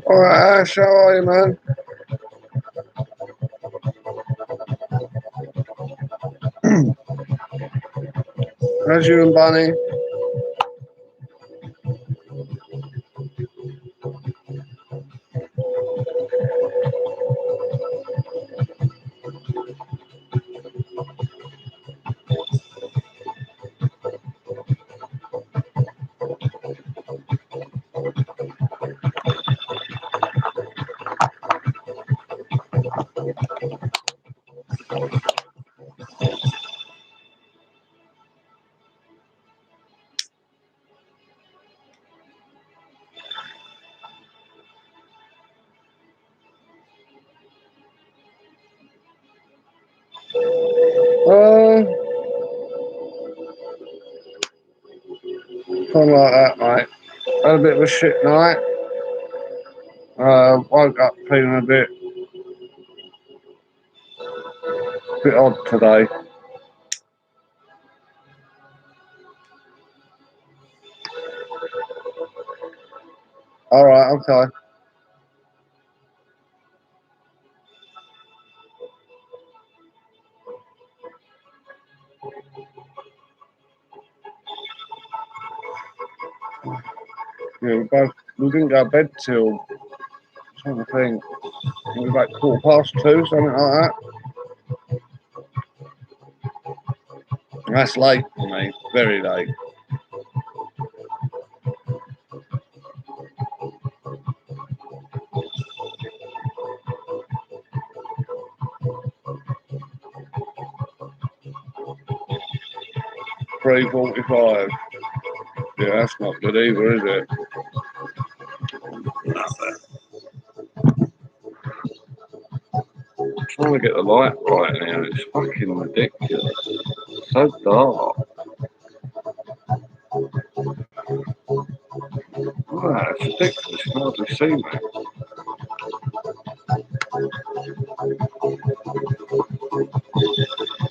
Alright, Ash, how are you, man? How's you and Bunny? Something like that, mate. Had a bit of a shit night. Woke up feeling a bit odd today. Alright, okay. Yeah, we didn't go to bed till, I'm trying to think, it was like 2:15, something like that. That's late for me, very late. $3:45. Yeah, that's not good either, is it? I'm trying to get the light right now, it's fucking ridiculous. It's so dark. Wow, it's ridiculous, you can hardly see me.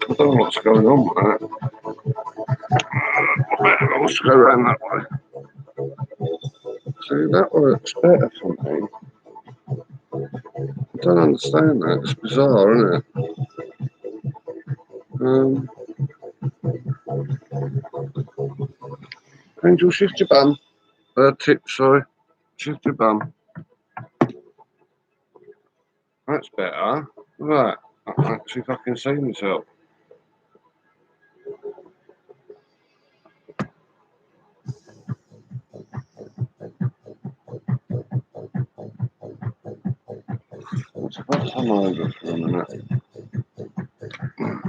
I don't know what's going on with that. I must go around that way. See, that works better for me. I don't understand that. It's bizarre, isn't it? Angel, shift your bum. Tip, sorry. Shift your bum. That's better. Right. I can actually fucking see myself. What's about come over for a minute?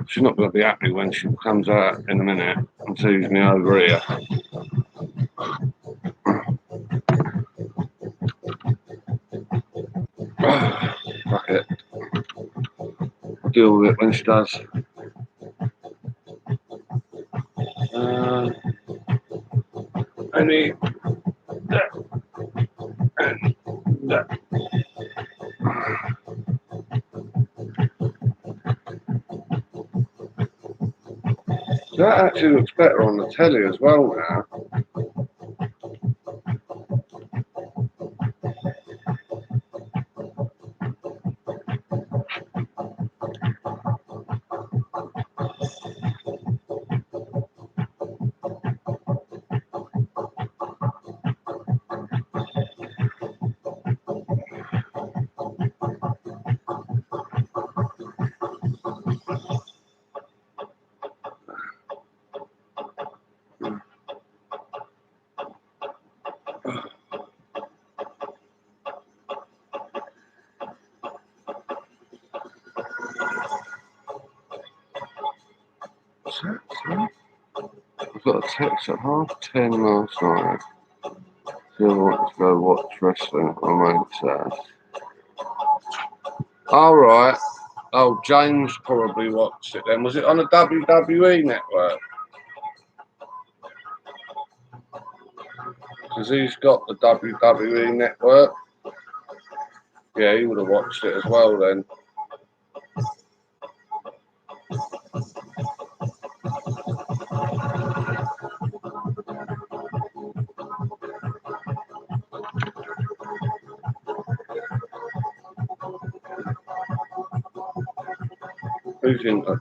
She's not going to be happy when she comes out in a minute and sees me over here. Fuck it. I'll deal with it when she does. Any. That actually looks better on the telly as well now. I got a text at 10:30 last night. Still want to go watch wrestling at my mate's house. Alright. Oh, James probably watched it then. Was it on the WWE network? Because he's got the WWE network. Yeah, he would have watched it as well then.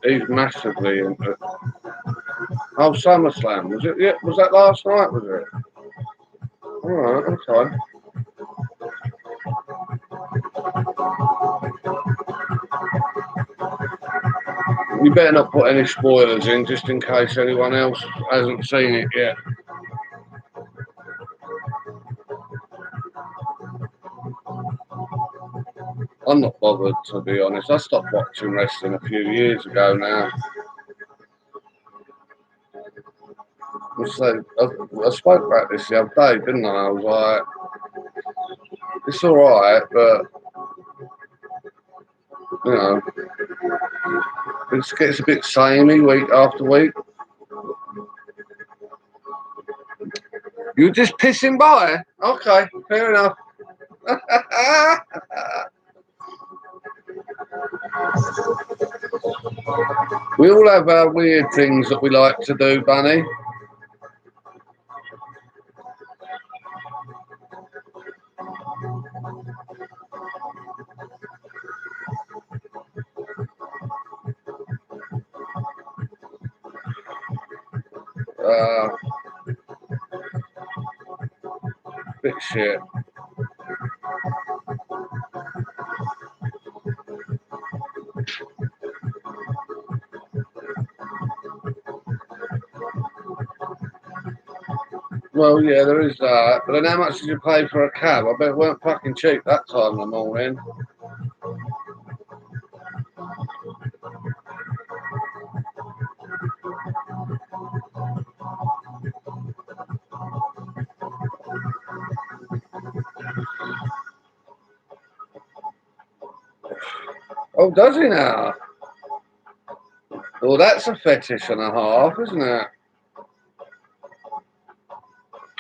He's massively into it. Oh, SummerSlam, was it? Yeah, was that last night, was it? Alright, okay. You better not put any spoilers in, just in case anyone else hasn't seen it yet. I'm not bothered, to be honest. I stopped watching wrestling a few years ago now. So, I spoke about this the other day, didn't I? I was like, it's alright, but, you know, it gets a bit samey week after week. You're just pissing by? Okay, fair enough. We all have our weird things that we like to do, Bunny. Bit shit. Well, yeah, there is that. But then how much did you pay for a cab? I bet it weren't fucking cheap that time in the morning. Oh, does he now? Well, that's a fetish and a half, isn't it?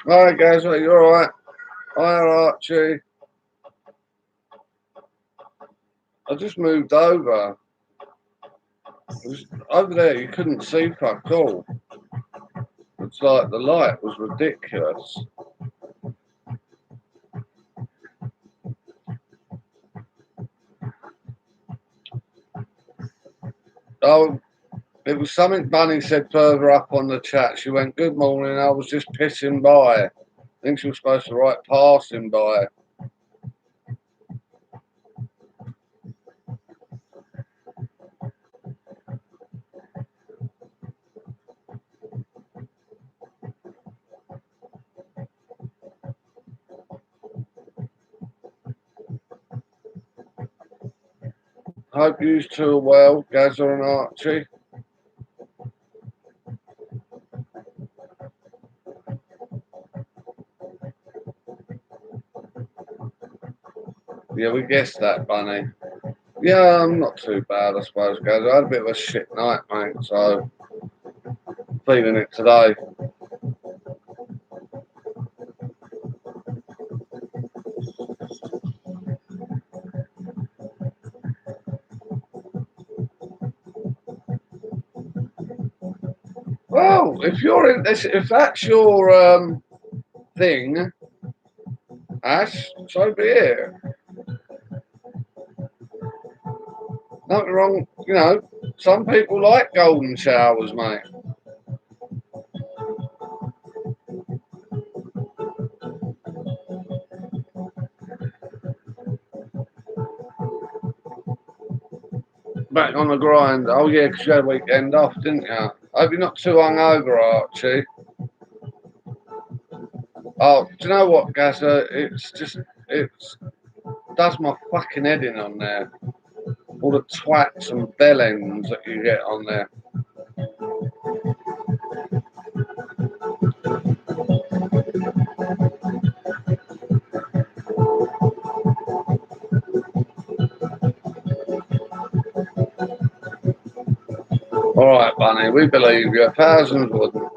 Alright, guys, are you alright? Hi, Archie. I just moved over. Over there, you couldn't see fuck all. It's like the light was ridiculous. Oh, it was something Bunny said further up on the chat. She went, "Good morning, I was just pissing by." I think she was supposed to write passing by. Hope you two are well, Gazza and Archie. Yeah, we guessed that, Bunny. Yeah, I'm not too bad, I suppose, Gazza. I had a bit of a shit night, mate, so feeling it today. Well, if you're in this, if that's your thing, Ash, so be it. Nothing wrong, you know. Some people like golden showers, mate. Back on the grind. Oh yeah, because you had a weekend off, didn't you? I hope you're not too hungover, Archie. Oh, do you know what, Gazza? It does my fucking head in on there. All the twats and bell ends that you get on there. All right, Bunny, we believe you. Thousands wouldn't.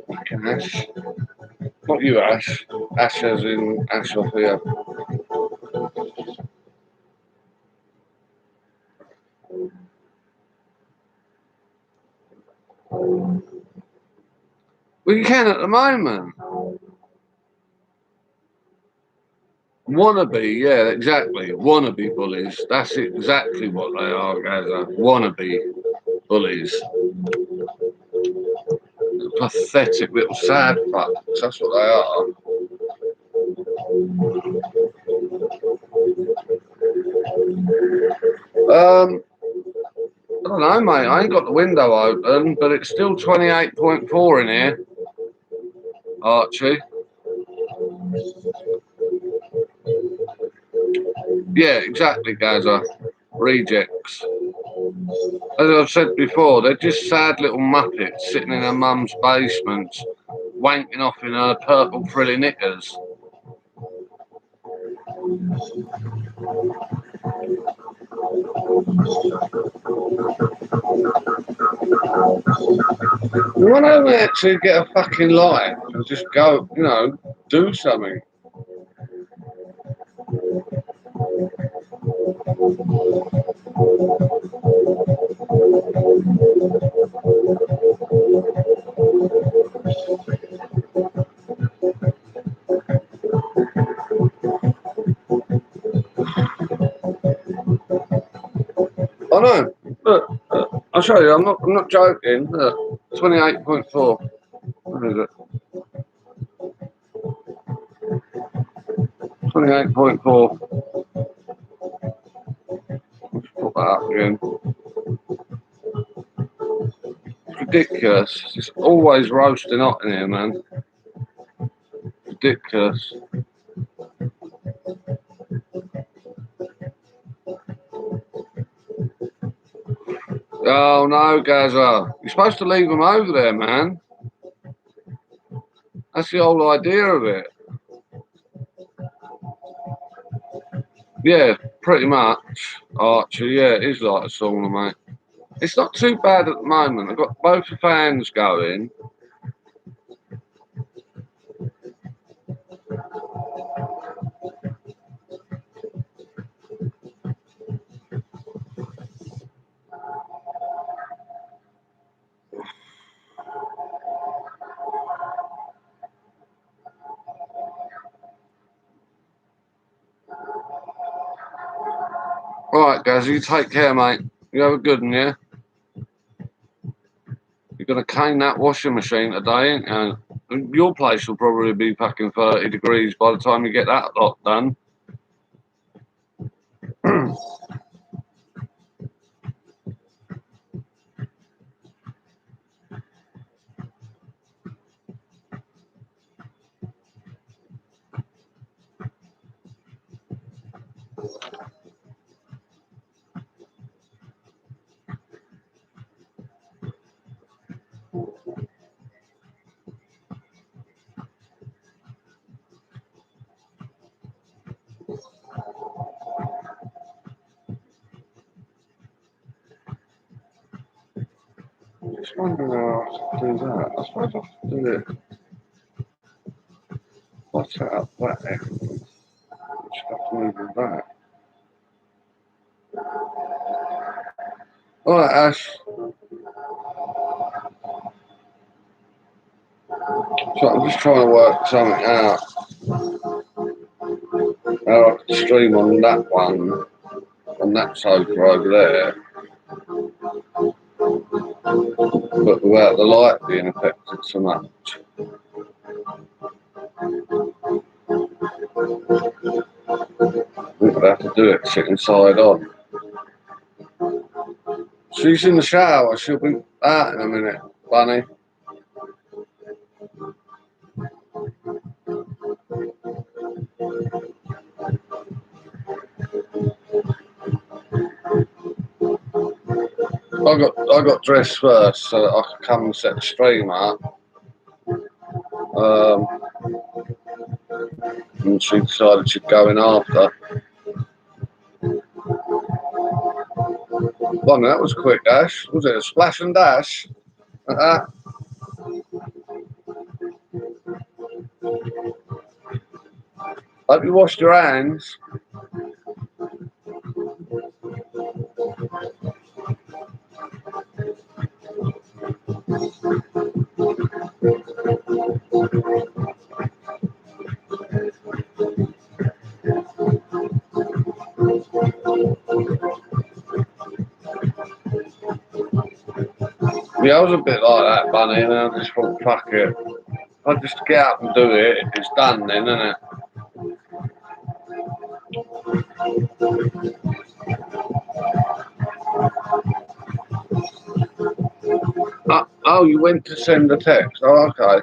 Fucking Ash. Not you, Ash. Ash as in Ash off here. Well, you can at the moment. Wannabe, yeah, exactly. Wannabe bullies. That's exactly what they are, Gaza. Wannabe bullies. Pathetic little sad fucks. That's what they are. I don't know, mate. I ain't got the window open, but it's still 28.4 in here, Archie. Yeah, exactly, Gaza. Rejects. As I've said before, they're just sad little muppets sitting in her mum's basement, wanking off in her purple frilly knickers. Why don't they actually get a fucking life and just go, you know, do something? I know. Look, I'll show you. I'm not joking. Look, 28.4. What is it? 28.4. Let's put that up again. It's ridiculous. It's always roasting hot in here, man. Ridiculous. Oh no, Gaza. You're supposed to leave them over there, man. That's the whole idea of it. Yeah, pretty much, Archie. Yeah, it is like a sauna, mate. It's not too bad at the moment. I've got both the fans going. All right, guys, you take care, mate. You have a good one, yeah? You're going to cane that washing machine today, ain't you? Your place will probably be fucking 30 degrees by the time you get that lot done. Just wondering how I have to do that. I suppose I have to do it. I'll set up that end. Just have to move it back. All right, Ash. So I'm just trying to work something out. How I can stream on that one, on that sofa over there, but without the light being affected so much. We'll have to do it sitting side on. She's in the shower. She'll be out in a minute, Bunny. I got dressed first so that I could come and set the stream up. And she decided she'd go in after. Blimey, that was quick, Ash. Was it a splash and dash? Like that? Hope you washed your hands. Yeah, I was a bit like that, Bunny, and I just thought, fuck it. I'll just get up and do it. It's done then, isn't it? Oh, you went to send a text. Oh, okay.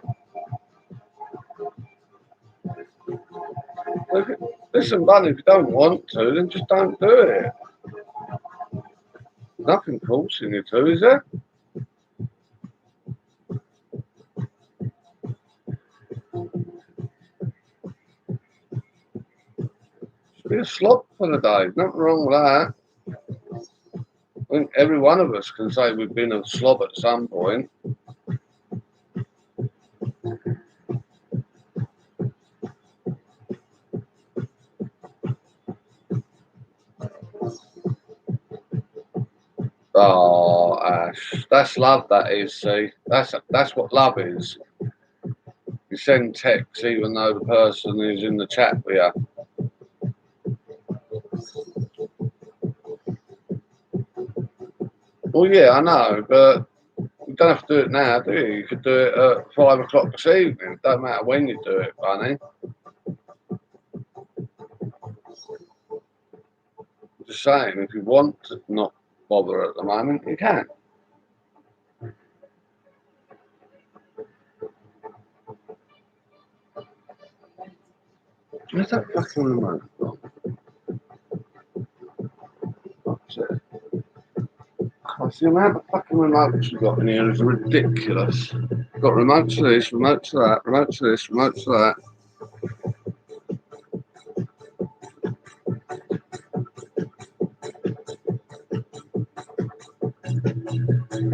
Listen, Bunny, if you don't want to, then just don't do it. Nothing forcing you to, is there? Be a slob for the day. Nothing wrong with that. I think every one of us can say we've been a slob at some point. Oh, Ash, that's love. That is. See, that's what love is. You send texts even though the person is in the chat with you. Well, yeah, I know, but you don't have to do it now, do you? You could do it at 5 o'clock this evening. It don't matter when you do it, Bunny. Just saying, if you want to not bother at the moment, you can. Where's that fucking remote from? What's it? The amount of fucking remotes we've got in here is ridiculous. We've got remotes to this, remotes to that, remotes to this, remotes to that.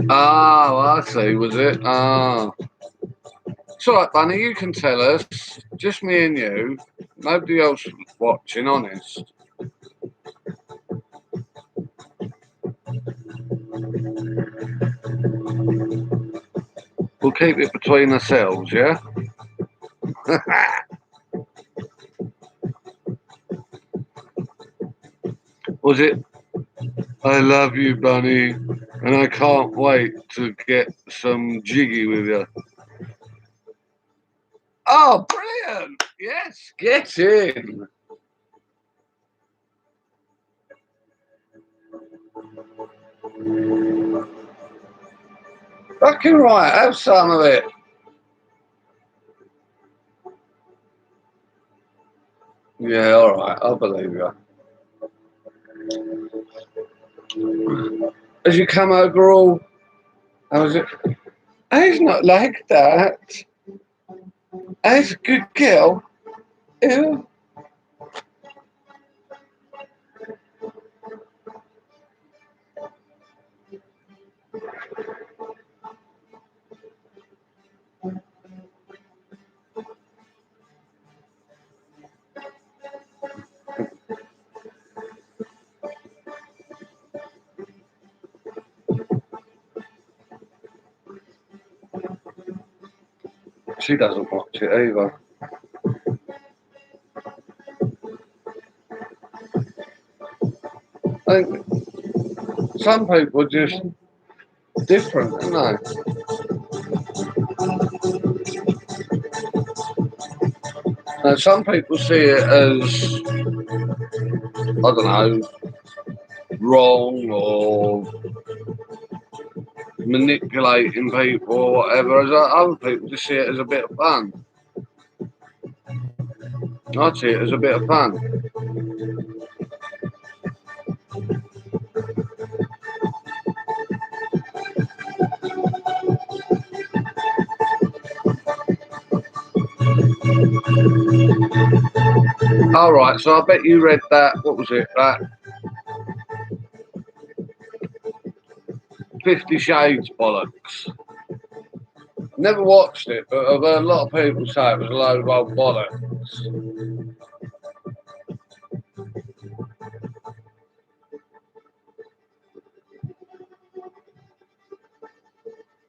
Oh, I see, was it? Oh. It's alright, Bunny, you can tell us. Just me and you. Nobody else watching, honest. We'll keep it between ourselves, yeah? Was it, I love you, Bunny, and I can't wait to get some jiggy with you? Oh, brilliant! Yes, get in. Fucking right, have some of it. Yeah, alright, I believe you. As you come over all, how's it? He's not like that. He's a good girl. Ew. She doesn't watch it either. I think some people are just different, aren't they? Now, some people see it as, I don't know, wrong or manipulating people or whatever. As other people just see it as a bit of fun. I see it as a bit of fun. All right, so I bet you read that. What was it? That 50 Shades bollocks. Never watched it, but I've heard a lot of people say it was a load of old bollocks.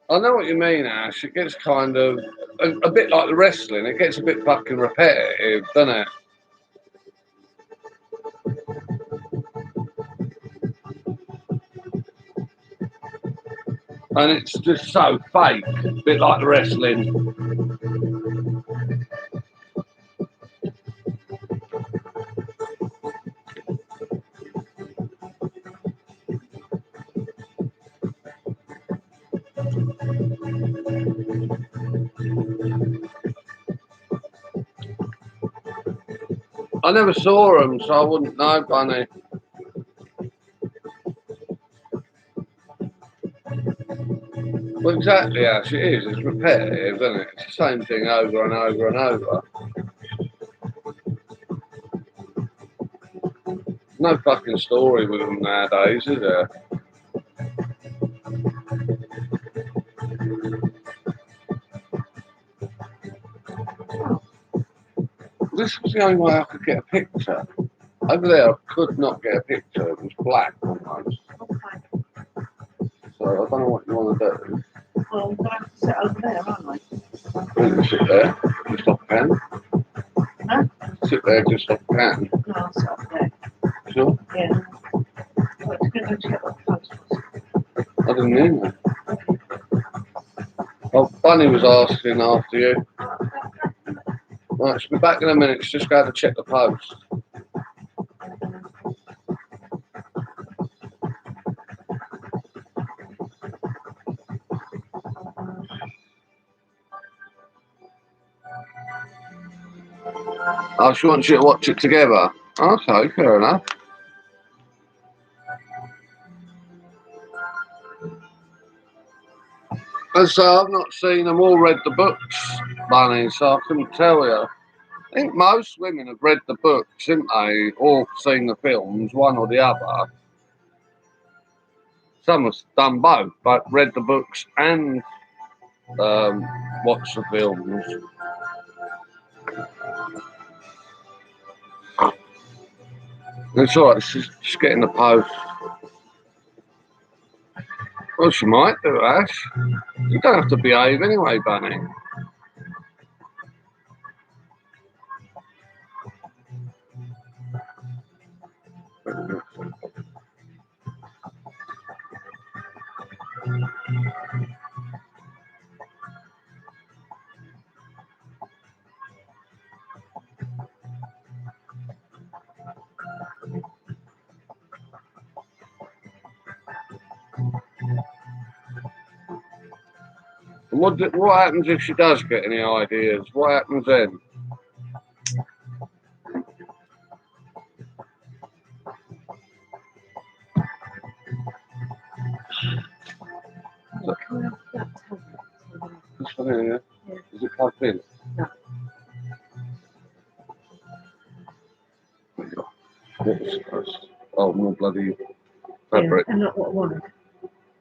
I know what you mean, Ash. It gets kind of a bit like the wrestling. It gets a bit fucking repetitive, doesn't it? And it's just so fake, a bit like the wrestling. I never saw them, so I wouldn't know, Bunny. Well, exactly, Ash, it is. It's repetitive, isn't it? It's the same thing over and over and over. No fucking story with them nowadays, is there? This was the only way I could get a picture. Over there, I could not get a picture. It was black almost. Okay. So I don't know what you want to do. Well, I'm going to have to sit over there, aren't I? You can sit there, just off pan. Huh? Sit there, just off pan. No, I'll sit up there. Sure. Yeah. Well, it's going to check what the post was. I didn't hear that. Oh, Bunny was asking after you. Right, she'll be back in a minute. She's just going to check the post. Oh, she wants you to watch it together. Okay, fair enough. And so I've not seen them all read the books, Bunny, so I couldn't tell you. I think most women have read the books, haven't they? Or seen the films, one or the other. Some have done both, but read the books and watched the films. It's alright, she's just getting the post. Well, she might do, Ash. You don't have to behave anyway, Bunny. What happens if she does get any ideas? What happens then? This one here, Yeah. is it plugged in? No. Oh, more bloody fabric. Yeah, and not what I wanted.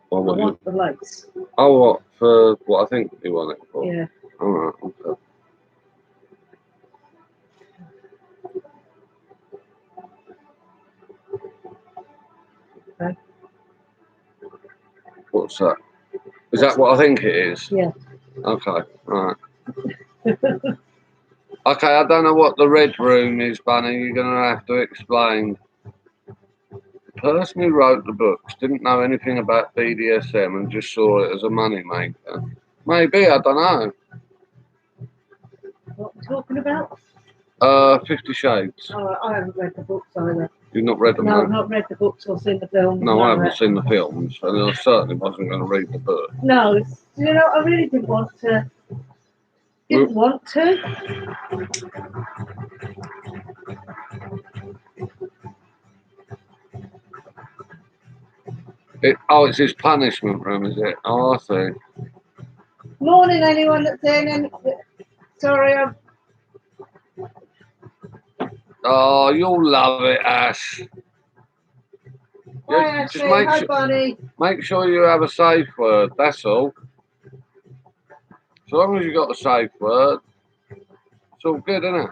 Or I what you, want the lace. oh, what, for what I think you want it for? Yeah. Alright, okay. Okay. What's that? Is that what I think it is? Yeah. Okay, alright. Okay, I don't know what the red room is, Bunny. You're going to have to explain. The person who wrote the books didn't know anything about BDSM and just saw it as a moneymaker. Maybe, I don't know. What are we talking about? 50 Shades. Oh, I haven't read the books either. You've not read them, No, I've no? not read the books or seen the films. No, I haven't that. seen the films, and I certainly wasn't going to read the book. No, you know, I really didn't want to. Didn't want to. It's his punishment room, is it? Oh, I see. Morning, anyone that's in. And sorry, Oh, you'll love it, Ash. Hi, Yeah, Ashley. just make Hi, sure, Bunny. make sure you have a safe word, that's all. So long as you got a safe word, it's all good, isn't it?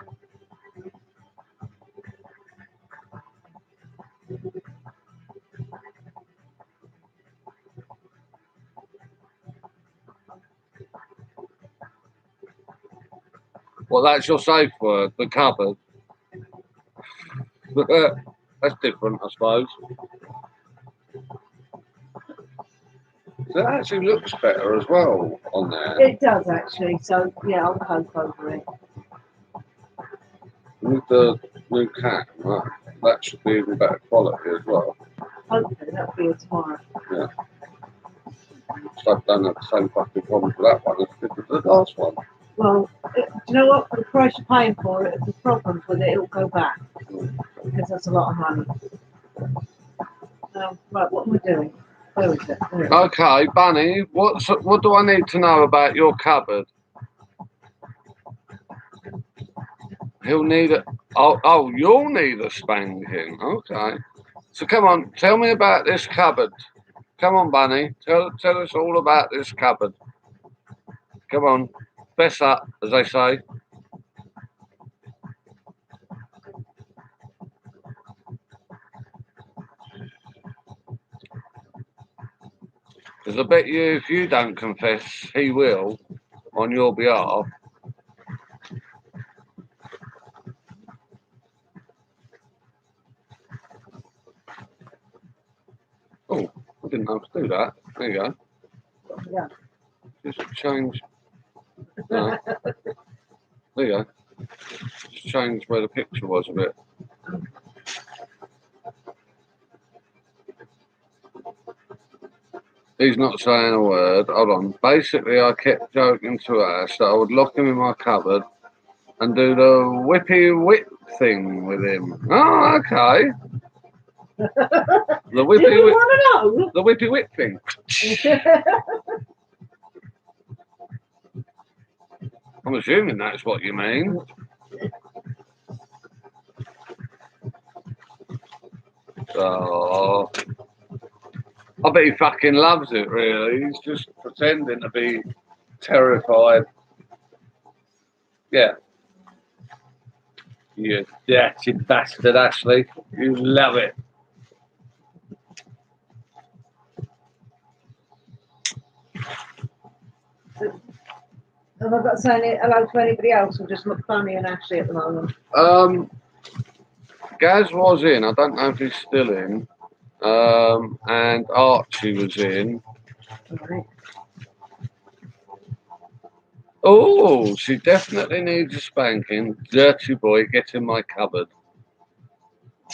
Well, that's your safe word, the cupboard. That's different, I suppose. It actually looks better as well on there. It does actually. So yeah, I'll poke over it. With the new cat, right? That should be even better quality as well. Hopefully that'll be here tomorrow. Yeah. So I've done the same fucking problem for that one as I did with the last one. Well, do you know what? For the price you're paying for it, if there's problems with it, it'll go back because that's a lot of money. Right, what am I doing? Where is it? There it is. Okay, Bunny, what do I need to know about your cupboard? He'll need a. Oh, you'll need a spanking. Okay. So come on, tell me about this cupboard. Come on, Bunny, tell us all about this cupboard. Come on, fess up, as they say. Because I bet you, if you don't confess, he will, on your behalf. Oh, I didn't know to do that. There you go. Yeah. Just change. No. There you go. Just change where the picture was a bit. He's not saying a word. Hold on. Basically, I kept joking to Ash that I would lock him in my cupboard and do the whippy whip thing with him. Oh, okay. The Do whippy you whip. want to The whippy whip thing. know? I'm assuming that's what you mean. Oh, I bet he fucking loves it, really. He's just pretending to be terrified. Yeah. You dirty bastard, Ashley. You love it. Have I got to say hello to anybody else or just Bunny and Ashley at the moment? Gaz was in. I don't know if he's still in. And Archie was in. Right. Oh, she definitely needs a spanking. Dirty boy, get in my cupboard.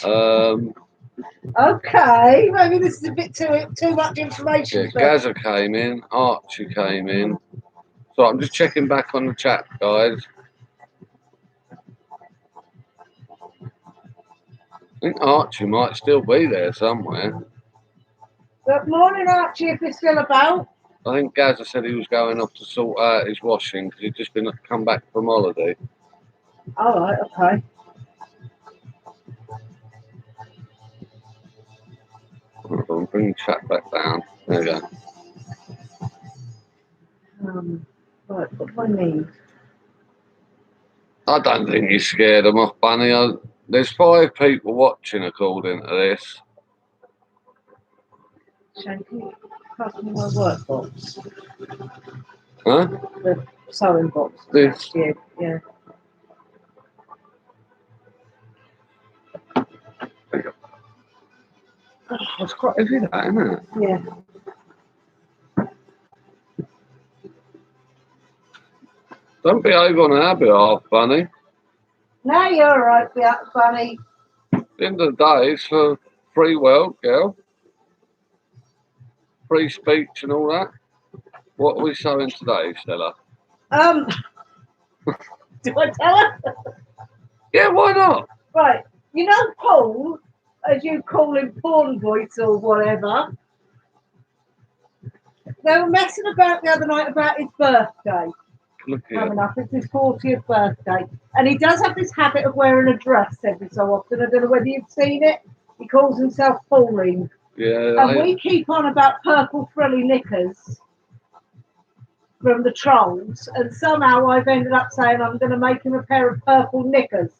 Okay, maybe this is a bit too much information. Yeah, Gaza came in, Archie came in. So I'm just checking back on the chat, guys. I think Archie might still be there somewhere. Good morning, Archie, if you're still about. I think Gaza said he was going off to sort out his washing because he'd just come back from holiday. All right, okay. Hold on, bring the chat back down. There you go. Right, what do I need? I don't think you scared them off, Bunny. There's 5 people watching according to this. Shane, can you pass me my work box? Huh? The sewing box. This. Yeah. Oh, it's quite heavy, that, isn't it? Yeah. Don't behave on our behalf, Bunny. No, you're all right, Bunny. At the end of the day, it's a free world, girl. Free speech and all that. What are we sewing today, Stella? Do I tell her? Yeah, why not? Right, you know Paul, as you call him Porn Voice or whatever, they were messing about the other night about his birthday. Look here. coming up. It's his 40th birthday. And he does have this habit of wearing a dress every so often. I don't know whether you've seen it. He calls himself Pauline. Yeah. And we keep on about purple frilly knickers from the Trolls. And somehow I've ended up saying I'm going to make him a pair of purple knickers.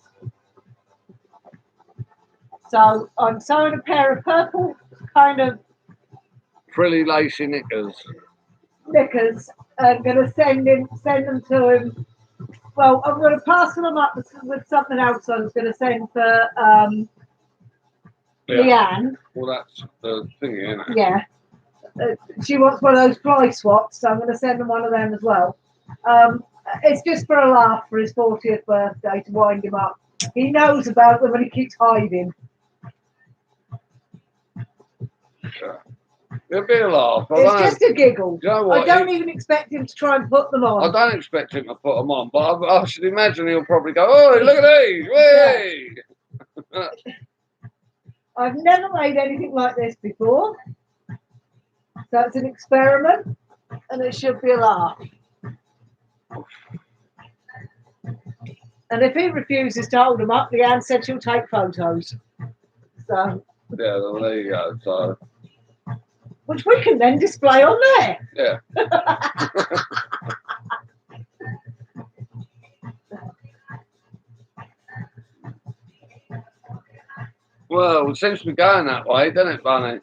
So I'm sewing a pair of purple kind of frilly lacy knickers. I'm going to send them to him. Well, I'm going to parcel them up with something else I was going to send for Leanne. Well, that's the thing, isn't it? Yeah. She wants one of those fly swaps, so I'm going to send them one of them as well. It's just for a laugh for his 40th birthday to wind him up. He knows about them and he keeps hiding. It'll be a laugh. It's just a giggle. You know what? I don't even expect him to try and put them on. I don't expect him to put them on, but I should imagine he'll probably go, "Oh, look at these! Way!" Yeah. I've never made anything like this before, so it's an experiment, and it should be a laugh. And if he refuses to hold them up, Leanne said she'll take photos. So yeah, well, there you go. So. Which we can then display on there. Yeah. Well, it seems to be going that way, doesn't it, Bunny?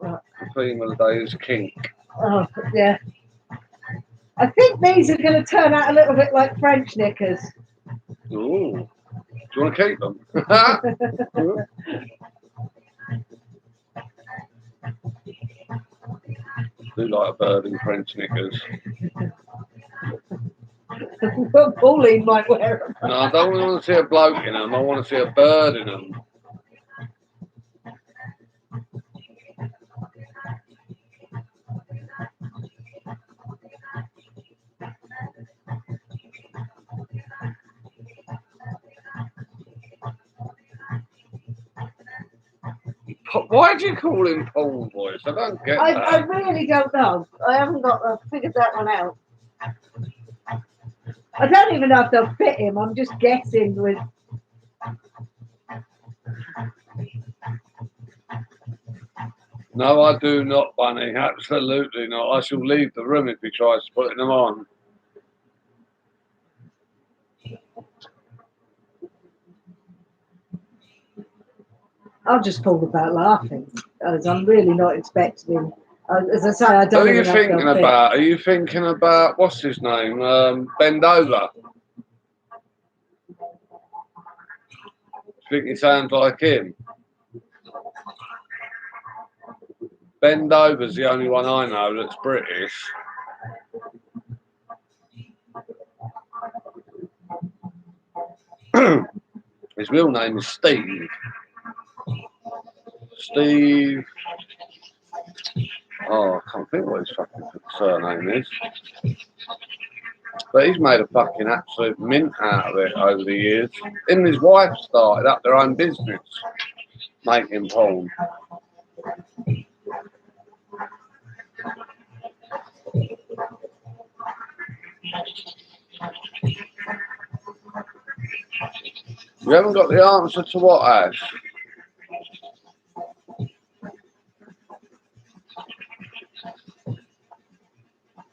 Right. The theme of the day is kink. Oh, yeah. I think these are going to turn out a little bit like French knickers. Ooh. Do you want to keep them? Do like a bird in French knickers. Pauline might wear them. No, I don't want to see a bloke in them. I want to see a bird in them. Why do you call him Paul Voice? I don't get that. I really don't know. I haven't figured that one out. I don't even know if they'll fit him. I'm just guessing with. No, I do not, Bunny. Absolutely not. I shall leave the room if he tries putting them on. I'll just fall about laughing, as I'm really not expecting him. As I say, I don't. Who are you thinking about? Are you thinking about what's his name? Bend Over. Think he sounds like him? Bend Over's the only one I know that's British. His real name is Steve. Steve. Oh, I can't think what his fucking surname is. But he's made a fucking absolute mint out of it over the years. Him and his wife started up their own business, making porn. You haven't got the answer to what, Ash?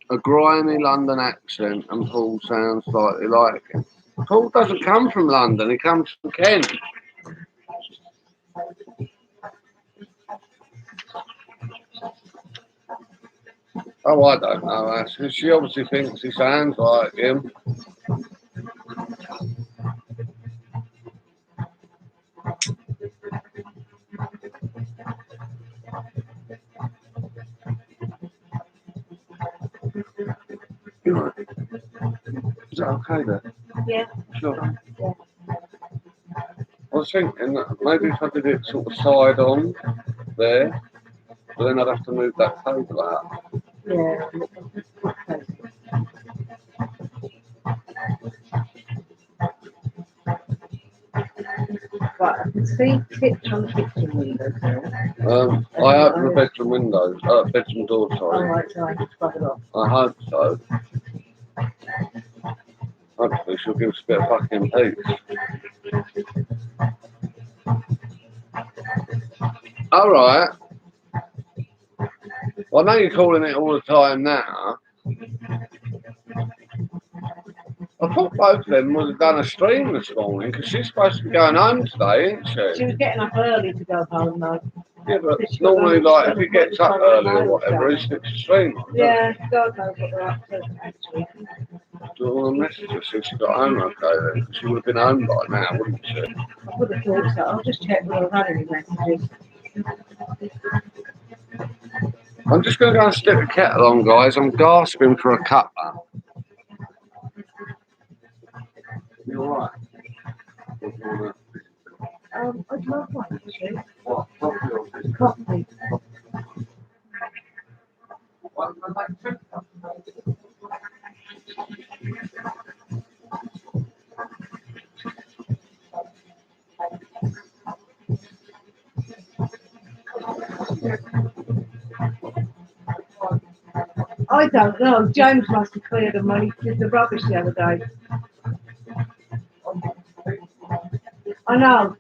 A grimy London accent, and Paul sounds slightly like him. Paul doesn't come from London, he comes from Kent. Oh, I don't know, Ash. She obviously thinks he sounds like him. Is that okay there? Yeah. Sure. Yeah. I was thinking that maybe if I did it sort of side on there, but then I'd have to move that table out. Yeah. Right, I can see tips on the kitchen window there. I open the bedroom window, bedroom door, Oh, sorry. right, so I can plug it off. I hope so. Hopefully she'll give us a bit of fucking peace. Alright. Well, I know you're calling it all the time now. I thought both of them would have done a stream this morning because she's supposed to be going home today, isn't she? She was getting up early to go home though. Yeah, but normally, like, if he gets up early or whatever, he sticks a stream on. Yeah, God knows what they're up to, actually. Do you want to message her since she got home okay then? She would have been home by now, wouldn't she? I would have thought so. I'll just check whether I've had any messages. I'm just going to go and stick the kettle on, guys. I'm gasping for a cuppa. You alright? I'd love one actually. What? Coffee or biscuit? Coffee. I don't know. James must have cleared them when he did the rubbish the other day. I know.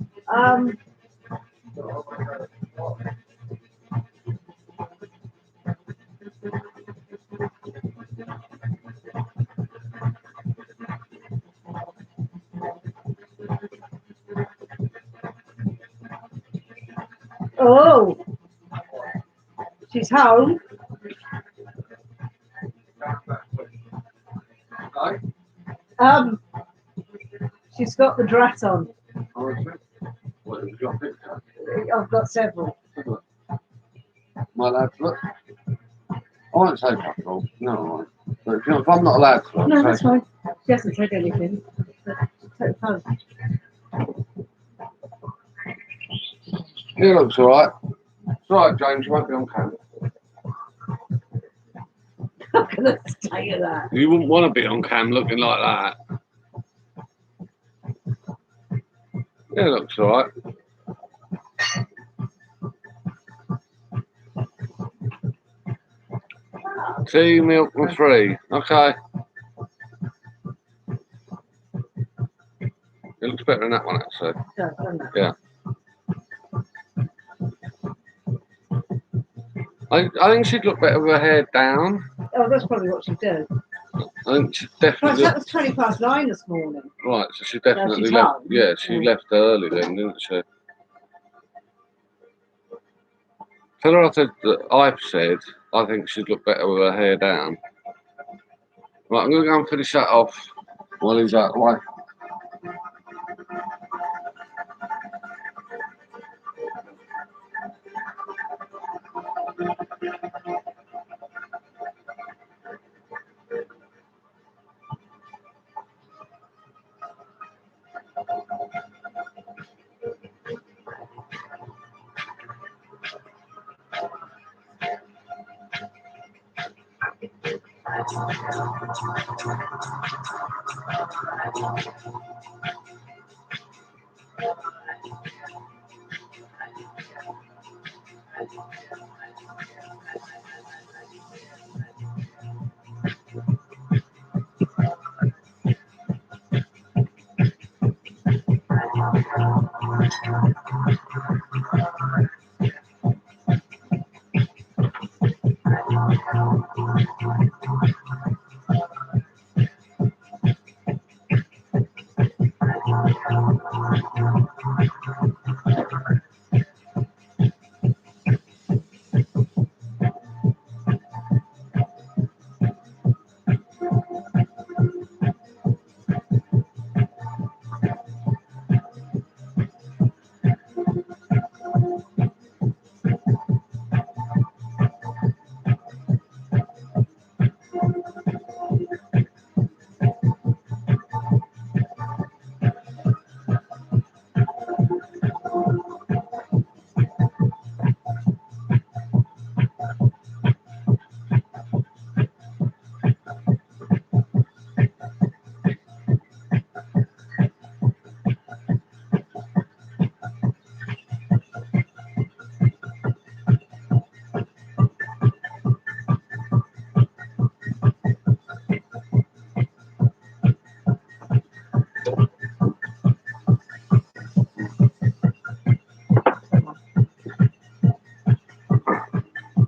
Oh, she's home. She's got the dress on. What have you got picture? I've got several. My lad, look. I won't say fuck. No, but if I'm not allowed to, No, that's fine. She hasn't said anything. Take the phone. He looks alright. It's alright, James, you won't be on camera. I'm gonna say that. You wouldn't want to be on cam looking like that. Yeah, it looks alright. Tea, milk and free. Okay. It looks better than that one actually. Yeah. I think she'd look better with her hair down. Oh, that's probably what she'd do. I think she definitely. That was 9:20 this morning. Right, so she definitely she's left. home. Yeah, she left early then, didn't she? Tell her I said that I've said I think she'd look better with her hair down. Right, I'm going to go and finish that off while he's out of the way.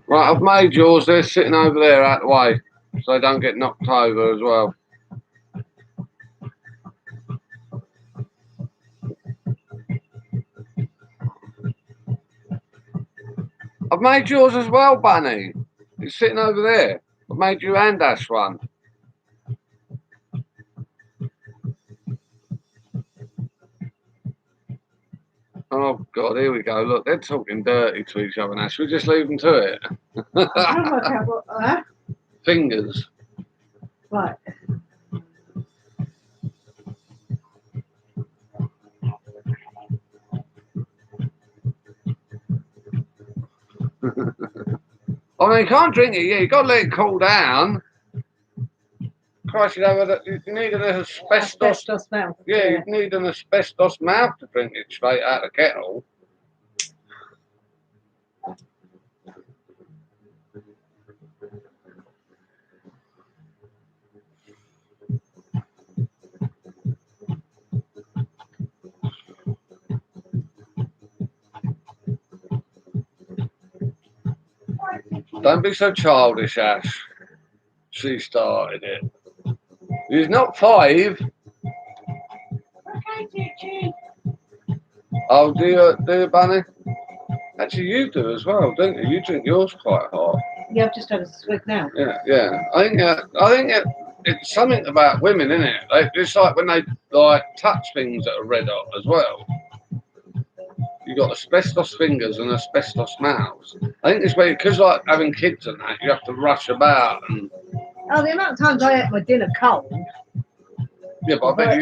Right, I've made yours. They're sitting over there out the way, so they don't get knocked over as well. I've made yours as well, Bunny. It's sitting over there. I've made you and Ash one. Oh, God, here we go. Look, they're talking dirty to each other now. Should we just leave them to it? I'm trying to work out what. Fingers. Right. I mean, you can't drink it yet. You've got to let it cool down. Christ, you need an asbestos mouth. Yeah, you need an asbestos mouth to drink it straight out of the kettle. Don't be so childish, Ash. She started it. He's not 5. Okay, Gigi. Oh, do you, Bunny? Actually, you do as well, don't you? You drink yours quite hot. Yeah, I've just had a swig now. Yeah. I think it's something about women, isn't it? It's like when they like touch things that are red hot as well. You got asbestos fingers and asbestos mouths. I think it's because like having kids and that, you have to rush about and. Oh, the amount of times I ate my dinner cold. Yeah, but I bet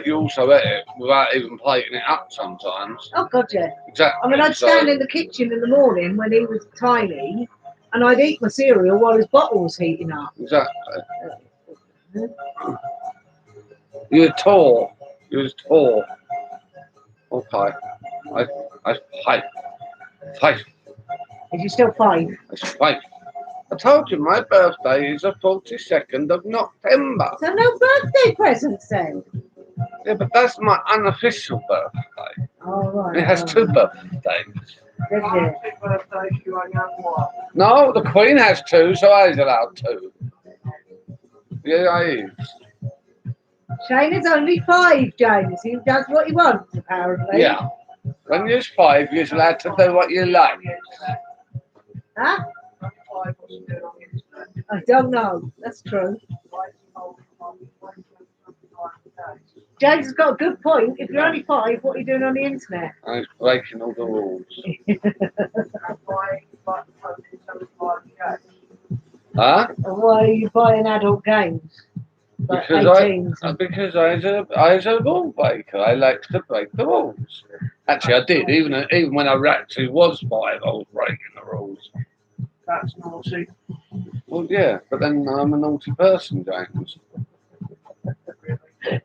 you also ate it without even plating it up sometimes. Oh God, yeah. Exactly. I mean, I'd stand in the kitchen in the morning when he was tiny, and I'd eat my cereal while his bottle was heating up. Exactly. You're tall. You're tall. Okay. I five. Is you still 5? That's 5. I told you my birthday is the 42nd of November. So no birthday presents then? Yeah, but that's my unofficial birthday. Oh, right. It has 2 birthdays. Does it? No, the Queen has 2, so I was allowed 2. Yeah, I is. Shane is only 5, James. He does what he wants, apparently. Yeah. When you're 5, you're allowed to do what you like. Huh? I don't know. That's true. James has got a good point. If you're only 5, what are you doing on the internet? I was breaking all the rules. Huh? Why are you buying adult games? Like Because 18s I was a rule breaker. I like to break the rules. Actually, I did. Even when I actually was 5, I was breaking the rules. That's naughty. Well, yeah, but then I'm a naughty person, James.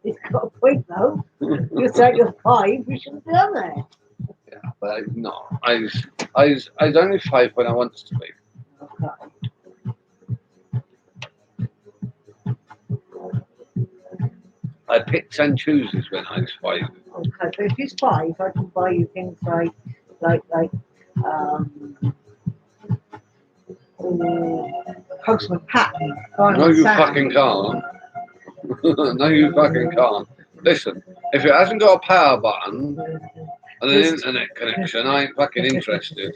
He's got a point though. You say you're 5, you shouldn't be on there. Yeah, but I'm not. I was only 5 when I wanted to be. Okay. I picks and chooses when I was 5. Okay, but if he's 5, I can buy you things like Postman Patton. No, you fucking can't. No, you fucking can't. Listen, if it hasn't got a power button and an internet connection, I ain't fucking interested.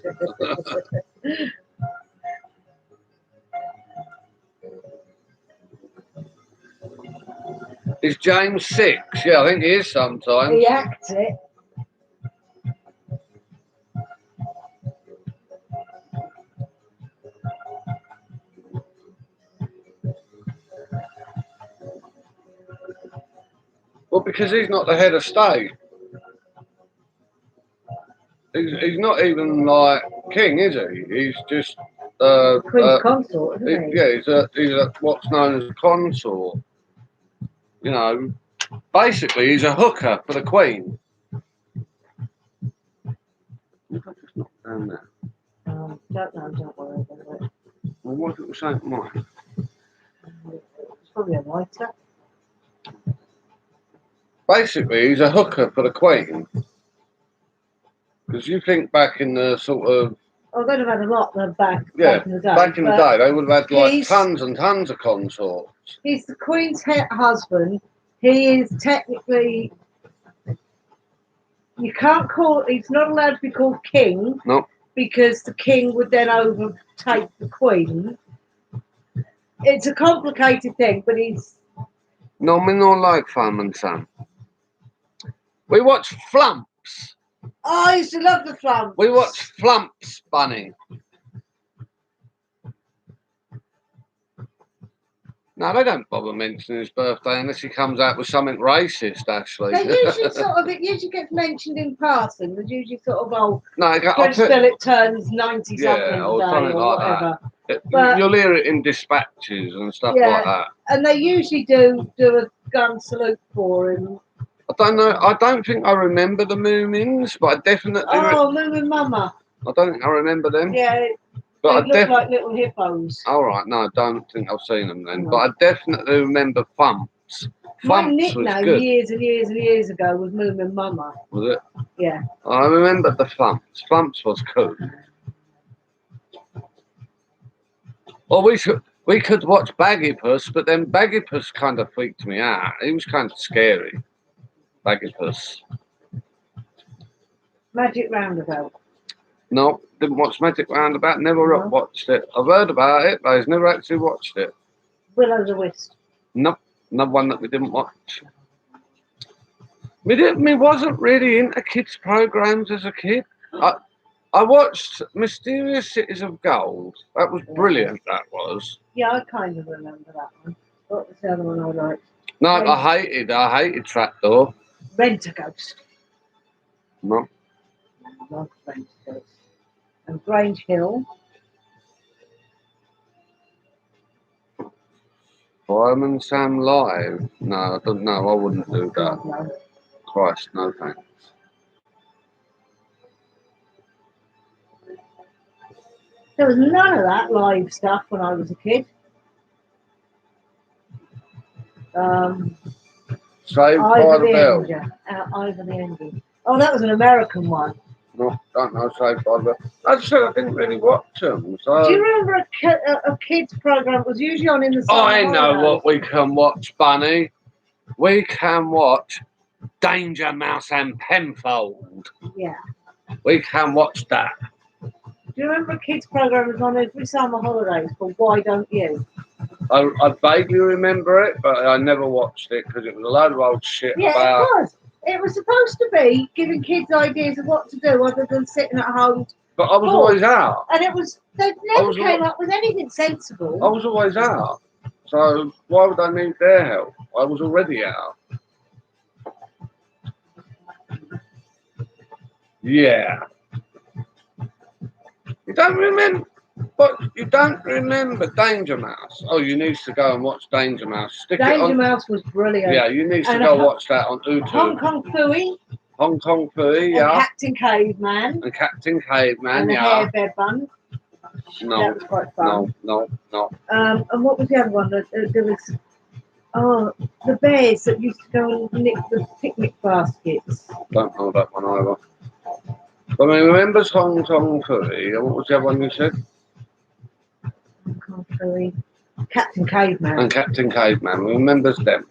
Is James 6? Yeah, I think he is sometimes. He acts it. Well, because he's not the head of state. He's not even like king, is he? He's just Queen's consort, isn't he? Yeah, he's a what's known as a consort. You know, basically he's a hooker for the Queen. What if I just knock down there? Don't know, don't worry about it. Well, what if it was something mine? It's probably a lighter. Basically, he's a hooker for the Queen. Because you think back in the sort of Oh, they'd have had a lot of back Yeah, in the day. back in the but day, they would have had like he's- tons and tons of consorts. He's the Queen's husband. He is technically, you can't call, he's not allowed to be called king. No. Because the king would then overtake the Queen. It's a complicated thing, but he's... No, me not like Farm and Sam. We watch Flumps. Oh, I used to love the Flumps. We watch Flumps, Bunny. No, they don't bother mentioning his birthday unless he comes out with something racist, actually. They usually it usually gets mentioned in passing. There's usually sort of, no, Prince Philip turns 90 yeah, something or today something or like whatever. that. But- You'll hear it in dispatches and stuff Yeah. like that. And they usually do a gun salute for him. I don't know. I don't think I remember the Moomins, but I definitely. Oh, Moomin Mama. I don't think I remember them. Yeah, but they look like little hippos. All right, no, I don't think I've seen them then. No. But I definitely remember Thumps. My Thumps was nickname good. years and years and years ago was Moomin Mama. Was it? Yeah. I remember the Thumps. Thumps was cool. Or we could watch Baggy Puss, but then Baggy Puss kind of freaked me out. He was kind of scary. Baggy Puss. Magic Roundabout. No, didn't watch Magic Roundabout. Never No. watched it. I've heard about it, but I've never actually watched it. Will the Wisp. Nope, another one that we didn't watch. Me wasn't really into kids' programs as a kid. I watched Mysterious Cities of Gold. That was brilliant. That was. Yeah, I kind of remember that one. What was the other one I liked? No, I hated Trapdoor. Rent a Ghost. No. Love Rent a Ghost. And Grange Hill. Fireman Sam Live. No, I don't know. I wouldn't do that. God, no. Christ, no thanks. There was none of that live stuff when I was a kid. Saved by Ivor the the Bell. Angel. Ivor the Angel. Oh, that was an American one. No, don't know. Saved by the Bell. I just said I didn't really watch them. So. Do you remember a kids program? It was usually on in the summer I know holidays. what we can watch, Bunny. We can watch Danger Mouse and Penfold. Yeah. We can watch that. Do you remember a kids program was on every summer holidays called Why Don't You? I vaguely remember it, but I never watched it because it was a load of old shit Yeah, about. it was. It was supposed to be giving kids ideas of what to do other than sitting at home. But I was always out. And they never came up with anything sensible. I was always out. So why would I need their help? I was already out. Yeah. You don't remember, but you don't remember Danger Mouse. Oh, you need to go and watch Danger Mouse. Stick it Danger on. Mouse was brilliant. Yeah, you need to And go watch that on YouTube. Hong Kong Phooey. Hong Kong Phooey, And yeah. Captain Caveman. And Captain Caveman, And the yeah. Hair Bear Bun. No, That was quite fun. no. And what was the other one? There was the bears that used to go and nick the picnic baskets. Don't know that one either. But I remember Hong Kong Phooey. And what was the other one you said? Hong Kong Phooey. Captain Caveman. And Captain Caveman. Remembers them.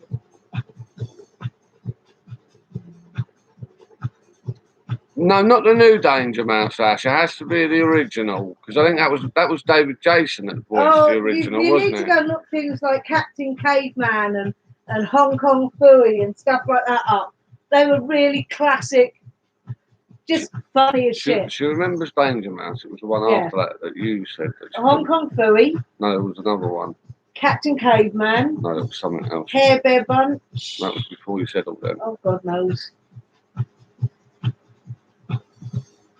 No, not the new Danger Mouse, Ash. It has to be the original because I think that was David Jason that voiced the original, you wasn't need to it? go and look things like Captain Caveman and Hong Kong Phooey and stuff like that up. They were really classic, just funny as shit. She remembers Danger Mouse. It was the one Yeah. after that you said. That she Hong Kong Phooey, No, there was another one. Captain Caveman, No, it was something else. Hair Bear Bunch. That was before you said all them. Oh, God knows.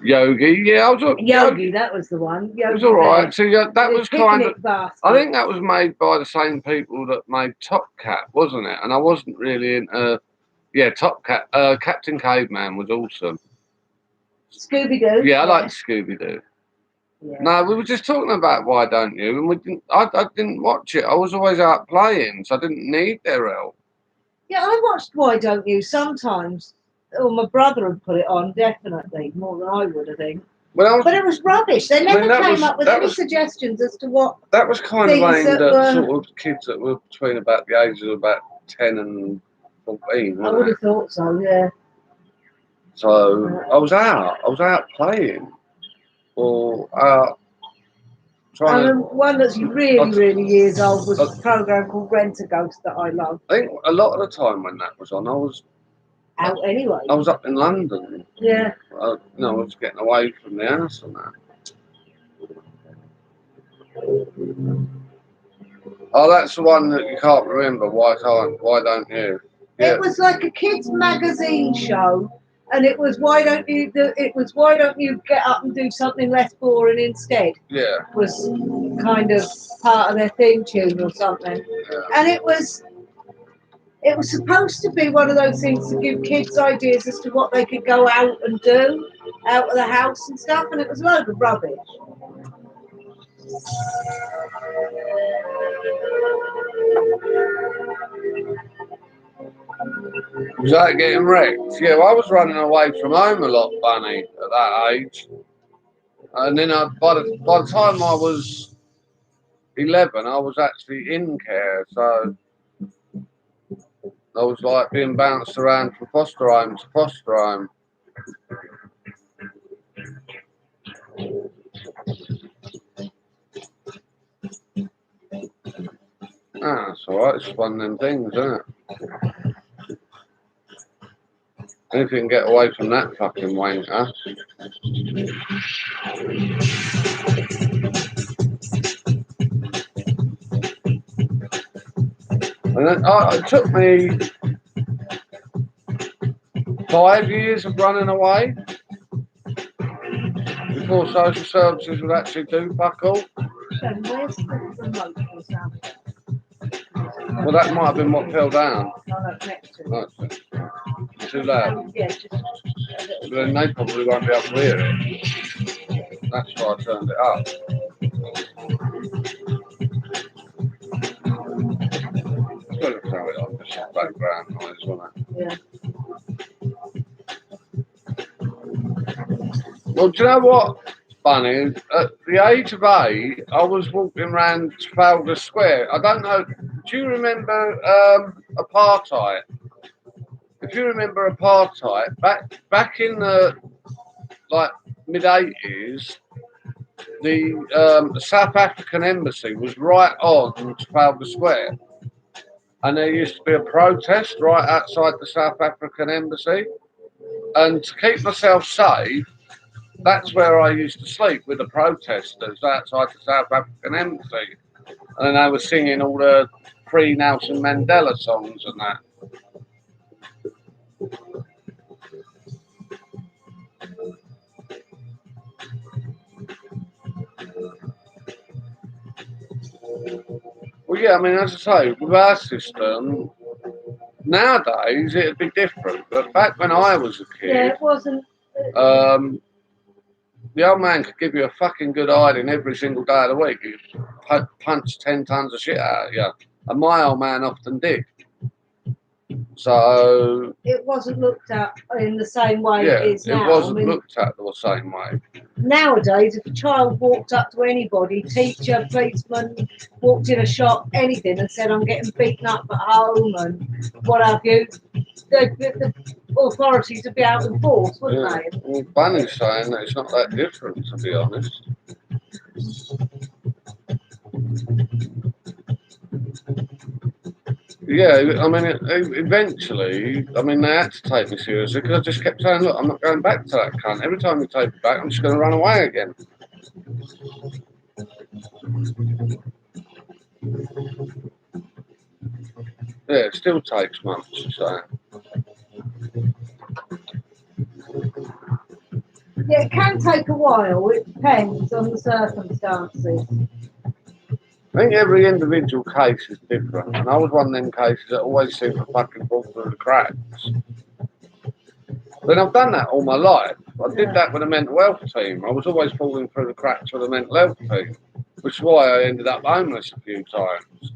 Yogi, yeah, I was. Yogi, that was the one. Yogi It was all Bear. right. So yeah, that The was kind of. picnic basket. I think that was made by the same people that made Top Cat, wasn't it? And I wasn't really into. Yeah, Top Cat. Captain Caveman was awesome. Scooby Doo. Yeah, I liked Scooby Doo. Yeah. No, we were just talking about Why Don't You, and we didn't. I didn't watch it. I was always out playing, so I didn't need their help. Yeah, I watched Why Don't You sometimes. Or my brother would put it on, definitely, more than I would, I think. Well, But it was rubbish. They never that came was- up with that any was- suggestions as to what. that was kind of Things aimed that at were- sort of kids that were between about the ages of about 10 and 14, I wasn't would it? have thought so. Yeah. So I was out playing, or out trying And to. one that's really years old was I'd- a program called Rent a Ghost that I loved. I think a lot of the time when that was on, I was Anyway. up in London. Yeah. I was getting away from the house and that. Oh, that's the one that you can't remember. Why don't you? Yeah. It was like a kids' magazine show, and it was why don't you get up and do something less boring instead? Yeah. Was kind of part of their theme tune or something, Yeah. and it was supposed to be one of those things to give kids ideas as to what they could go out and do out of the house and stuff, and it was a load of rubbish. Was that getting wrecked? Yeah, well, I was running away from home a lot, Bunny, at that age. And then by the time I was 11, I was actually in care. So I was like being bounced around from foster home to foster home. Ah, that's alright. It's one of them things, isn't it? If you can get away from that fucking wanker. And then, it took me 5 years of running away before social services would actually do fuck all. Shem, where's the remote for the sound? Well, that might have been what fell down. Oh, no, next to it. No, it's too loud. Yeah, just Then they probably won't be able to hear it. That's why I turned it up. It's got to throw it off. It's just background noise, wasn't it? yeah. Well, do you know what, Bunny? At the age of 8, I was walking around Trafalgar Square. I don't know. Do you remember apartheid? If you remember apartheid, back in the mid 80s, the South African embassy was right on Trafalgar Square, and there used to be a protest right outside the South African embassy. And to keep myself safe, that's where I used to sleep with the protesters outside the South African embassy, and they were singing all the pre-Nelson Mandela songs and that. Well, yeah, I mean, as I say, with our system, nowadays it'd be different. But back when I was a Yeah, kid, it wasn't. the old man could give you a fucking good hiding every single day of the week. He'd punch 10 tons of shit out of you. And my old man often did. So It wasn't looked at in the same way yeah, it is now. it wasn't I mean, looked at the same way. nowadays, if a child walked up to anybody, teacher, policeman, walked in a shop, anything, and said, "I'm getting beaten up at home," and what have you, the authorities would be out in force, wouldn't Yeah. they? Well, Bunny's saying that it's not that different, to be honest. Yeah, I mean, eventually, I mean, they had to take me seriously because I just kept saying, look, I'm not going back to that cunt. Every time you take me back, I'm just going to run away again. Yeah, it still takes months, you say. Yeah, it can take a while. It depends on the circumstances. I think every individual case is different, and I was one of them cases that always seemed to fucking fall through the cracks. But I've done that all my life. I did that with the mental health team. I was always falling through the cracks with the mental health team, which is why I ended up homeless a few times.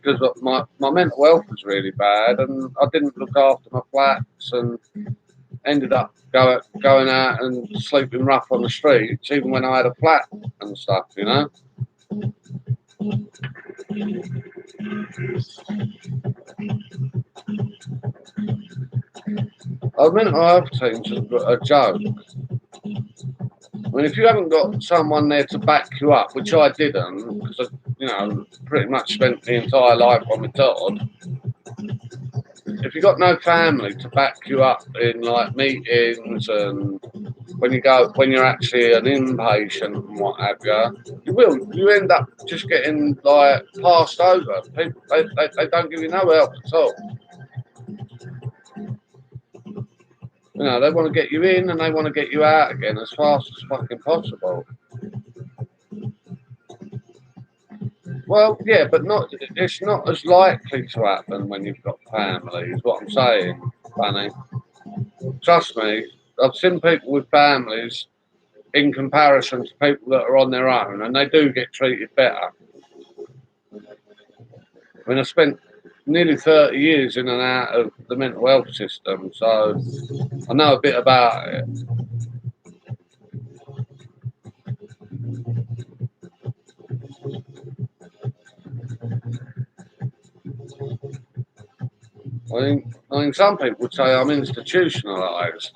Because my mental health was really bad, and I didn't look after my flats, and ended up going out and sleeping rough on the streets, even when I had a flat and stuff, you know. Our mental health teams have got a joke. I mean, if you haven't got someone there to back you up, which I didn't, because I, you know, pretty much spent the entire life on my Todd. If you've got no family to back you up in like meetings and when you're actually an inpatient and what have you, you end up just getting like passed over. People they don't give you no help at all. You know, they want to get you in and they want to get you out again as fast as fucking possible. Well, yeah, but it's not as likely to happen when you've got family, is what I'm saying, Bunny. Trust me, I've seen people with families in comparison to people that are on their own, and they do get treated better. I mean, I spent nearly 30 years in and out of the mental health system, so I know a bit about it. I mean, some people would say I'm institutionalised.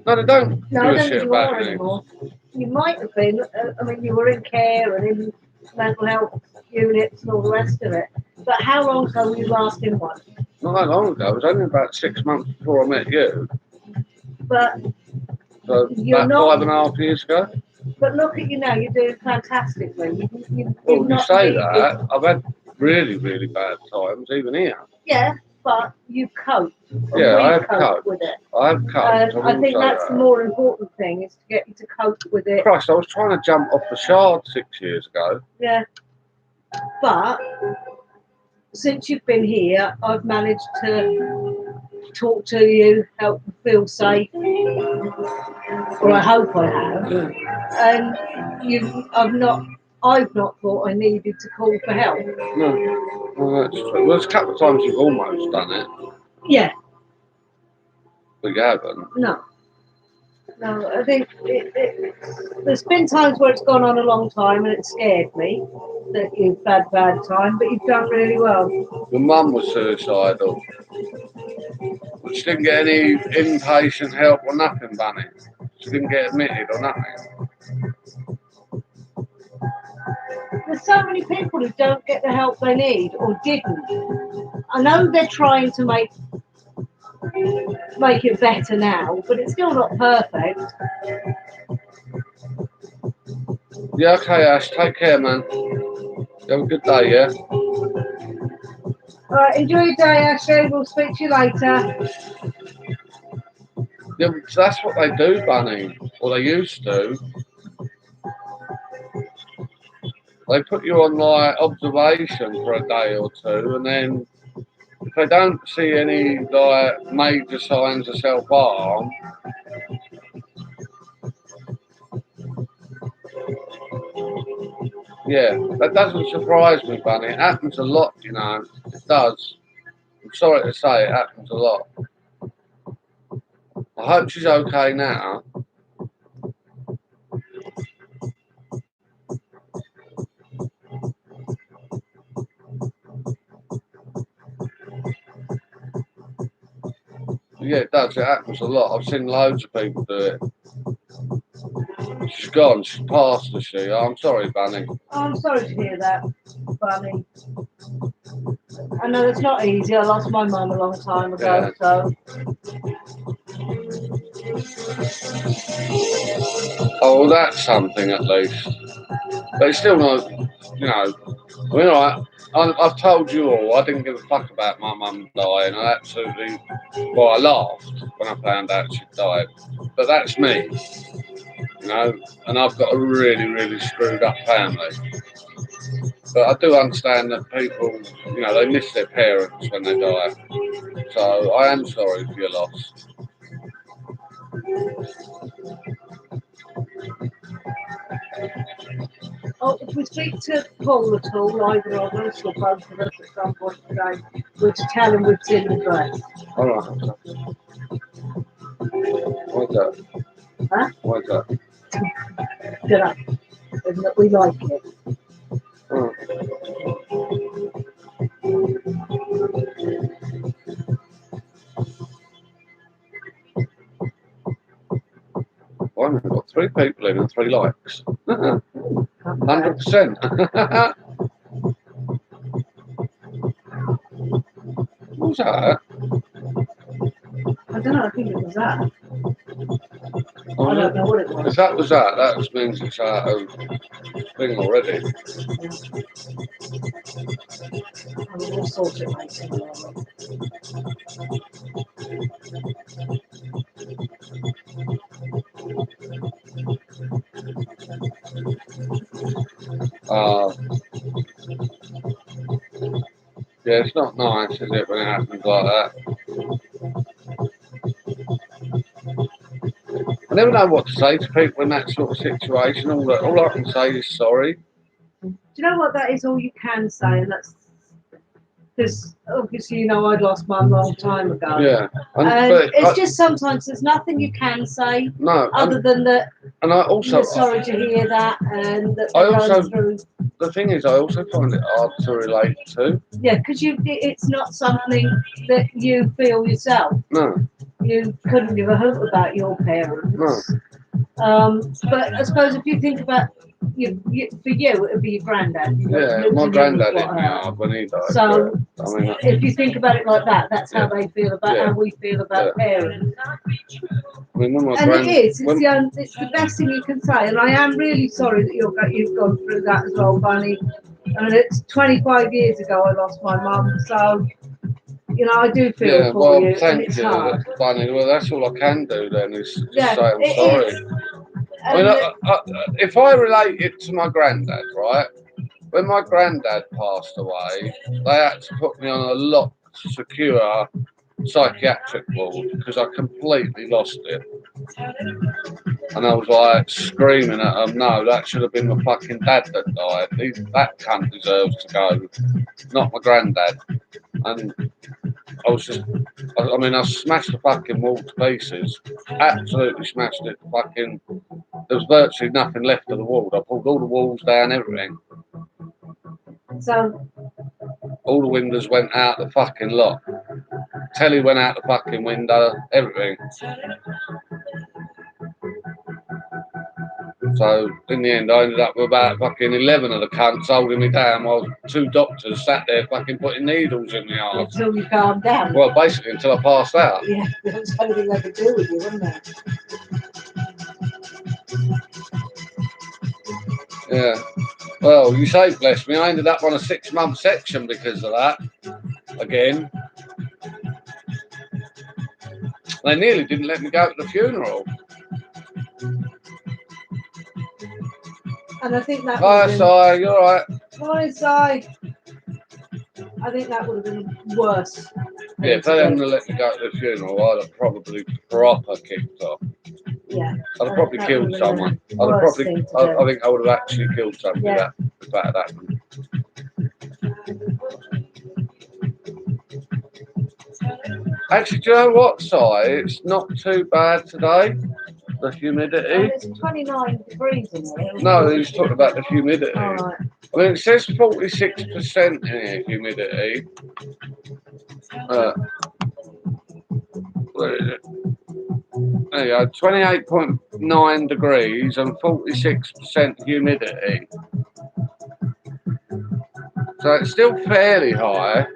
No, they don't No, give I a don't shit think you about are me. anymore. You might have been. I mean, you were in care and in mental health units and all the rest of it. But how long ago were you last in one? Not that long ago. It was only about 6 months before I met you. But So you're about not. 5.5 years ago. But look at you now. You're doing fantastically. Well, You've you not say needed. that. I've had really, really bad times, even here. Yeah, but you cope. And Yeah, I we have cope coped. with it. I have coped. I think that's the more important thing, is to get you to cope with it. Christ, I was trying to jump off the shard 6 years ago. Yeah. But since you've been here, I've managed to talk to you, help you feel safe, or I hope I have. Yeah. And I've not thought I needed to call for help. No, well, that's true. Well, there's a couple of times you've almost done it, Yeah, but you haven't. no. I think there's been times where it's gone on a long time and it scared me that you've had bad time, but you've done really well. Your mum was suicidal. But she didn't get any inpatient help or nothing, Bunny. She didn't get admitted or nothing. There's so many people who don't get the help they need or didn't. I know they're trying to make it better now, but it's still not perfect. Yeah, okay, Ash. Take care, man. Have a good day, yeah? Alright, enjoy your day, Ashley. We'll speak to you later. Yeah, that's what they do, Bunny. Or they used to. They put you on like observation for a day or two, and then if they don't see any like major signs of self-harm, yeah, that doesn't surprise me, Bunny. It happens a lot, you know. It does. I'm sorry to say, it happens a lot. I hope she's okay now. Yeah, it does. It happens a lot. I've seen loads of people do it. She's gone. She's passed, is she? Oh, I'm sorry, Bunny. Oh, I'm sorry to hear that, Bunny. I know it's not easy. I lost my mum a long time ago, so. Oh, well, that's something at least. But it's still not, you know. I mean, I've told you all, I didn't give a fuck about my mum dying. I absolutely, well, I laughed when I found out she died. But that's me, you know, and I've got a really, really screwed up family. But I do understand that people, you know, they miss their parents when they die. So I am sorry for your loss. Oh, if we speak to Paul at all, either of us or both of us at some point today, we're to tell him we've seen the dress. All right. What's that? Huh? What's that? You know, and that we like it. Oh. Well, we've got 3 people in and 3 likes. 100%. What's that? I don't know, I think it was that. Oh, I don't know what it If was. that was that means it's out of thing already. We'll sort it later. Yeah, it's not nice, is it, when it happens like that? I never know what to say to people in that sort of situation. All I can say is sorry. Do you know what that is? All you can say, and that's because obviously you know I'd lost mine a long time ago. Yeah, and it's just sometimes there's nothing you can say other than that. And I also you're sorry to hear that, and that I they're also going through. the thing is I also find it hard to relate to. Yeah, because it's not something that you feel yourself. No. You couldn't give a hoot about your parents. No. But I suppose if you think about for you, it would be your granddad. Yeah, my granddad hit me hard when he died. So, I mean, if you think about it like that, that's how they feel about how we feel about parents. I mean, It's the best thing you can say. And I am really sorry that you've gone through that as well, Bunny. I mean, it's 25 years ago I lost my mum, so you know, I do feel for you, and it's hard. Bunny. Well, that's all I can do then is just say I'm it sorry. is. I mean, if I relate it to my granddad, right? When my granddad passed away, they had to put me on a locked, secure psychiatric ward because I completely lost it. And I was like screaming at them, no, that should have been my fucking dad that died. That cunt deserves to go, not my granddad. And I was just, I mean, I smashed the fucking wall to pieces. Absolutely smashed it. There was virtually nothing left of the wall. I pulled all the walls down, everything. So all the windows went out the fucking lot. Telly went out the fucking window, everything. So in the end I ended up with about fucking 11 of the cunts holding me down while 2 doctors sat there fucking putting needles in my arse. Until you calmed down. Well, basically until I passed out. Yeah, there was anything they could do with you, wasn't there? Yeah. Well, you say bless me, I ended up on a 6-month section because of that. Again. They nearly didn't let me go to the funeral. And I think that Hi, Si, you alright? Morning, Si. I think that would have been worse. Yeah, if they hadn't let me go to the funeral, I'd have probably proper kicked off. Yeah. I'd have probably killed someone. I think I would have actually killed somebody if that had happened. Actually, do you know what, Si? It's not too bad today, the humidity. It's 29 degrees in there. No, he's talking about the humidity. All right. I mean, it says 46% in here, humidity. Where is it? There you go, 28.9 degrees and 46% humidity. So it's still fairly high.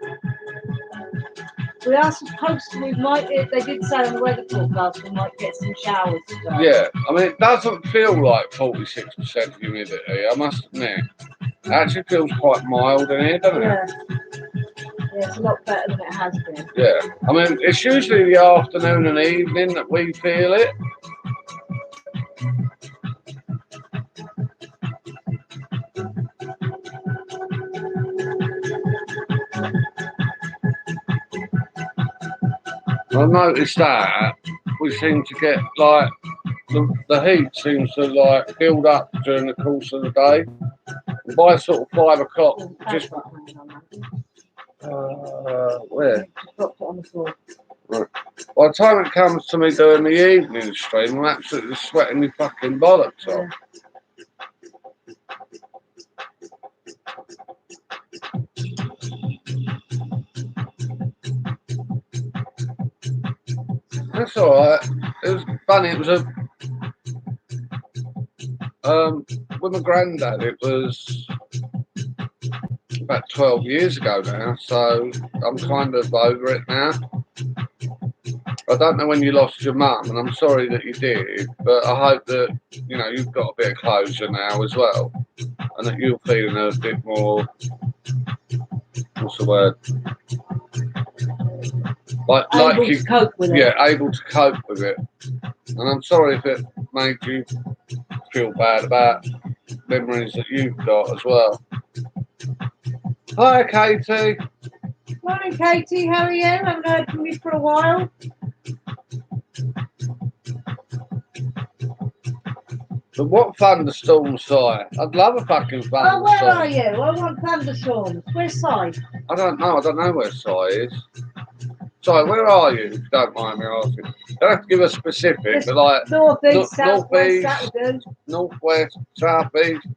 We are supposed to, they did say on the weather forecast we might get some showers today. Yeah, I mean, it doesn't feel like 46% humidity, I must admit. It actually feels quite mild in here, doesn't it? Yeah, it's a lot better than it has been. Yeah, I mean, it's usually the afternoon and evening that we feel it. I've noticed that we seem to get like the heat seems to like build up during the course of the day. By sort of 5 o'clock, just where? Dropped it on the floor. Right. By the time it comes to me doing the evening stream, I'm absolutely sweating my fucking bollocks off. That's alright. It was funny. It was with my granddad. It was about 12 years ago now, so I'm kind of over it now. I don't know when you lost your mum, and I'm sorry that you did, but I hope that, you know, you've got a bit of closure now as well, and that you're feeling a bit more, what's the word? Able to cope with it. Yeah, able to cope with it. And I'm sorry if it made you feel bad about memories that you've got as well. Hi, Katie. Morning, Katie. How are you? I haven't heard from you for a while. But what thunderstorm, Si? I'd love a fucking thunderstorm. Oh, where are you? I want thunderstorms. Where's Si? I don't know. I don't know where Si is. Si, where are you? If you don't mind me asking. You don't have to give a specific, but like northeast, southwest, northeast, that would do. northwest, southeast,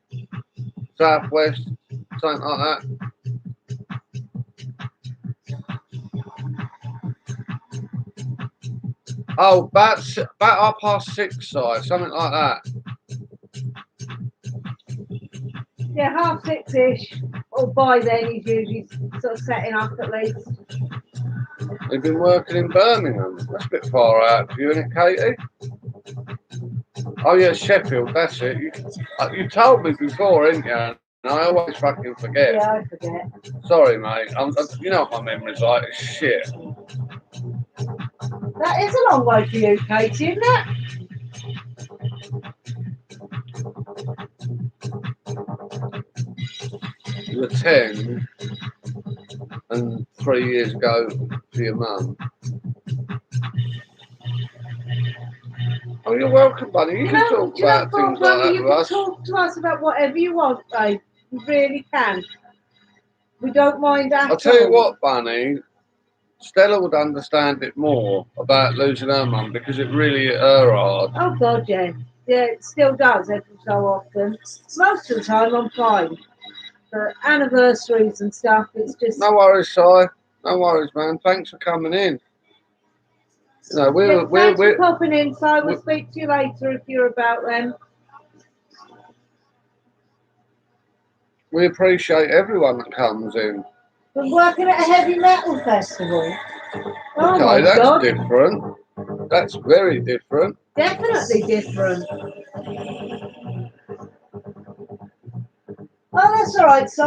southwest, something like that. Oh, about 6:30, Si, something like that. Yeah, 6:30-ish. Or by then he's usually sort of setting up at least. You've been working in Birmingham. That's a bit far out for you, isn't it, Katie? Oh yeah, Sheffield. That's it. You told me before, didn't you? And I always fucking forget. Yeah, I forget. Sorry, mate. You know what my memory's like. It's shit. That is a long way for you, Katie, isn't it? You were 10 and 3 years ago for your mum. Oh, you're welcome, buddy. You can talk about things like that you with can us. talk to us about whatever you want, babe. You really can. We don't mind at all. I'll tell you what, Bunny. Stella would understand it more about losing her mum because it really hit her hard. Oh, God, yeah. Yeah, it still does every so often. Most of the time, I'm fine. For anniversaries and stuff, it's just... No worries, Si. No worries, man. Thanks for coming in. You know, thanks for popping in, Si. We'll speak to you later if you're about then. We appreciate everyone that comes in. Been working at a heavy metal festival. Oh, Okay, my that's God. different. That's very different. Definitely different. Oh, that's all right, Si.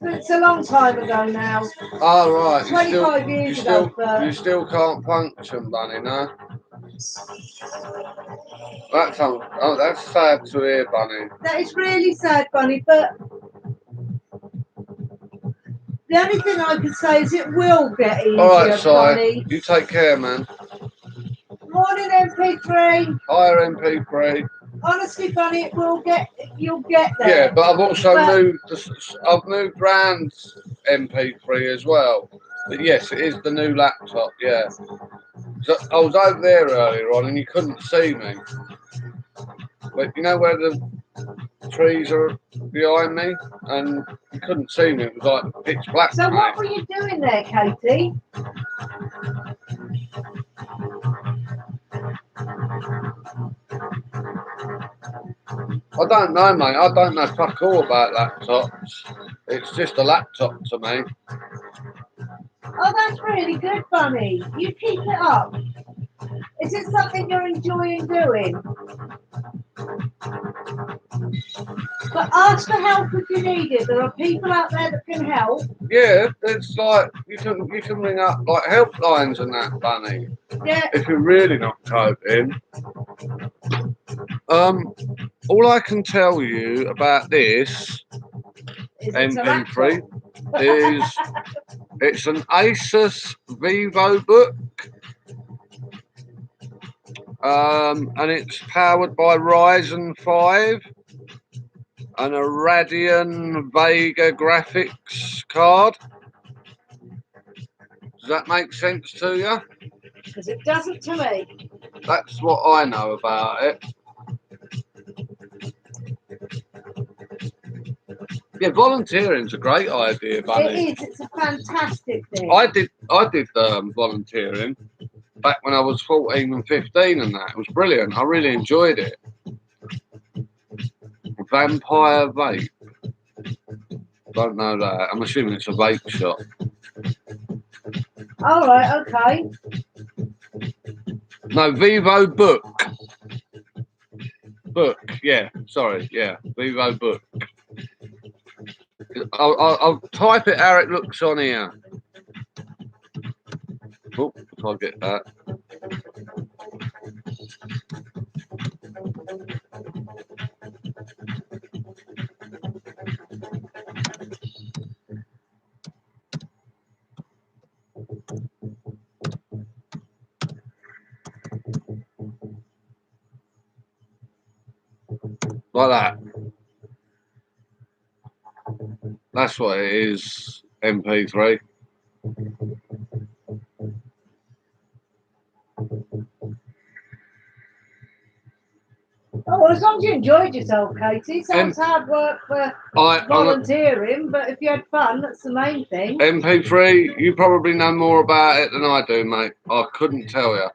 It's a long time ago now. Oh, right. 25 years ago. You still can't function, Bunny, no? That's sad to hear, Bunny. That is really sad, Bunny, but the only thing I can say is it will get easier, All right, Si. Bunny. You take care, man. Morning, MP3. Higher MP3. Honestly, Bunny, you'll get there. Yeah, but I've also moved round MP3 as well. But yes, it is the new laptop, yeah. So I was over there earlier on and you couldn't see me. But you know where the trees are behind me? And you couldn't see me. It was like pitch black. So what were you doing there, Katie? I don't know, mate. I don't know fuck all about laptops. It's just a laptop to me. Oh, that's really good, Bunny. You keep it up. Is it something you're enjoying doing? But ask for help if you need it. There are people out there that can help. Yeah, it's like you can ring up like helplines and that, Bunny. Yeah. If you're really not coping. All I can tell you about this MP3 is it's an Asus VivoBook. And it's powered by Ryzen 5. and a Radeon Vega graphics card. Does that make sense to you? Because it doesn't to me. That's what I know about it. Yeah, volunteering's a great idea, Bunny. It is. It's a fantastic thing. I did volunteering back when I was 14 and 15 and that. It was brilliant. I really enjoyed it. Vampire Vape. Don't know that. I'm assuming it's a vape shop. All right. Okay. No, Vivo Book. Book, yeah. Sorry, yeah. Vivo Book. I'll type it how it looks on here. Oh, if I get that. Like that. That's what it is, MP3. Oh, well, as long as you enjoyed yourself, Katie. Sounds hard work for volunteering, but if you had fun, that's the main thing. MP3, you probably know more about it than I do, mate. I couldn't tell you.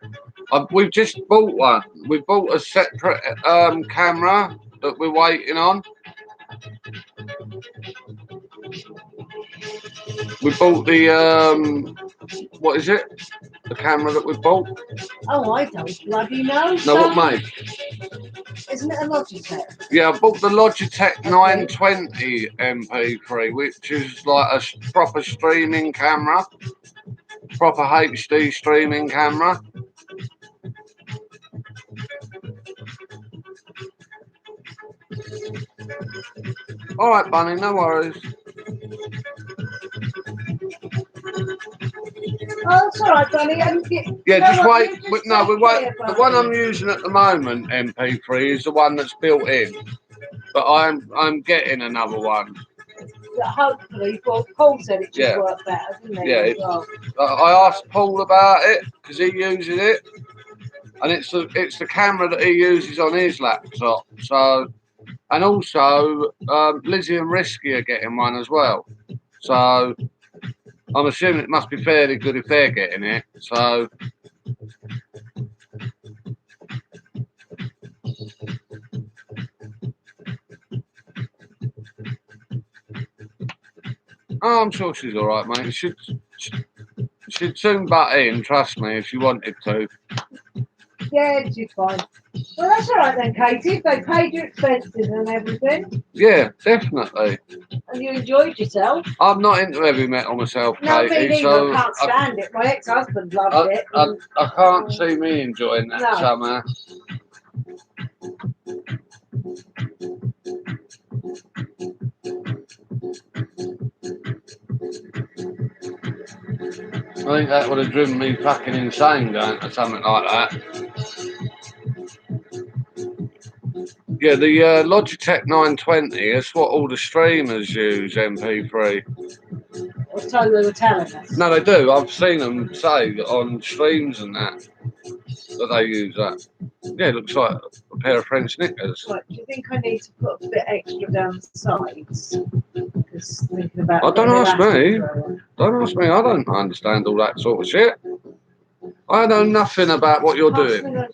We've just bought one. We bought a separate camera that we're waiting on. We bought the what is it? The camera that we bought. Oh, I don't bloody know. No, what mate? Isn't it a Logitech? Yeah, I bought the Logitech 920 MP3, which is like a proper streaming camera, proper HD streaming camera. All right, Bunny, no worries. Oh, it's all right, Bunny. Yeah, just wait. No, we wait. The one I'm using at the moment, MP3, is the one that's built in. But I'm getting another one. Yeah, hopefully, well, Paul said it should work better, didn't he? Yeah. Well. I asked Paul about it because he uses it, and it's the camera that he uses on his laptop. So, and also Lizzie and Risky are getting one as well. So I'm assuming it must be fairly good if they're getting it. So. Oh, I'm sure she's all right, mate. She'd soon butt in, trust me, if she wanted to. Yeah, she's fine. Well, that's all right then, Katie. If they paid your expenses and everything. Yeah, definitely. And you enjoyed yourself. I'm not into heavy metal myself, No, Katie. me neither. So I can't stand it. My ex-husband loved it. I can't see me enjoying that somehow. I think that would have driven me fucking insane going to something like that. Yeah, the Logitech 920, that's what all the streamers use, MP3. So they were telling us. No, they do. I've seen them say on streams and that they use that. Yeah, it looks like a pair of French knickers. Right, do you think I need to put a bit extra down the sides? Because thinking about Oh, don't ask me. Don't ask me. I don't understand all that sort of shit. I know nothing about what you're doing.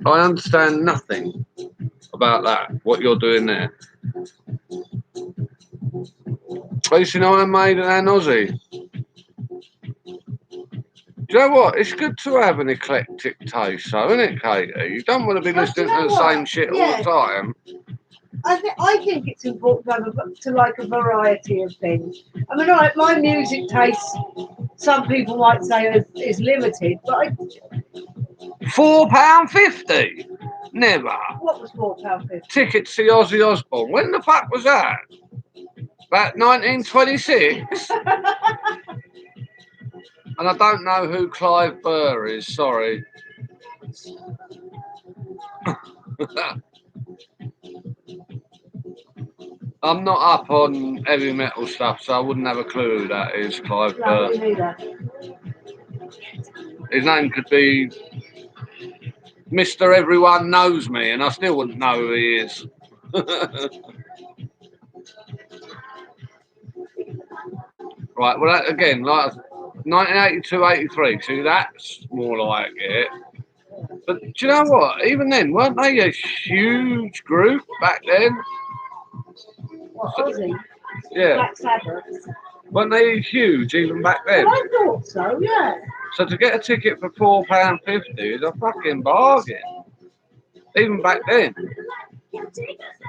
I understand nothing about that, what you're doing there. But you know, Iron Maiden and Aussie. Do you know what? It's good to have an eclectic taste, though, isn't it, Katie? You don't want to be listening to the same shit all the time. I think it's important to like a variety of things. I mean, all right, my music taste, some people might say is limited, but £4.50? Never. What was £4.50? Ticket to see Ozzy Osbourne. When the fuck was that? About 1926? And I don't know who Clive Burr is, sorry. I'm not up on heavy metal stuff, so I wouldn't have a clue who that is, Clive. No, me neither. His name could be Mr. Everyone Knows Me, and I still wouldn't know who he is. Right, well, that, again, like 1982-83, see, that's more like it. But do you know what? Even then, weren't they a huge group back then? What, Ozzy? Yeah. Black Sabbath? Weren't they huge even back then? Well, I thought so, yeah. So to get a ticket for £4.50 is a fucking bargain. Even back then.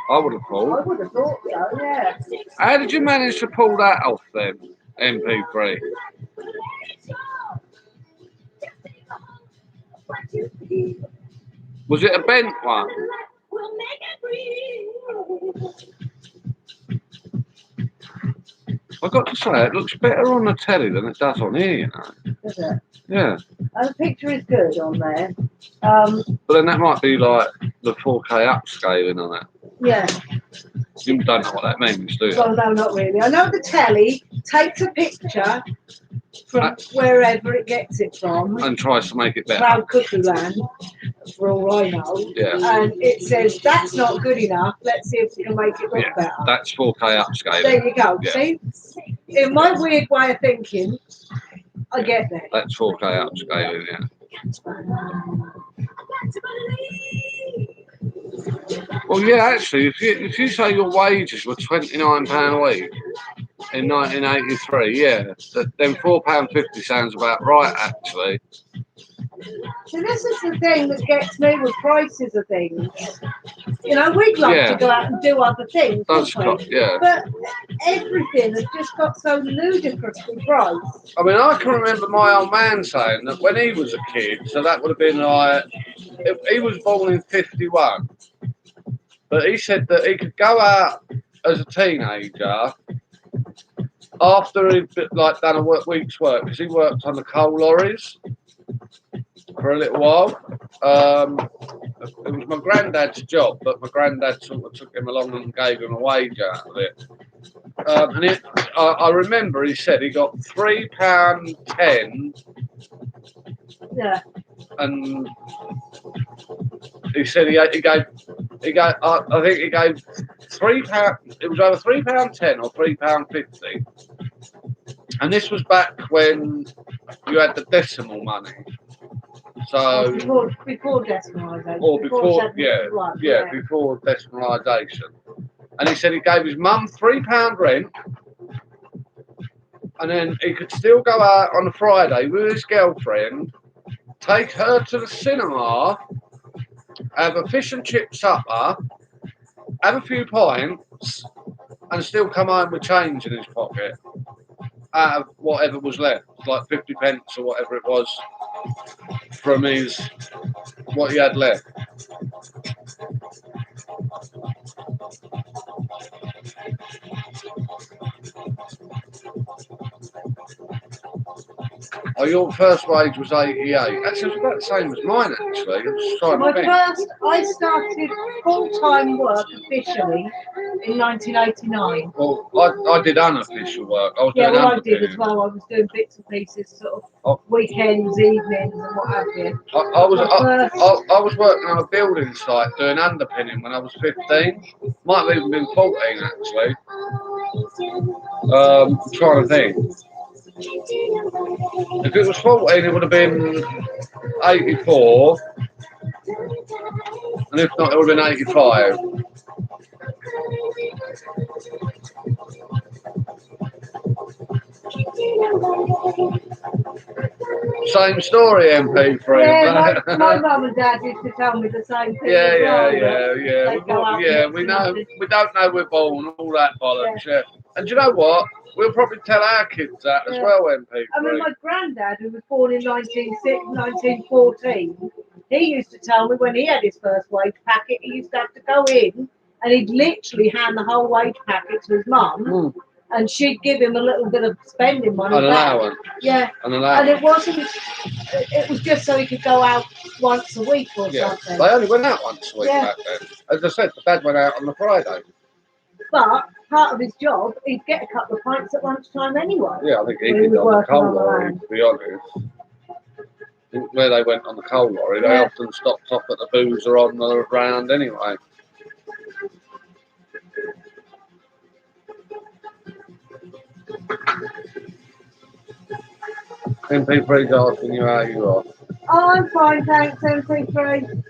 I would have I thought. would have thought so, yeah. How did you manage to pull that off then, MP3? Was it a bent one? I've got to say, it looks better on the telly than it does on here, you know. Does it? Yeah. And the picture is good on there. But then that might be like the 4K upscaling on it. Yeah. You don't know what that means, do you? Well, no, not really. I know the telly takes a picture from wherever it gets it from. And tries to make it better. Around Cookie Land, for all I know. Yeah. And it says, that's not good enough. Let's see if we can make it look better. That's 4K upscaling. There you go. Yeah. See? In my weird way of thinking, I get there. That's 4K upscaling, yeah. Well, yeah, actually, if you say your wages were £29 a week in 1983, yeah, then £4.50 sounds about right, actually. So this is the thing that gets me with prices of things. You know, we'd love to go out and do other things, That's wouldn't we? yeah. But everything has just got so ludicrously priced. I mean, I can remember my old man saying that when he was a kid, so that would have been like, he was born in 51, but he said that he could go out as a teenager after he'd like done a week's work, because he worked on the coal lorries for a little while. It was my granddad's job, but my granddad sort of took him along and gave him a wage out of it. And I remember he said he got £3.10. Yeah. And he said he gave I think he gave £3. It was either £3.10 or £3.50. And this was back when you had the decimal money. So before decimalisation. Or before before decimalisation. And he said he gave his mum £3 rent, and then he could still go out on a Friday with his girlfriend, take her to the cinema, have a fish and chip supper, have a few pints, and still come home with change in his pocket out of whatever was left, like 50 pence or whatever it was from what he had left. Oh, your first wage was 88. Actually, it was about the same as mine, actually. I started full-time work officially in 1989. Well, I did unofficial work. I was doing I did as well. I was doing bits and pieces, sort of weekends, evenings, and what have you. I was working on a building site doing underpinning when I was 15. Might have even been 14, actually. I'm trying to think. If it was 14, it would have been 84. And if not, it would have been 85. Same story, MP3. Yeah, my mum and dad used to tell me the same thing. Yeah. We know. We don't know we're born. All that bollocks. Yeah. And do you know what? We'll probably tell our kids that as well, MP3. I mean, my granddad, who was born in 1914, he used to tell me when he had his first wage packet, he used to have to go in and he'd literally hand the whole wage packet to his mum, and she'd give him a little bit of spending money. An allowance. Yeah. An allowance. And it was just so he could go out once a week or Yeah, something. they only went out once a week Yeah. back then. As I said, the dad went out on the Friday. But part of his job, he'd get a couple of pints at lunchtime anyway. Yeah, I think he When he did was on the working coal on the lorry, land. to be honest. I think where they went on the coal lorry, they Yeah. often stopped off at the boozer on the round anyway. MP3's asking you how you are. Oh, I'm fine, thanks, MP3.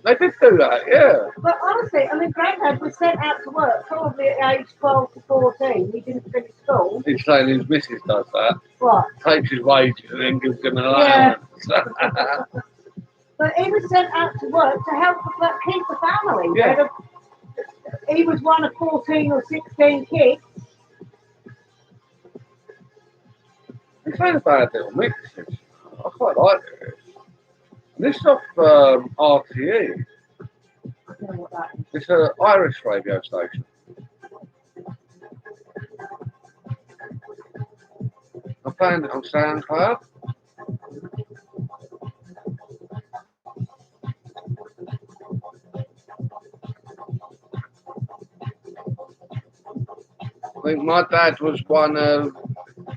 They did do that, yeah. But honestly, I mean, Granddad was sent out to work probably at age 12 to 14. He didn't finish school. He's saying his missus does that. What? Takes his wages and then gives them an Yeah. allowance. But he was sent out to work to help keep the family. Yeah. He was one of 14 or 16 kids. It's not a bad little mix. I quite like it. This is off RTE. I don't know what that is. It's an Irish radio station. I found it on SoundCloud. I think my dad was one of I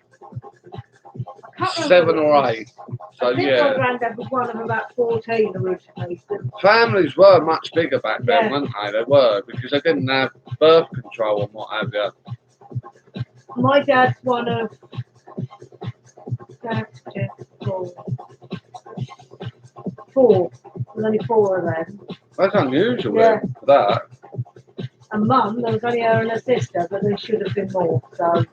can't 7 remember or what it 8. was. So I think my yeah, granddad was one of about 14 originally. families were much bigger back then, Yeah. weren't they? They were, because they didn't have birth control and what have you. My dad's one of Dad's just four. There's only 4 of them. That's unusual, Yeah. for that. And Mum, there was only her and her sister, but there should have been more. So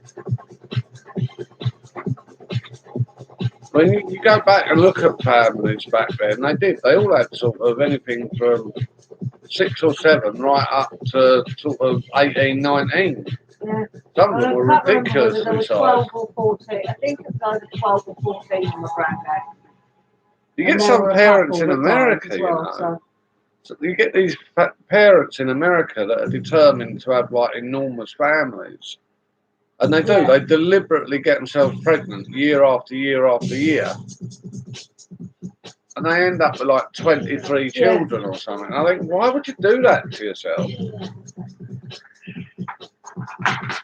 When you go back and look at families back then, they did. They all had sort of anything from 6 or 7 right up to sort of 18, 19. yeah. Some of them were I can't remember whether there ridiculously were sized. 12 or 14. I think it was either 12 or 14 on my granddad. You And get there some were a parents couple in that died America, as you well, know. so. So you get these parents in America that are determined to have like enormous families. And they do. Yeah. They deliberately get themselves pregnant year after year after year. And they end up with like 23 children or something. I think, why would you do that to yourself?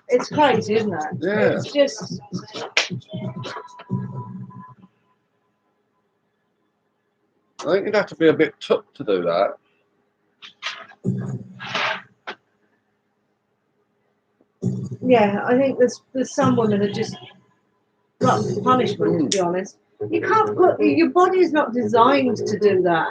It's crazy, isn't it? Yeah. It's just. I think you'd have to be a bit took to do that. Yeah, I think there's some women that just glutton for punishment, to be honest. You can't put your body is not designed to do that.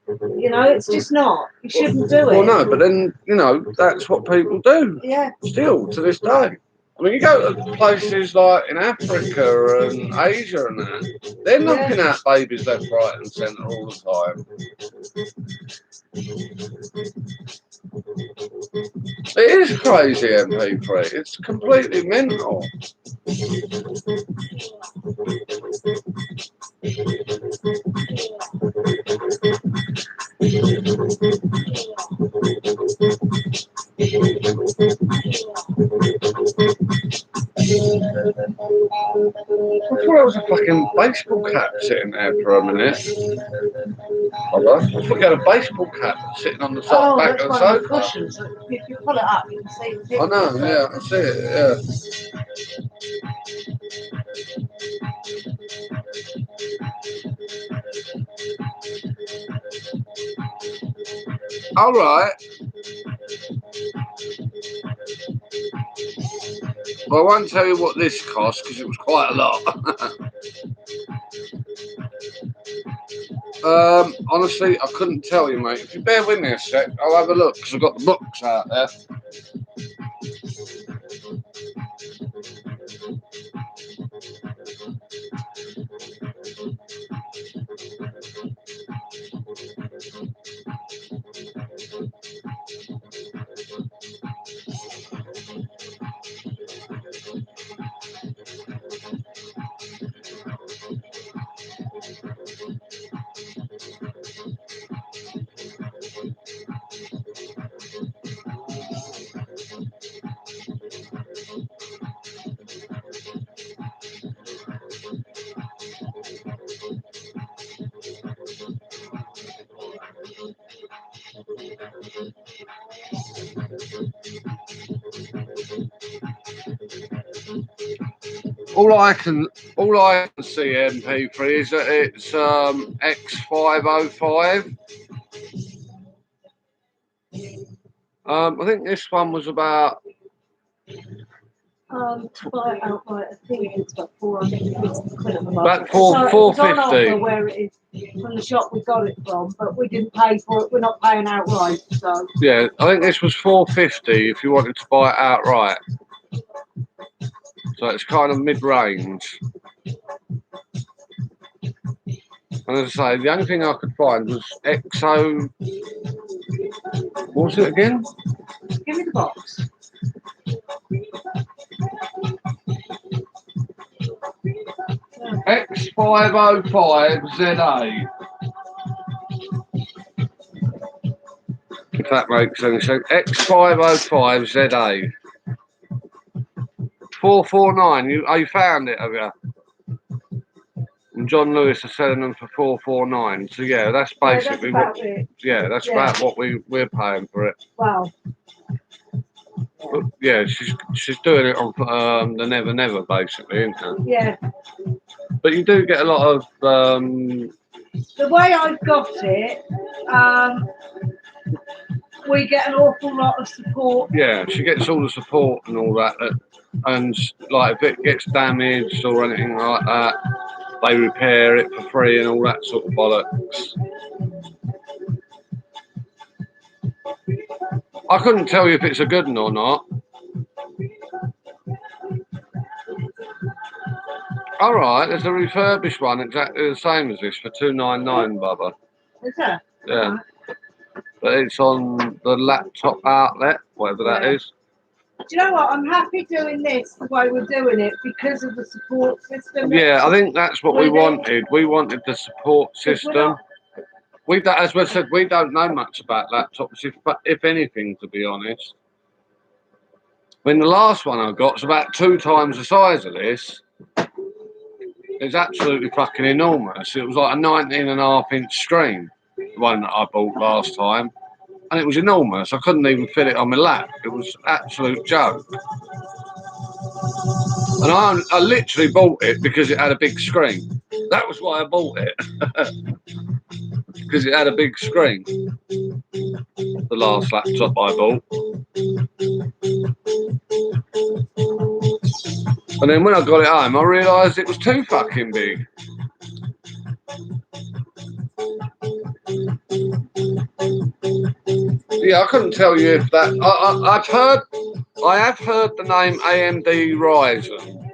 You know, it's just not. You shouldn't do it. Well, no, but then, you know, that's what people do. Yeah. Still, to this day. I mean, you go to places like in Africa and Asia and that, they're knocking out babies left, right and centre all the time. It is crazy, MP3. It's completely mental. I thought it was a fucking baseball cap sitting there for a minute. Hold on. I thought you had a baseball cap sitting on the top back that's of the one of the sofa. cushions. If you pull it up, you can see the I know, picture. yeah, I see it, yeah. All right. Well, I won't tell you what this cost because it was quite a lot. Honestly, I couldn't tell you, mate. If you bear with me a sec, I'll have a look because I've got the books out there. All I can see MP3 is that it's X505. I think this one was about To buy it outright, I think it's about 450 quid at the moment. about So it's on 450. offer where it is from the shop we got it from, but we didn't pay for it. We're not paying outright, so. Yeah, I think this was 450 if you wanted to buy it outright. So it's kind of mid-range. And as I say, the only thing I could find was XO. What was it again? Give me the box. X505ZA. If that makes any sense. X505ZA. 449. You found it, have you? And John Lewis are selling them for 449. So yeah, that's basically that's about it. that's about what we're paying for it. Wow. But yeah, she's doing it on the Never Never basically, isn't it? Yeah. But you do get a lot of The way I've got it, we get an awful lot of support. yeah, she gets all the support and all that, and like if it gets damaged or anything like that, they repair it for free and all that sort of bollocks. I couldn't tell you if it's a good one or not. All right, there's a refurbished one exactly the same as this for 299, Bubba. Is there? Yeah, but it's on the laptop outlet, whatever that is. Do you know what? I'm happy doing this the way we're doing it because of the support system. Yeah, I think that's what we wanted. We wanted the support system. As we said, we don't know much about laptops, if anything, to be honest. I mean, the last one I got was about 2 times the size of this. It's absolutely fucking enormous. It was like a 19.5-inch screen, the one that I bought last time. And it was enormous. I couldn't even fit it on my lap. It was an absolute joke. And I literally bought it because it had a big screen. That was why I bought it. Because it had a big screen. The last laptop I bought. And then when I got it home, I realised it was too fucking big. Yeah, I couldn't tell you if that. I have heard the name AMD Ryzen.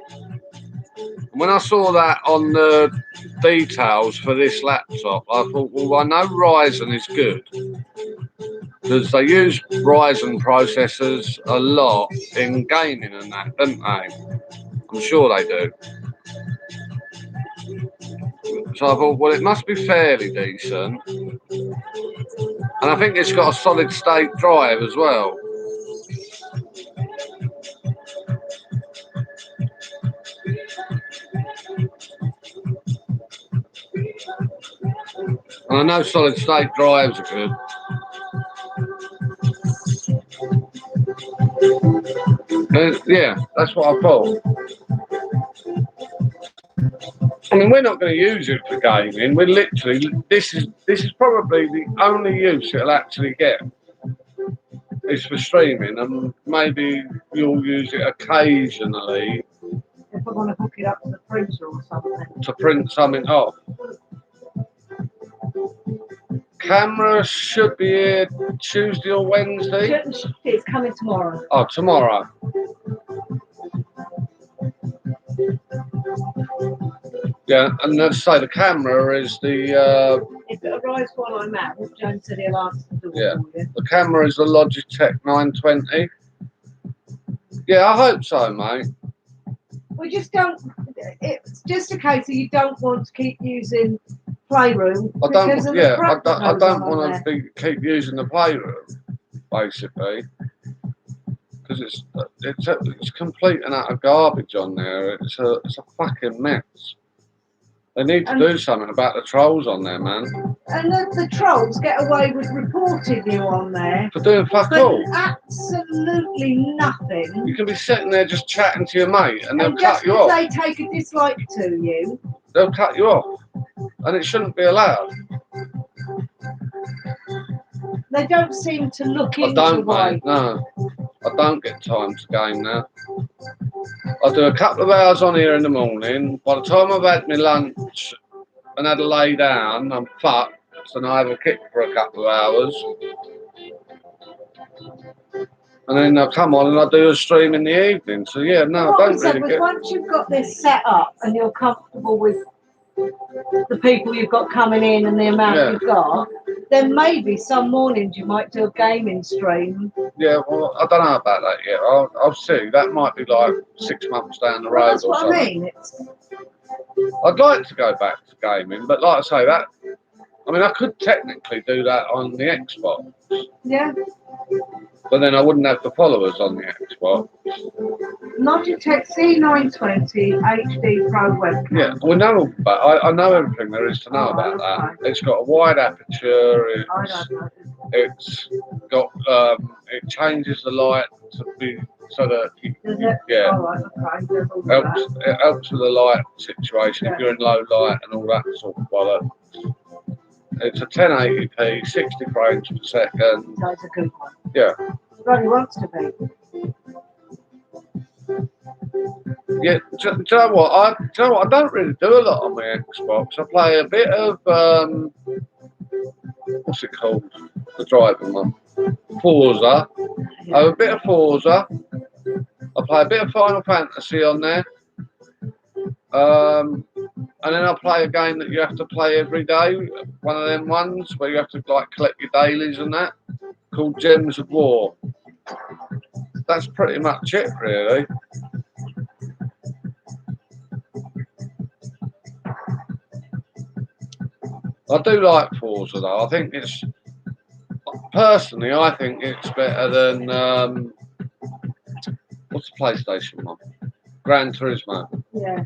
When I saw that on the details for this laptop, I thought, well, I know Ryzen is good because they use Ryzen processors a lot in gaming and that, don't they? I'm sure they do. So I thought, well, it must be fairly decent. And I think it's got a solid state drive as well. And I know solid state drives are good. Yeah, that's what I thought. I mean, we're not going to use it for gaming. We're literally, this is probably the only use it'll actually get. It's for streaming, and maybe you'll use it occasionally. If I want to hook it up to the printer or something. To print something off. Camera should be here Tuesday or Wednesday. It's coming tomorrow. Oh, tomorrow. Yeah, and let's say the camera is the. If it arrives while I'm out, Joan said he'll answer the door. Yeah, the camera is the Logitech 920. Yeah, I hope so, mate. We just don't. It's just a case of you don't want to keep using Playroom. I don't want to keep using the Playroom, basically, because it's complete and utter garbage on there. It's a fucking mess. They need to And- do something about the trolls on there, man. And the trolls get away with reporting you on there. For doing fuck But all. absolutely nothing. You can be sitting there just chatting to your mate and they'll And just cut you because off. they take a dislike to you, They'll cut you off. And it shouldn't be allowed. they don't seem to look I into don't, why. mate. No. I don't get time to game now. I do a couple of hours on here in the morning. By the time I've had my lunch and had a lay down, I'm fucked. And I have a kick for a couple of hours. And then I come on and I do a stream in the evening. So yeah, no, What I we don't said really was get... once you've got this set up and you're comfortable with the people you've got coming in and the amount Yeah. you've got, then maybe some mornings you might do a gaming stream. Yeah, well, I don't know about that yet. I'll see. That might be like 6 months down the road Well, that's or what something. I mean. I'd like to go back to gaming, but like I say, I could technically do that on the Xbox, Yeah. but then I wouldn't have the followers on the Xbox. Logitech C920 HD Pro webcam. Yeah, we know all about. I know everything there is to know about that. It's got a wide aperture. I don't know. It's got. It changes the light to be so that Is it? yeah. All right, okay. There's all Helps, that. it helps with the light situation if you're in low light and all that sort of bollocks. It's a 1080p, 60 frames per second. That's a good one. Yeah. Bloody wants to be. Yeah, do you know what? I don't really do a lot on my Xbox. I play a bit of what's it called? The driving one. Forza. I have a bit of Forza. I play a bit of Final Fantasy on there. And then I play a game that you have to play every day. One of them ones where you have to like collect your dailies and that. Called Gems of War. That's pretty much it, really. I do like Forza though. I think it's personally, I think it's better than what's the PlayStation one? Gran Turismo. Yeah.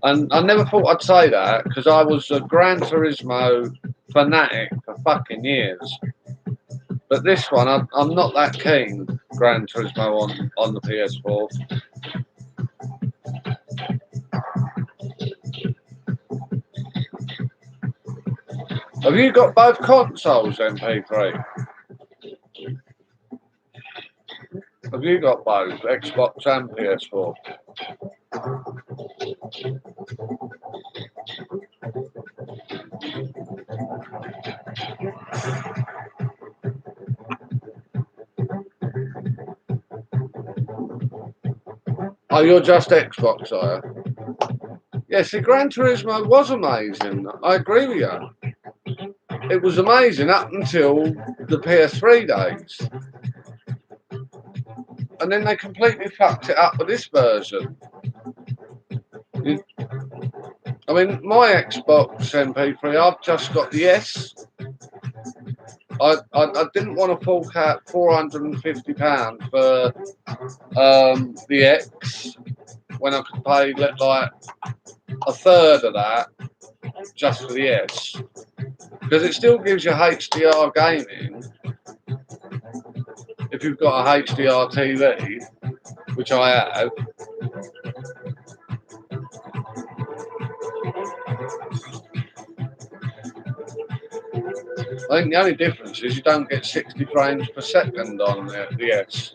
And I never thought I'd say that because I was a Gran Turismo fanatic for fucking years. But this one, I'm not that keen. Gran Turismo on the PS4. Have you got both consoles, MP3? Have you got both, Xbox and PS4? Oh, you're just Xbox, are you? Yeah, see, Gran Turismo was amazing. I agree with you. It was amazing up until the PS3 days. And then they completely fucked it up with this version. I mean, my Xbox MP3, I've just got the S. I didn't want to fork out £450 for the X when I could pay like a third of that just for the S. Because it still gives you HDR gaming if you've got a HDR TV, which I have. I think the only difference is you don't get 60 frames per second on the S.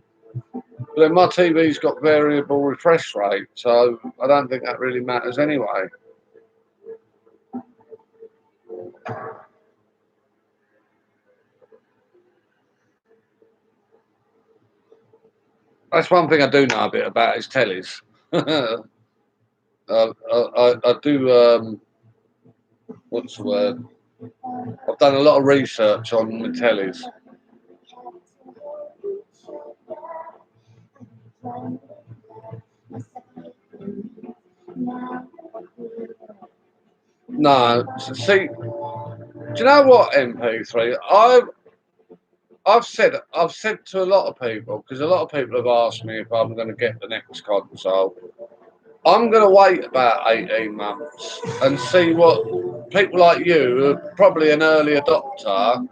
But then my TV's got variable refresh rate, so I don't think that really matters anyway. That's one thing I do know a bit about is tellies. I do, what's the word? I've done a lot of research on the tellies. No, see, do you know what, MP3? I've said to a lot of people, because a lot of people have asked me if I'm going to get the next console. I'm going to wait about 18 months and see what people like you, who are probably an early adopter,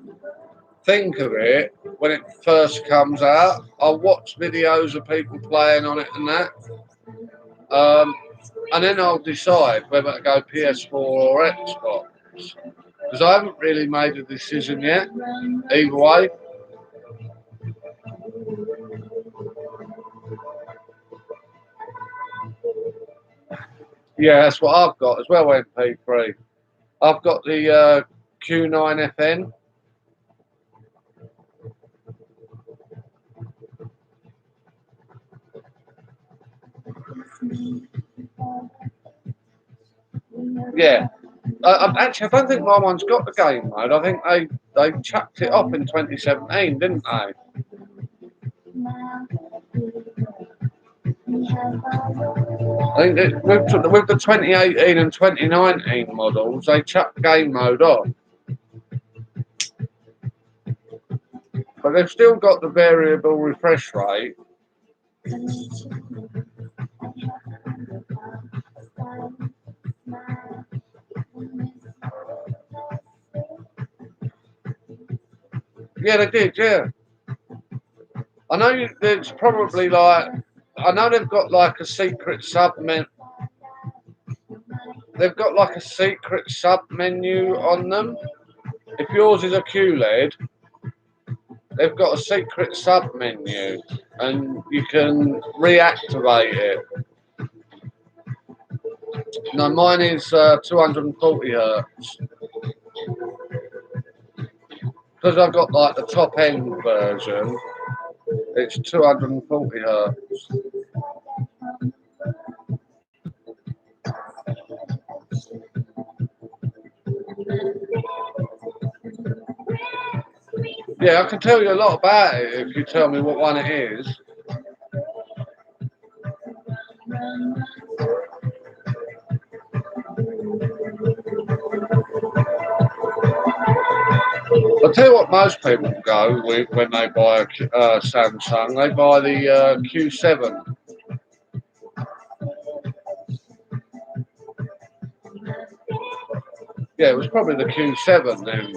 think of it when it first comes out. I'll watch videos of people playing on it and that. And then I'll decide whether to go PS4 or Xbox. Because I haven't really made a decision yet, either way. Yeah, that's what I've got as well, MP3. I've got the Q9FN. Yeah. Actually, I don't think my one's got the game mode. I think they chucked it off in 2017, didn't they? I think with the 2018 and 2019 models, they chucked game mode on. But they've still got the variable refresh rate. Yeah, they did, yeah. I know there's probably like, I know they've got like a secret sub-menu. They've got like a secret sub-menu on them. If yours is a QLED, they've got a secret sub-menu and you can reactivate it. No, mine is 240 hertz. Because I've got like the top end version, it's 240 hertz. Yeah, I can tell you a lot about it if you tell me what one it is. I'll tell you what most people go with when they buy a Samsung, they buy the Q7. Yeah, it was probably the Q7 then.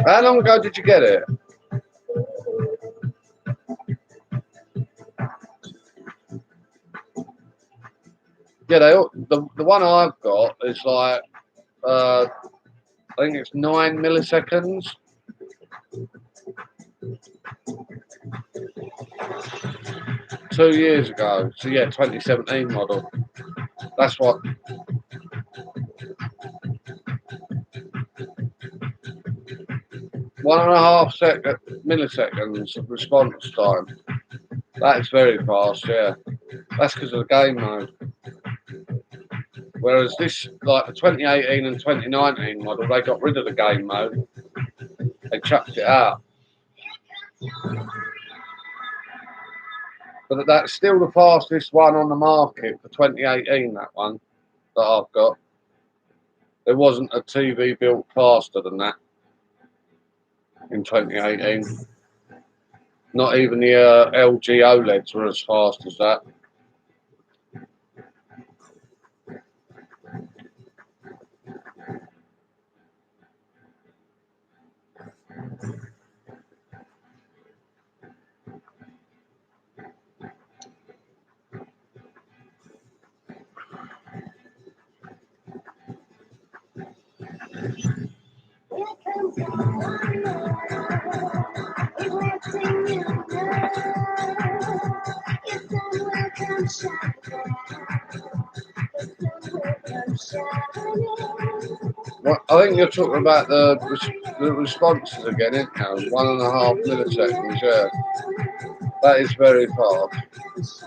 How long ago did you get it? Yeah, the one I've got is like, I think it's 9 milliseconds. Two years ago. So yeah, 2017 model. That's what. One and a half milliseconds of response time. That is very fast, yeah. That's because of the game mode. Whereas this, like the 2018 and 2019 model, they got rid of the game mode. They chucked it out. But that's still the fastest one on the market for 2018, that one that I've got. There wasn't a TV built faster than that in 2018. Not even the LG OLEDs were as fast as that. Well, I think you're talking about the responses again, isn't you? 1.5 milliseconds, yeah. That is very fast.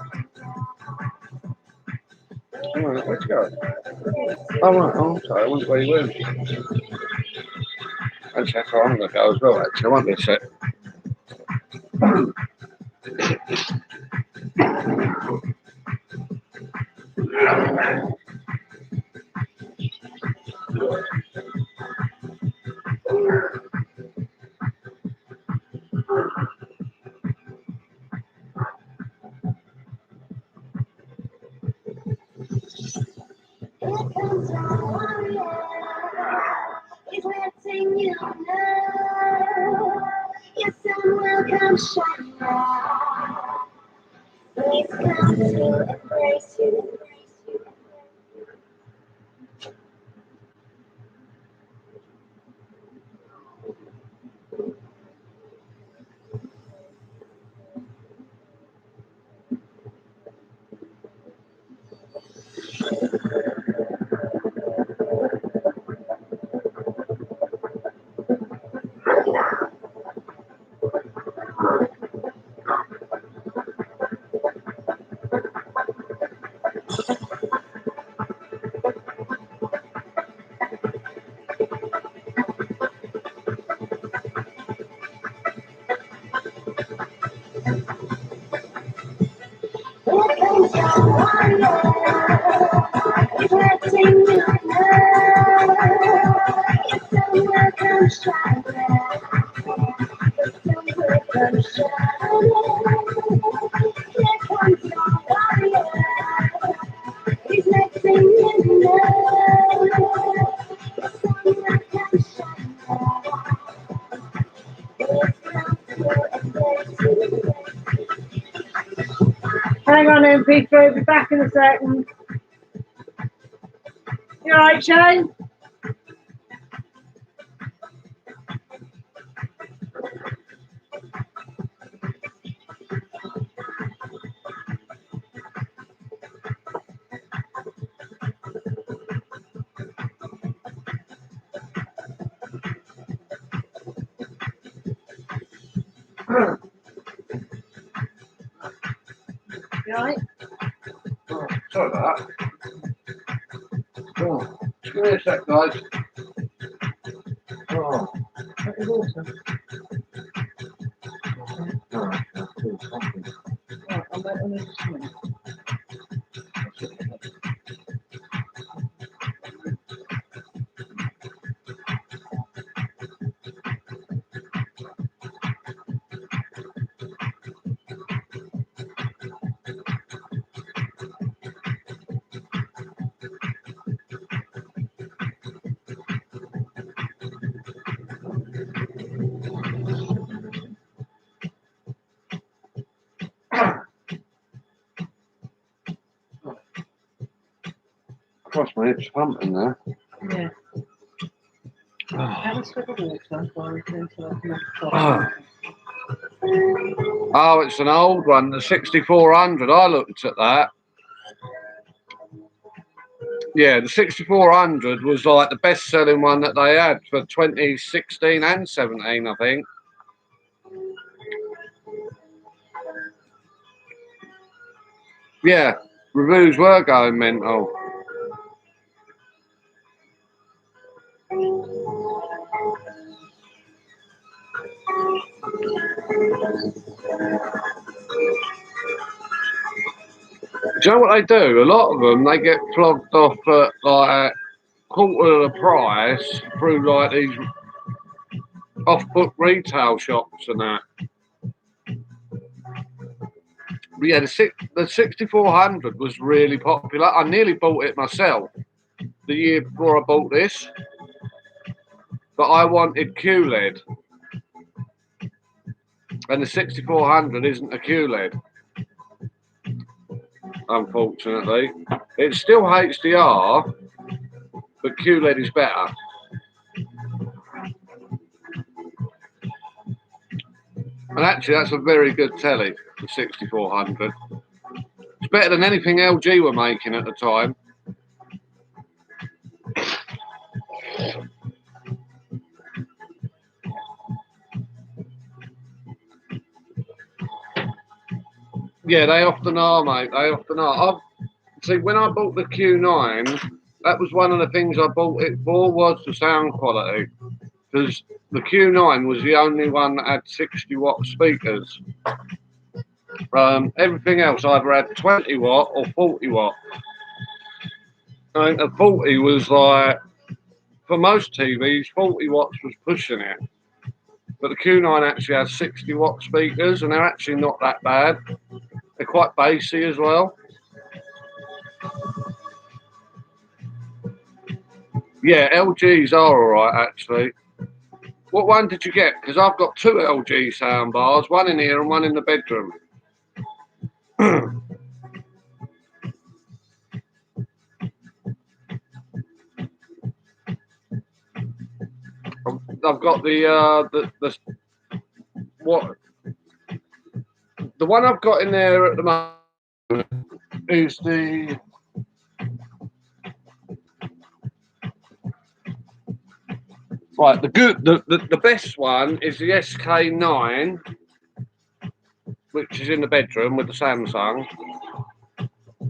Oh, where'd you go? Oh, right, oh, sorry, I wonder where you went. Actually, I'm going to go as well, actually. I won't be a sec. comes our warrior. He's letting you know your sun will come shining bright. He's come to embrace you. Here comes our warrior. He's letting you know your sun will come shining bright. The sun will come shining. Here comes our warrior. He's letting you know the sun will come shining bright. He's come to embrace you. Hang on, MP3, we'll be back in a second. You alright, Shane? You alright? Oh, sorry about that. Oh, just give me a sec, guys. Oh. That is awesome. Oh, that's cool. Right, I'll let them in just a minute. Cross my hips pumping there. Yeah. Oh. Have a sip of water while we can into the Oh. Oh, it's an old one, the 6400. I looked at that. Yeah, the 6400 was like the best-selling one that they had for 2016 and 17, I think. Yeah, reviews were going mental. Do you know what they do? A lot of them, they get flogged off at like quarter of the price through like these off-book retail shops and that. But yeah, the 6400 was really popular. I nearly bought it myself the year before I bought this, but I wanted QLED, and the 6400 isn't a QLED, unfortunately. It's still HDR, but QLED is better. And actually, that's a very good telly, the 6400. It's better than anything LG were making at the time. Yeah, they often are, mate. They often are. See, when I bought the Q9, that was one of the things I bought it for, was the sound quality. Because the Q9 was the only one that had 60-watt speakers. Everything else either had 20-watt or 40-watt. I think the 40 was like for most TVs, 40 watts was pushing it. But the Q9 actually has 60 watt speakers, and they're actually not that bad. They're quite bassy as well. Yeah, LGs are alright actually. What one did you get? Because I've got two LG sound bars, one in here and one in the bedroom. I've got the one I've got in there at the moment is the right. The best one is the SK9, which is in the bedroom with the Samsung,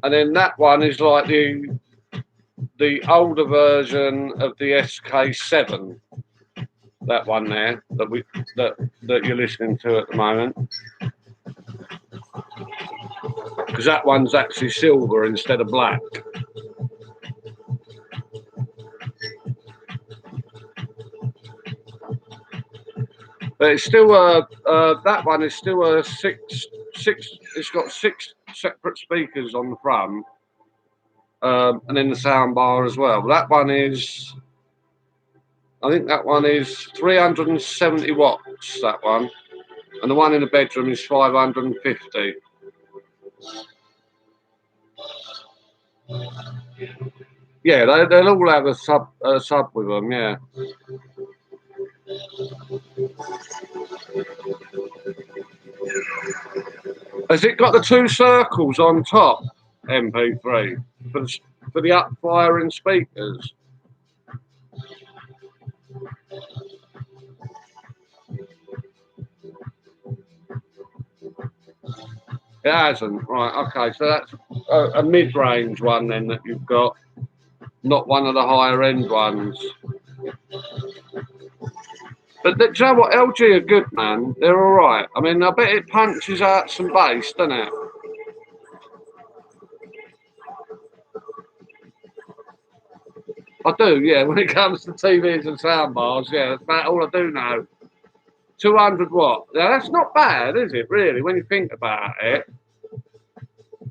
and then that one is like the older version of the SK7. That one there that you're listening to at the moment, because that one's actually silver instead of black. But it's still that one is still a six. It's got 6 separate speakers on the front, and then the sound bar as well. That one is, I think that one is 370 watts. That one, and the one in the bedroom is 550. Yeah, they'll all have a sub with them. Yeah. Has it got the 2 circles on top? MP3 for the up firing speakers. It hasn't. Right. Okay. So that's a mid-range one then that you've got, not one of the higher end ones. But do you know what? LG are good, man. They're all right. I mean, I bet it punches out some bass, doesn't it? I do, yeah. When it comes to TVs and sound bars, yeah, that's about all I do know. 200 watt. Now, that's not bad, is it, really, when you think about it?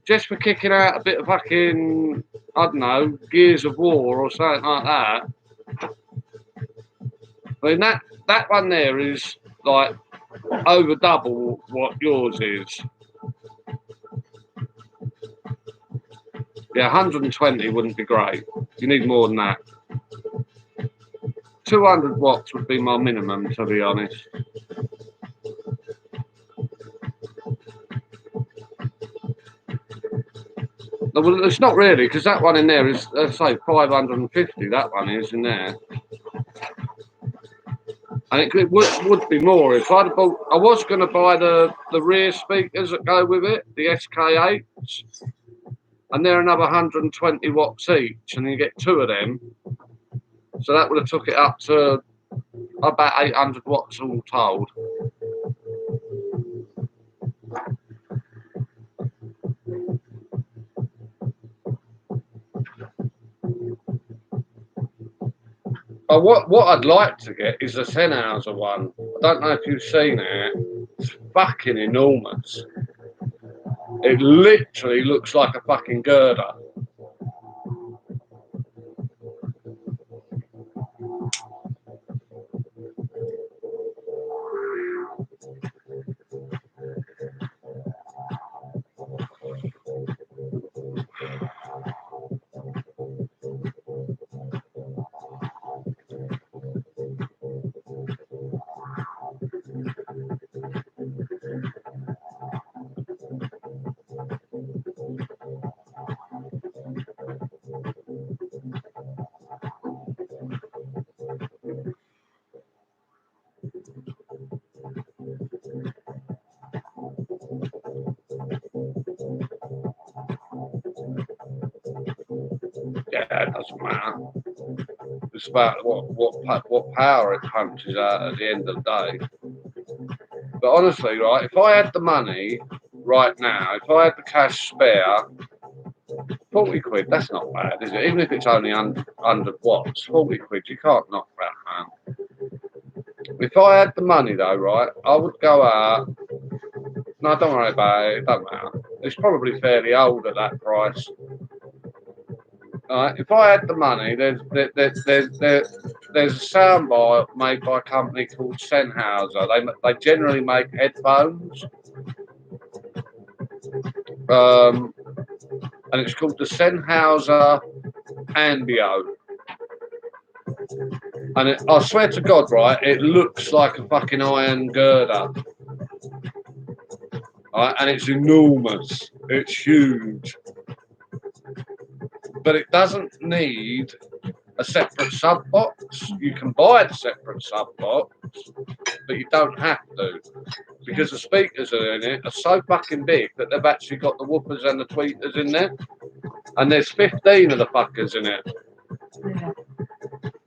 Just for kicking out a bit of fucking, I don't know, Gears of War or something like that. I mean, that one there is like over double what yours is. Yeah, 120 wouldn't be great. You need more than that. 200 watts would be my minimum, to be honest. Well, it's not really, because that one in there is, let's say, 550. That one is in there. And it would be more if I'd bought. I was going to buy the rear speakers that go with it, the SK8s, and they're another 120 watts each, and you get 2 of them. So that would have took it up to about 800 watts all told. But what I'd like to get is a Sennheiser one. I don't know if you've seen it. It's fucking enormous. It literally looks like a fucking girder. Yeah, it doesn't matter. It's about what power it punches out at the end of the day. But honestly, right, if I had the money right now, if I had the cash spare, 40 quid, that's not bad, is it? Even if it's only 100 watts, 40 quid, you can't knock that, man. If I had the money though, right, I would go out. No, don't worry about it, it don't matter. It's probably fairly old at that price. If I had the money, there's a soundbar made by a company called Sennheiser. They generally make headphones. And it's called the Sennheiser Ambio. And I swear to God, right, it looks like a fucking iron girder. Right, and it's enormous. It's huge. But it doesn't need a separate sub box. You can buy the separate sub box, but you don't have to. Because the speakers in it are so fucking big that they've actually got the whoopers and the tweeters in there. And there's 15 of the fuckers in it. Yeah.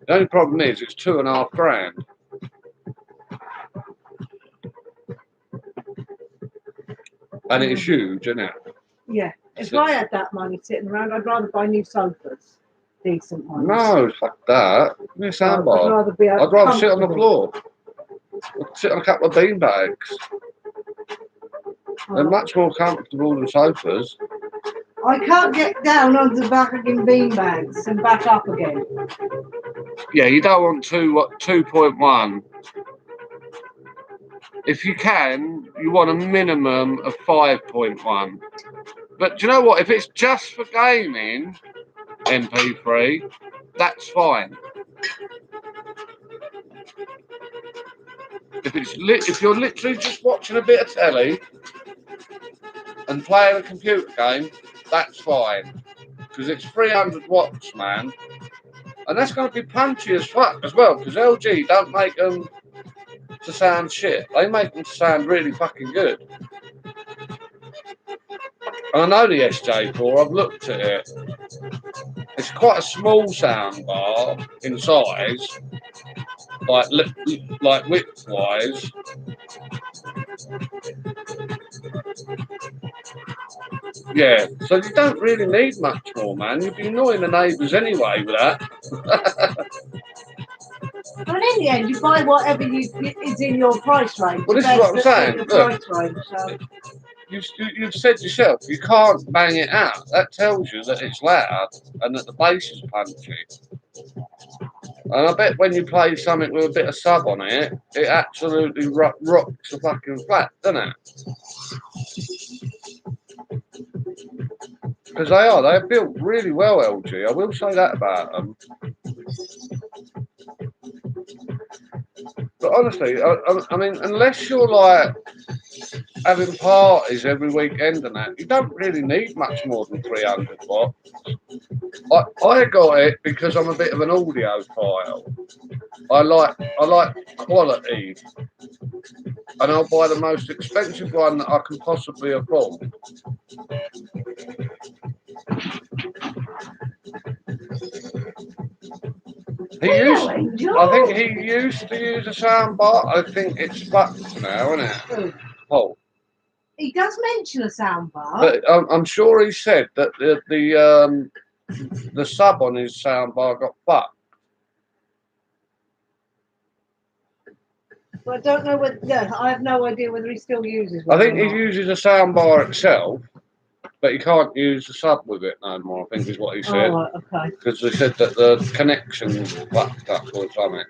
The only problem is it's $2.5 grand. And it's huge, isn't it? Yeah. If I had that money sitting around, I'd rather buy new sofas. Decent ones. No, fuck that. Give me a I'd soundbar. rather be I'd rather sit on the comfortable. floor. I'd sit on a couple of bean bags. They're much more comfortable than sofas. I can't get down onto the back of bean bags and back up again. Yeah, you don't want 2.1. If you can, you want a minimum of 5.1. But do you know what? If it's just for gaming, MP3, that's fine. If you're literally just watching a bit of telly and playing a computer game, that's fine. Because it's 300 watts, man. And that's going to be punchy as fuck as well, because LG don't make them to sound shit. They make them to sound really fucking good. And I know the SJ4, I've looked at it. It's quite a small sound bar in size, like width-wise. Yeah, so you don't really need much more, man. You'd be annoying the neighbours anyway with that. But in the end, you buy whatever is in your price range. Well, this is what I'm saying. Your Look, price range, so. you've said yourself, you can't bang it out. That tells you that it's loud and that the bass is punchy. And I bet when you play something with a bit of sub on it, it absolutely rocks the fucking flat, doesn't it? Because they're built really well, LG. I will say that about them. But honestly, I mean, unless you're like having parties every weekend and that, you don't really need much more than 300 watts. I got it because I'm a bit of an audiophile. I like quality, and I'll buy the most expensive one that I can possibly afford. I think he used to use a soundbar. I think it's fucked now, isn't it? Oh. He does mention a soundbar. But I'm sure he said that the sub on his soundbar got fucked. But I don't know whether. Yeah, I have no idea whether he still uses one. I think he uses a soundbar itself, but he can't use the sub with it no more, I think is what he said. Oh, right, okay. Because they said that the connection fucked up or something,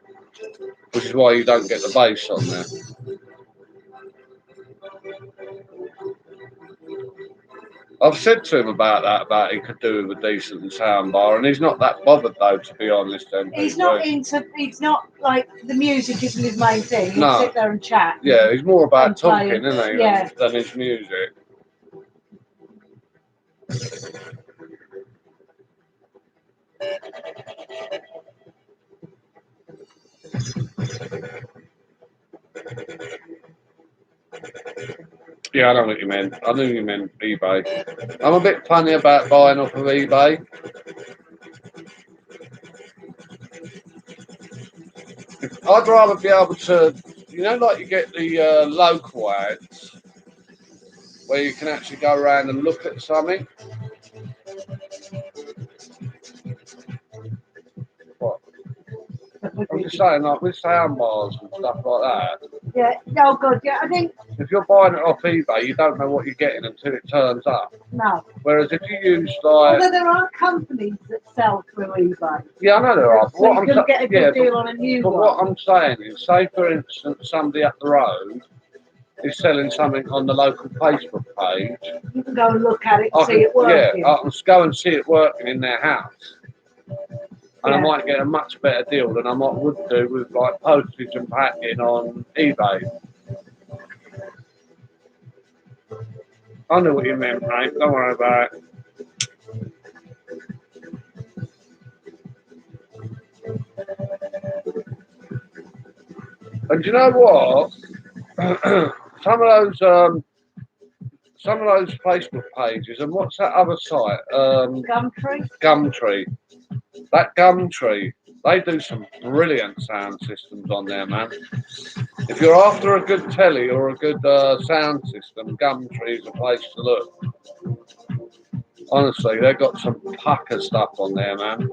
which is why you don't get the bass on there. I've said to him about he could do with a decent soundbar, and he's not that bothered though, to be honest. He's not like the music isn't his main thing. He'll sit there and chat. Yeah, he's more about talking, isn't he, yeah. than his music. Yeah, I know what you meant. I knew you meant eBay. I'm a bit funny about buying off of eBay. I'd rather be able to, like you get the local ads where you can actually go around and look at something. I'm just saying, like with sound bars and stuff like that, Yeah, oh god, yeah, I think, if you're buying it off eBay, you don't know what you're getting until it turns up. no. Whereas if you use like, Although there are companies that sell through eBay. yeah, I know there are. But So what you I'm can sa- get a good yeah, deal on a new but one. what I'm saying is, say for instance, somebody up the road is selling something on the local Facebook page. You can go and look at it and I see can, it working. yeah, I can go and see it working in their house. And I Yeah. might get a much better deal than I would do with like postage and packing on eBay. I know what you meant, mate. Don't worry about it. And do you know what? Some of those Facebook pages, and what's that other site? Gumtree? Gumtree. That Gumtree, they do some brilliant sound systems on there, man. If you're after a good telly or a good sound system, Gumtree is a place to look. Honestly, they've got some pucker stuff on there, man.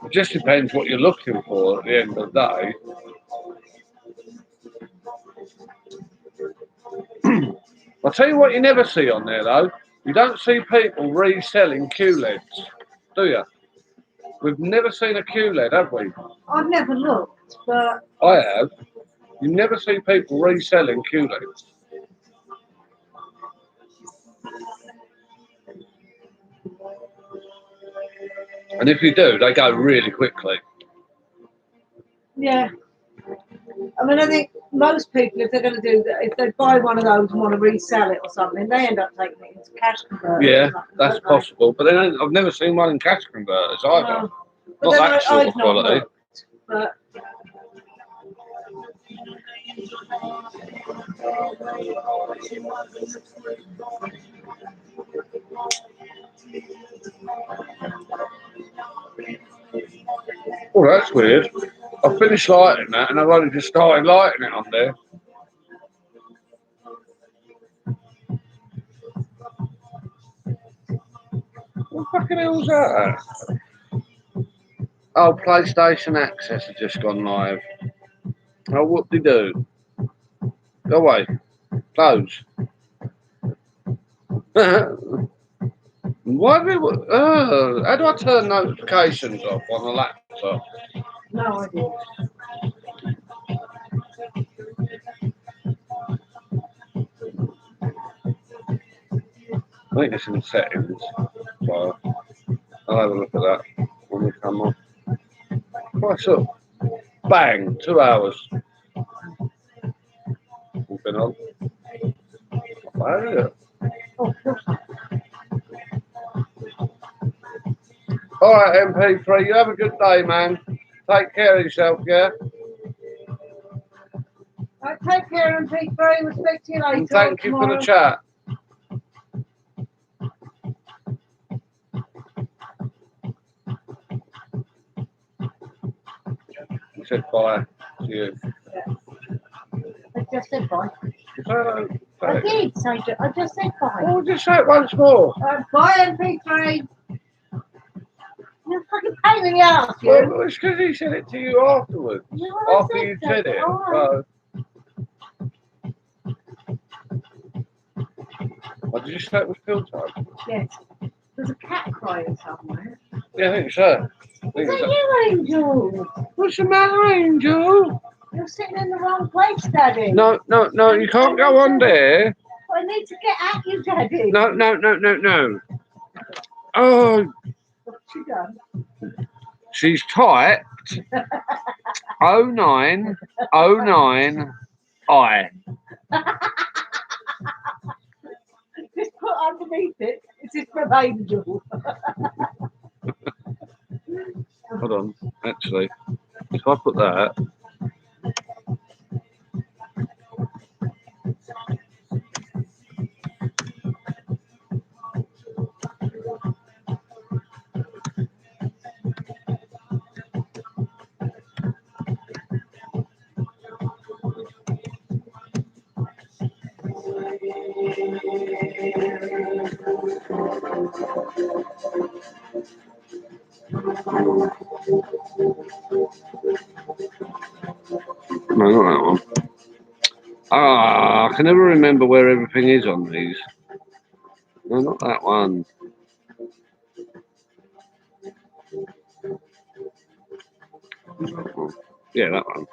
It just depends what you're looking for at the end of the day. I'll tell you what you never see on there, though. You don't see people reselling QLEDs, do you? We've never seen a QLED, have we? I've never looked, but I have. You never see people reselling QLEDs. And if you do, they go really quickly. yeah. I mean, I think most people, if they're going to do that, if they buy one of those and want to resell it or something, they end up taking it into cash converters. Yeah, or something, that's don't they? possible. But then I've never seen one in cash converters either. No. But Not then that sort I've of not quality. looked, but Oh, that's weird. I finished lighting that and I've only just started lighting it on there. What the fucking hell's that? Oh, PlayStation Access has just gone live. Oh, what did they do? Go away. Close. Why do how do I turn notifications off on a laptop? no idea. I think it's in settings. So I'll have a look at that when we come on. What's up? Bang! 2 hours. We've been on. Not bad, is it? Oh, All right, MP3. You have a good day, man. Take care of yourself, yeah. right, take care and Pete Gray. We'll speak to you later. And thank you for tomorrow. the chat. He said bye to you. I just said bye. So, I did say I just said bye. oh, just say it once more. Bye, MP3. You're fucking pain in the ass, you. Well, it's because he said it to you afterwards. No, I After you so. said it. All right. So, oh, did you say it was pill time? Yes. There's a cat crying somewhere. Yeah, I think so. I Is think that so. you, Angel? What's the matter, Angel? You're sitting in the wrong place, Daddy. No, you can't go on there. I need to get at you, Daddy. No. Oh, What's she done? she's typed 0909 I. Just put underneath it. It's just from Angel. Hold on, actually, if I put that. No, not that one. Ah, I can never remember where everything is on these. No, not that one. Yeah, that one.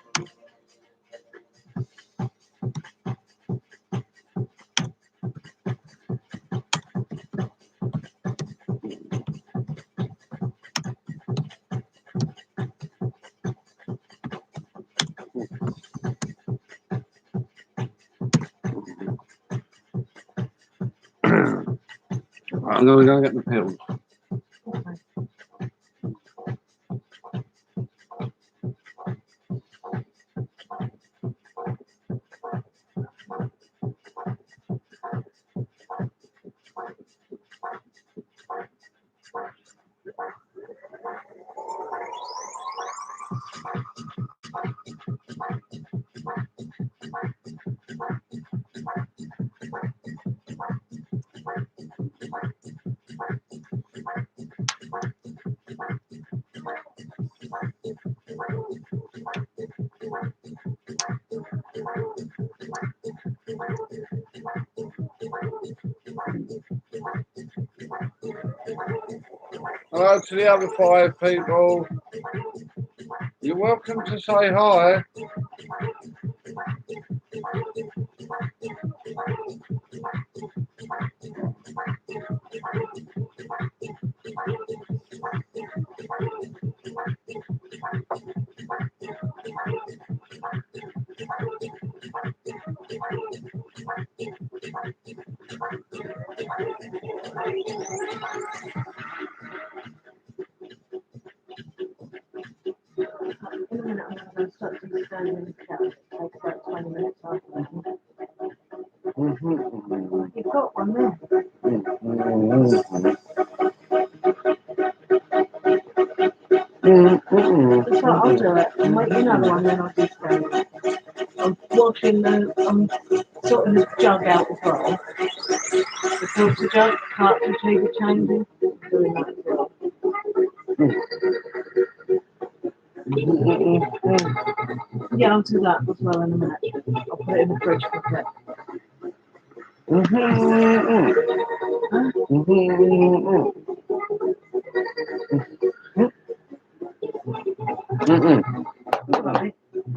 I'm going to go get the pills. Hello to the other 5 people. You're welcome to say hi. In a minute, I'm going to start to stand in the couch. It takes about 20 minutes after that. You've got one there. That's right, I'll do it. I'll make you another one, then I'll do stand. I'm washing I'm sorting this jug out as well. The filter jug, cartridge lever changing. Doing that as well. Yeah, I'll do that as well in a minute. I'll put it in the fridge for a bit. Right.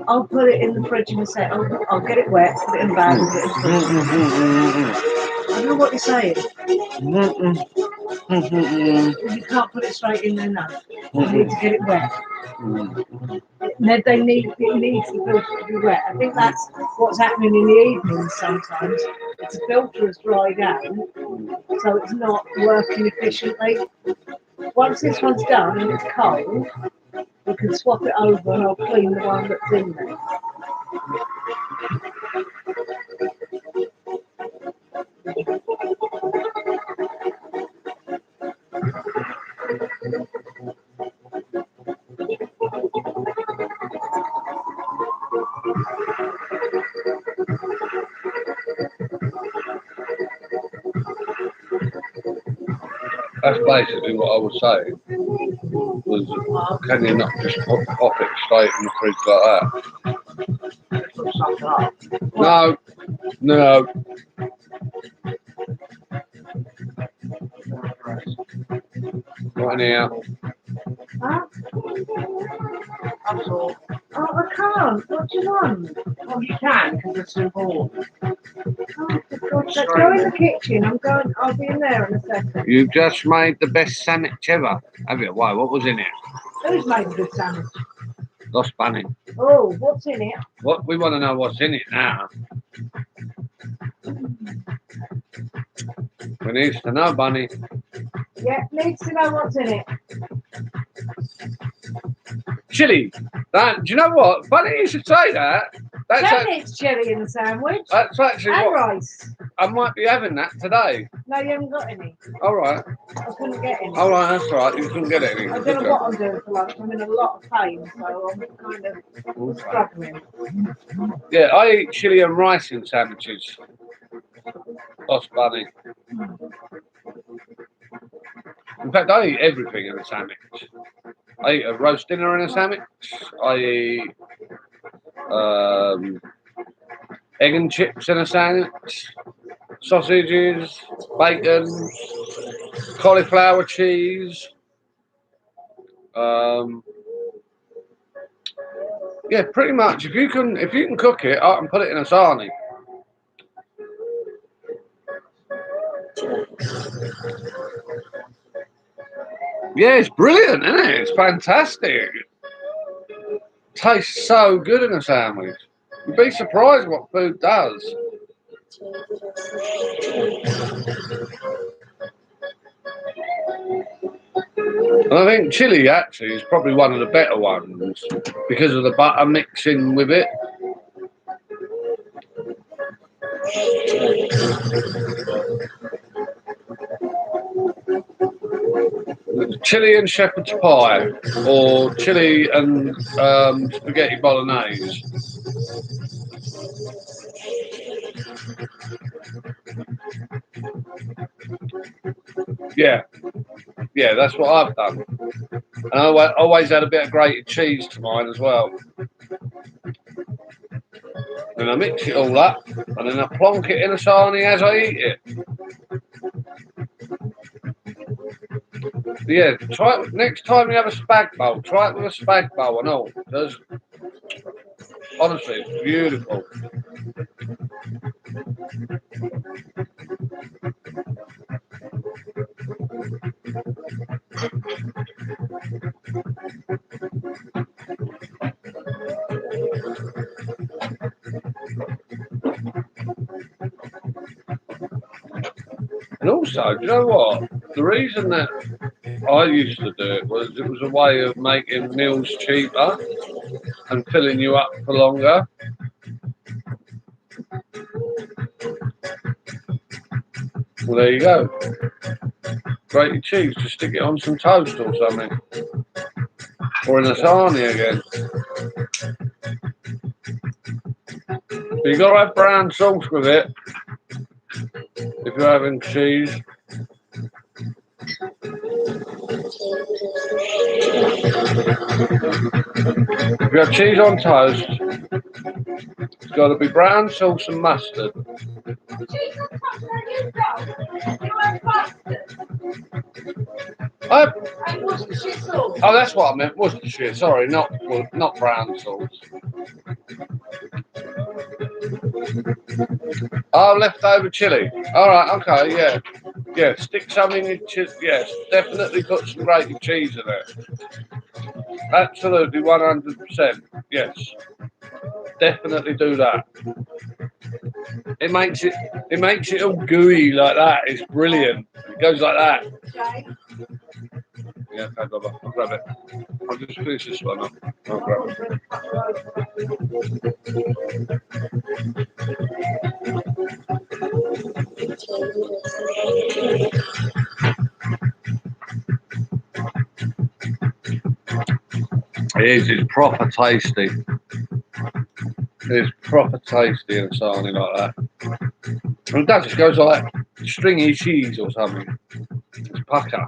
I'll put it in the fridge in a sec. I'll get it wet, put it in a bag and put it in the fridge. I don't know what you're saying. You can't put it straight in there now. You need to get it wet. It needs the filter to be wet. I think that's what's happening in the evenings sometimes. The filter is dried out, so it's not working efficiently. Once this one's done and it's cold, we can swap it over and I'll clean the one that's in there. That's basically what I was saying. Was can you not just pop it straight in the fridge like that? No. Not in here. Huh? That's all. Oh, I can't. What do you want? Well, you can, because it's important. Oh, for God's sake. Go in the kitchen. I'll be in there in a second. You just made the best sandwich ever, have you? Why? What was in it? Who's made a good sandwich? Lost bunny. Oh, what's in it? What we want to know what's in it now. We need to know, bunny. Yeah, needs to know what's in it. Chili. Do you know what? Funny you should say that. Tell me it's chili in the sandwich. That's actually And what rice. I might be having that today. No, you haven't got any. All right. I couldn't get any. All right, that's all right. You couldn't get any. I don't know what I'm doing for lunch. I'm in a lot of pain, so I'm kind of struggling. Yeah, I eat chili and rice in sandwiches. Lost bunny. In fact, I eat everything in a sandwich. I eat a roast dinner in a sandwich. I eat egg and chips in a sandwich. Sausages, bacon, cauliflower cheese. Yeah, pretty much. If you can cook it, I can put it in a sarnie. Yeah, it's brilliant, isn't it? It's fantastic. Tastes so good in a sandwich. You'd be surprised what food does. And I think chili actually is probably one of the better ones because of the butter mixing with it. Chili and shepherd's pie, or chili and spaghetti bolognese. Yeah, that's what I've done. And I always had a bit of grated cheese to mine as well. And I mix it all up, and then I plonk it in a sarnie as I eat it. Yeah, try it next time you have a spag bowl. Try it with a spag bowl and all. Because honestly, it's beautiful. And also, do you know what? The reason that I used to do it was a way of making meals cheaper and filling you up for longer. Well, there you go. Grated cheese, just stick it on some toast or something. Or in a sarnie again. But you got to have brown sauce with it if you're having cheese. If you have cheese on toast, it's got to be brown sauce and mustard. Cheese and mustard, you don't. You have mustard. And Worcestershire sauce. Oh, that's what I meant. Worcestershire. Sorry, not brown sauce. Oh, leftover chili. All right. Okay. Yeah. Yeah. Stick some in your cheese. Yes. Definitely put some grated cheese in it. Absolutely, 100%. Yes. Definitely do that. It makes it all gooey like that. It's brilliant. It goes like that. Okay. Yeah, okay, bye-bye. I'll grab it. I'll just finish this one up. I'll grab it. It's proper tasty. It's proper tasty in a sarnie like that. And that just goes like stringy cheese or something. It's pucker.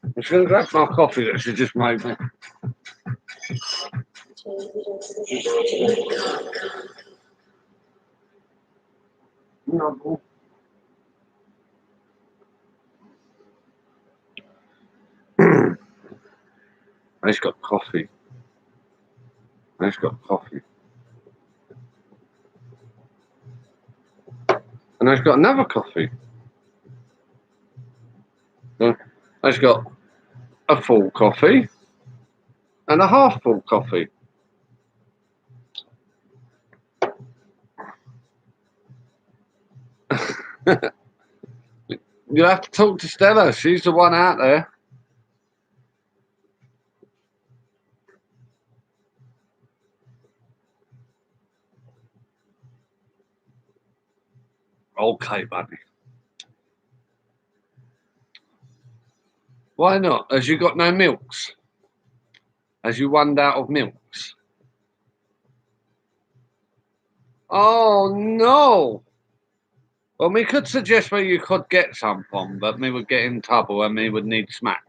I'm just going to grab my coffee that she just made me. No. He's got coffee. He's got coffee. And he's got another coffee. He's got a full coffee and a half full coffee. You have to talk to Stella. She's the one out there. Okay, buddy. Why not? Has you got no milks? Has you run out of milks? Oh no! Well, we could suggest where you could get some from, but me would get in trouble and me would need smack.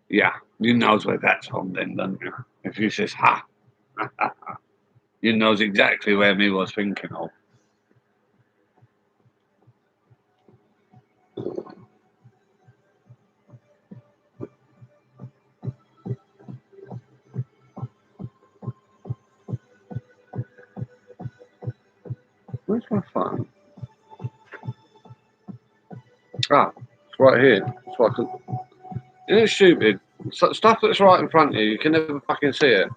Yeah, you knows where that's from then, don't you? If you says ha, you knows exactly where me was thinking of. Where's my phone? Ah, it's right here. So I can. Isn't it stupid? Stuff that's right in front of you, you can never fucking see it.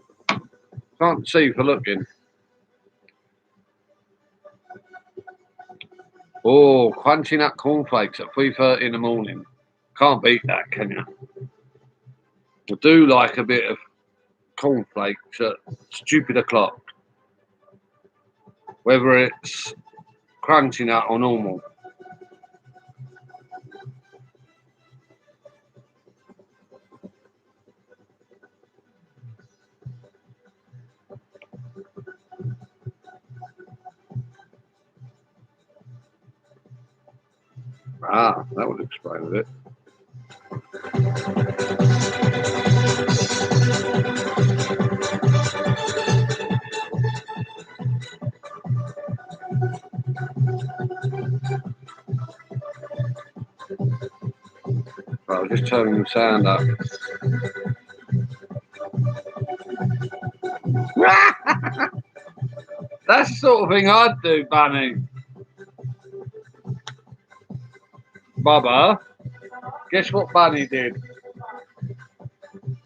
Can't see for looking. Oh, crunchy nut cornflakes at 3:30 in the morning. Can't beat that, can you? I do like a bit of cornflakes at stupid o'clock, whether it's crunchy nut or normal. Ah, that would explain it. Right, I'll just turn the sound up. That's the sort of thing I'd do, Bunny. Bubba, guess what Bunny did?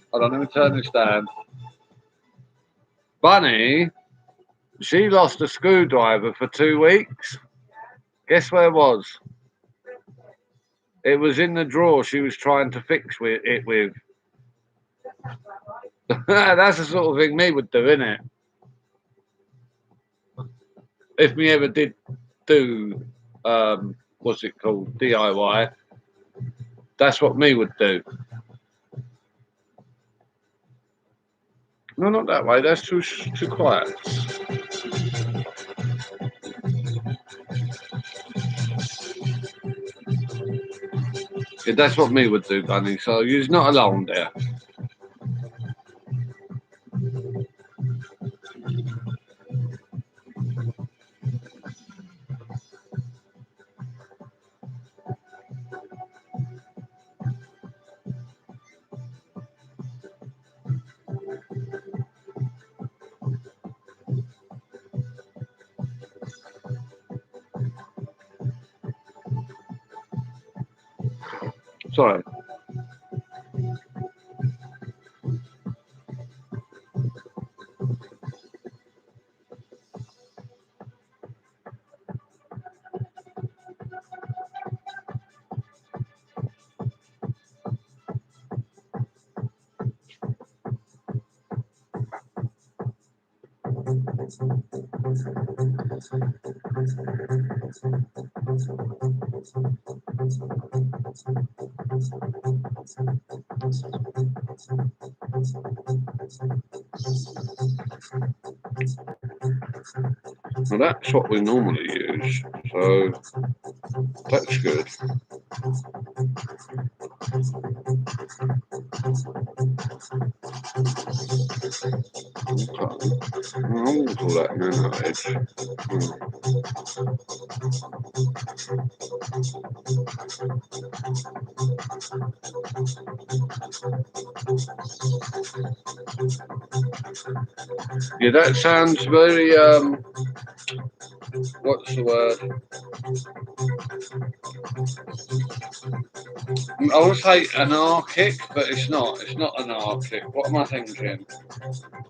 Hold on, let me turn this down. Bunny, she lost a screwdriver for 2 weeks. Guess where it was? It was in the drawer she was trying to fix it with. That's the sort of thing me would do, isn't it? If me ever did do, what's it called, DIY, that's what me would do. No, not that way. That's too quiet. Yeah, that's what me would do, Bunny. So you're not alone there. Sorry. Well, that's what we normally use. So that's good. Okay. I'm going to call that manage. Yeah, that sounds very, what's the word? I want to say anarchic, but it's not. It's not anarchic. What am I thinking?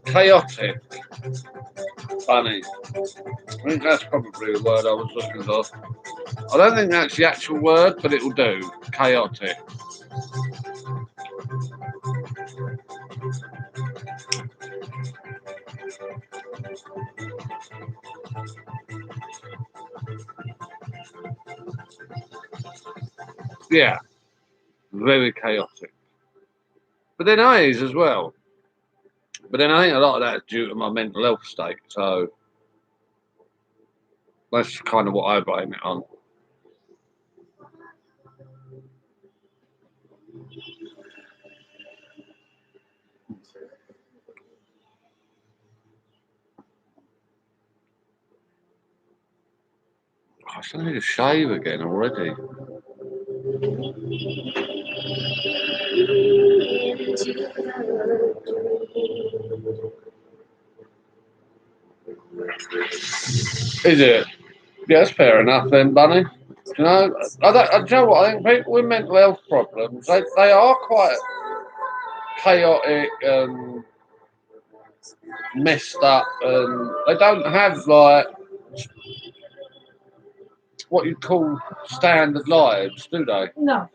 Chaotic. Funny. I think that's probably the word I was looking for. I don't think that's the actual word, but it'll do. Chaotic. Yeah, very chaotic. But then I is as well. But then I think a lot of that is due to my mental health state. So that's kind of what I blame it on. Gosh, I need to shave again already. Is it? Yeah, that's fair enough then, Bunny. You know, do you know what? I think people with mental health problems, they are quite chaotic and messed up, and they don't have like what you call standard lives, do they? No.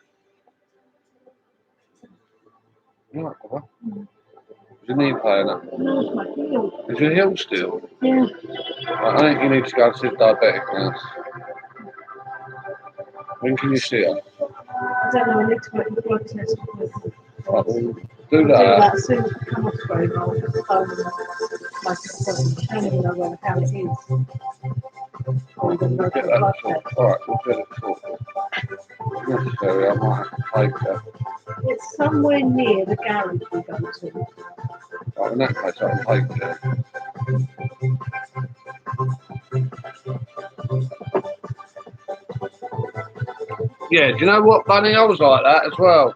Right, what? Is your knee playing up? No, it's my heel. Is your heel still? Yeah. Right, I think you need to go and see a diabetic nurse. When can you see her? I don't know, I need to get the blood test. Right, well, do Do that. that as soon as we come off screen. I'll phone my consultant, telling you know how it is. Or you can go Get for a that blood sorted. test. Alright, we'll get it sorted. If necessary, I might have to take her. It's somewhere near the garage we go to. Right, in that case, I can take her. Yeah, do you know what, Bunny? I was like that as well.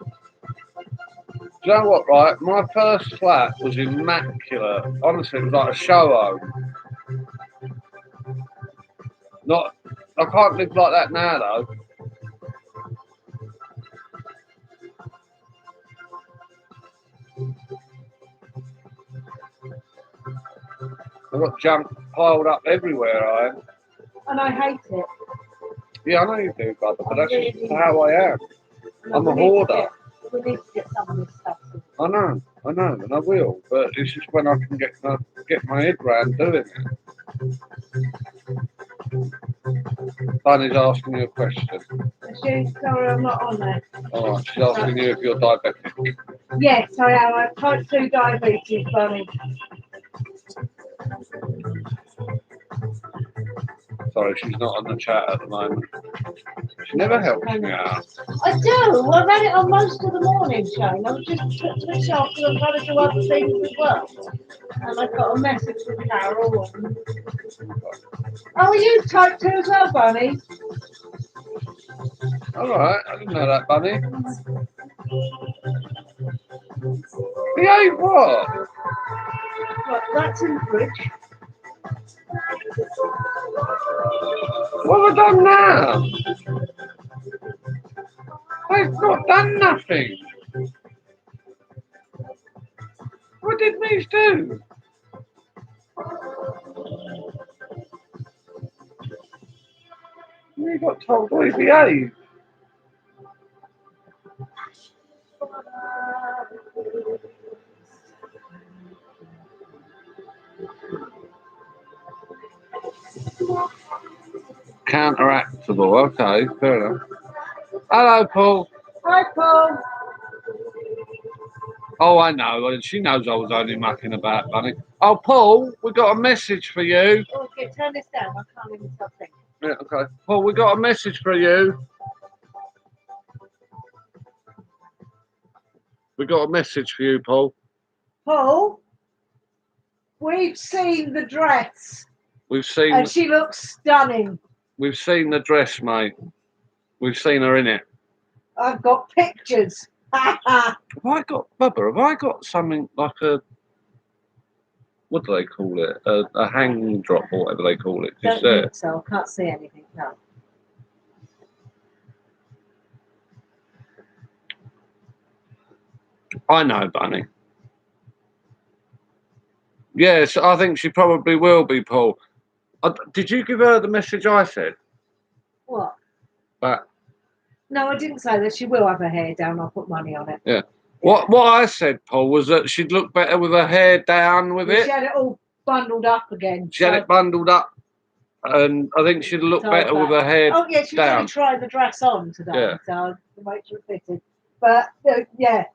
Do you know what, right? My first flat was immaculate. Honestly, it was like a show home. Not, I can't live like that now, though. I've got junk piled up everywhere, I am. And I hate it. Yeah, I know you do, brother, but that's just how I am. I'm a hoarder. We need to get some of this stuff. I know, and I will, but it's just when I can get my head round doing it. Bunny's asking you a question. She's sorry, I'm not on there. Alright, she's asking you if you're diabetic. Yes, I am. I have type 2 diabetes, Bunny. Sorry, she's not on the chat at the moment. She never helps me out. I do. I've had it on most of the morning, Shane. I was just switched off because I'm trying to do other things as well. And I got a message from Carol. And... Oh, are you type 2 as well, Bunny? Alright, I didn't know that, Bunny. Behave what? Right, that's in the fridge. What have I done now? I've not done nothing. What did these do? You got told to behave. Counteractable, okay, fair enough. Hello, Paul. Hi, Paul. Oh, I know. She knows I was only mucking about, Bunny. Oh, Paul, we got a message for you. Oh, okay, turn this down. I can't even stop thinking. Yeah, okay. Paul, we got a message for you. We got a message for you, Paul. Paul, we've seen the dress. We've seen. And she looks stunning. We've seen the dress, mate. We've seen her in it. I've got pictures. Have I got, Bubba? Have I got something like a? What do they call it? A hang drop or whatever they call it. Don't Just there. think so. I can't see anything. No. I know, Bunny. Yes, I think she probably will be, Paul. Did you give her the message I said? What? But No, I didn't say that. She will have her hair down. I'll put money on it. yeah. What I said, Paul, was that she'd look better with her hair down with it. She had it all bundled up again. She had it bundled up. and I think she'd look So better with her hair Oh yeah, she's down. only trying the dress on today, Yeah. so to make sure it fitted. But yeah,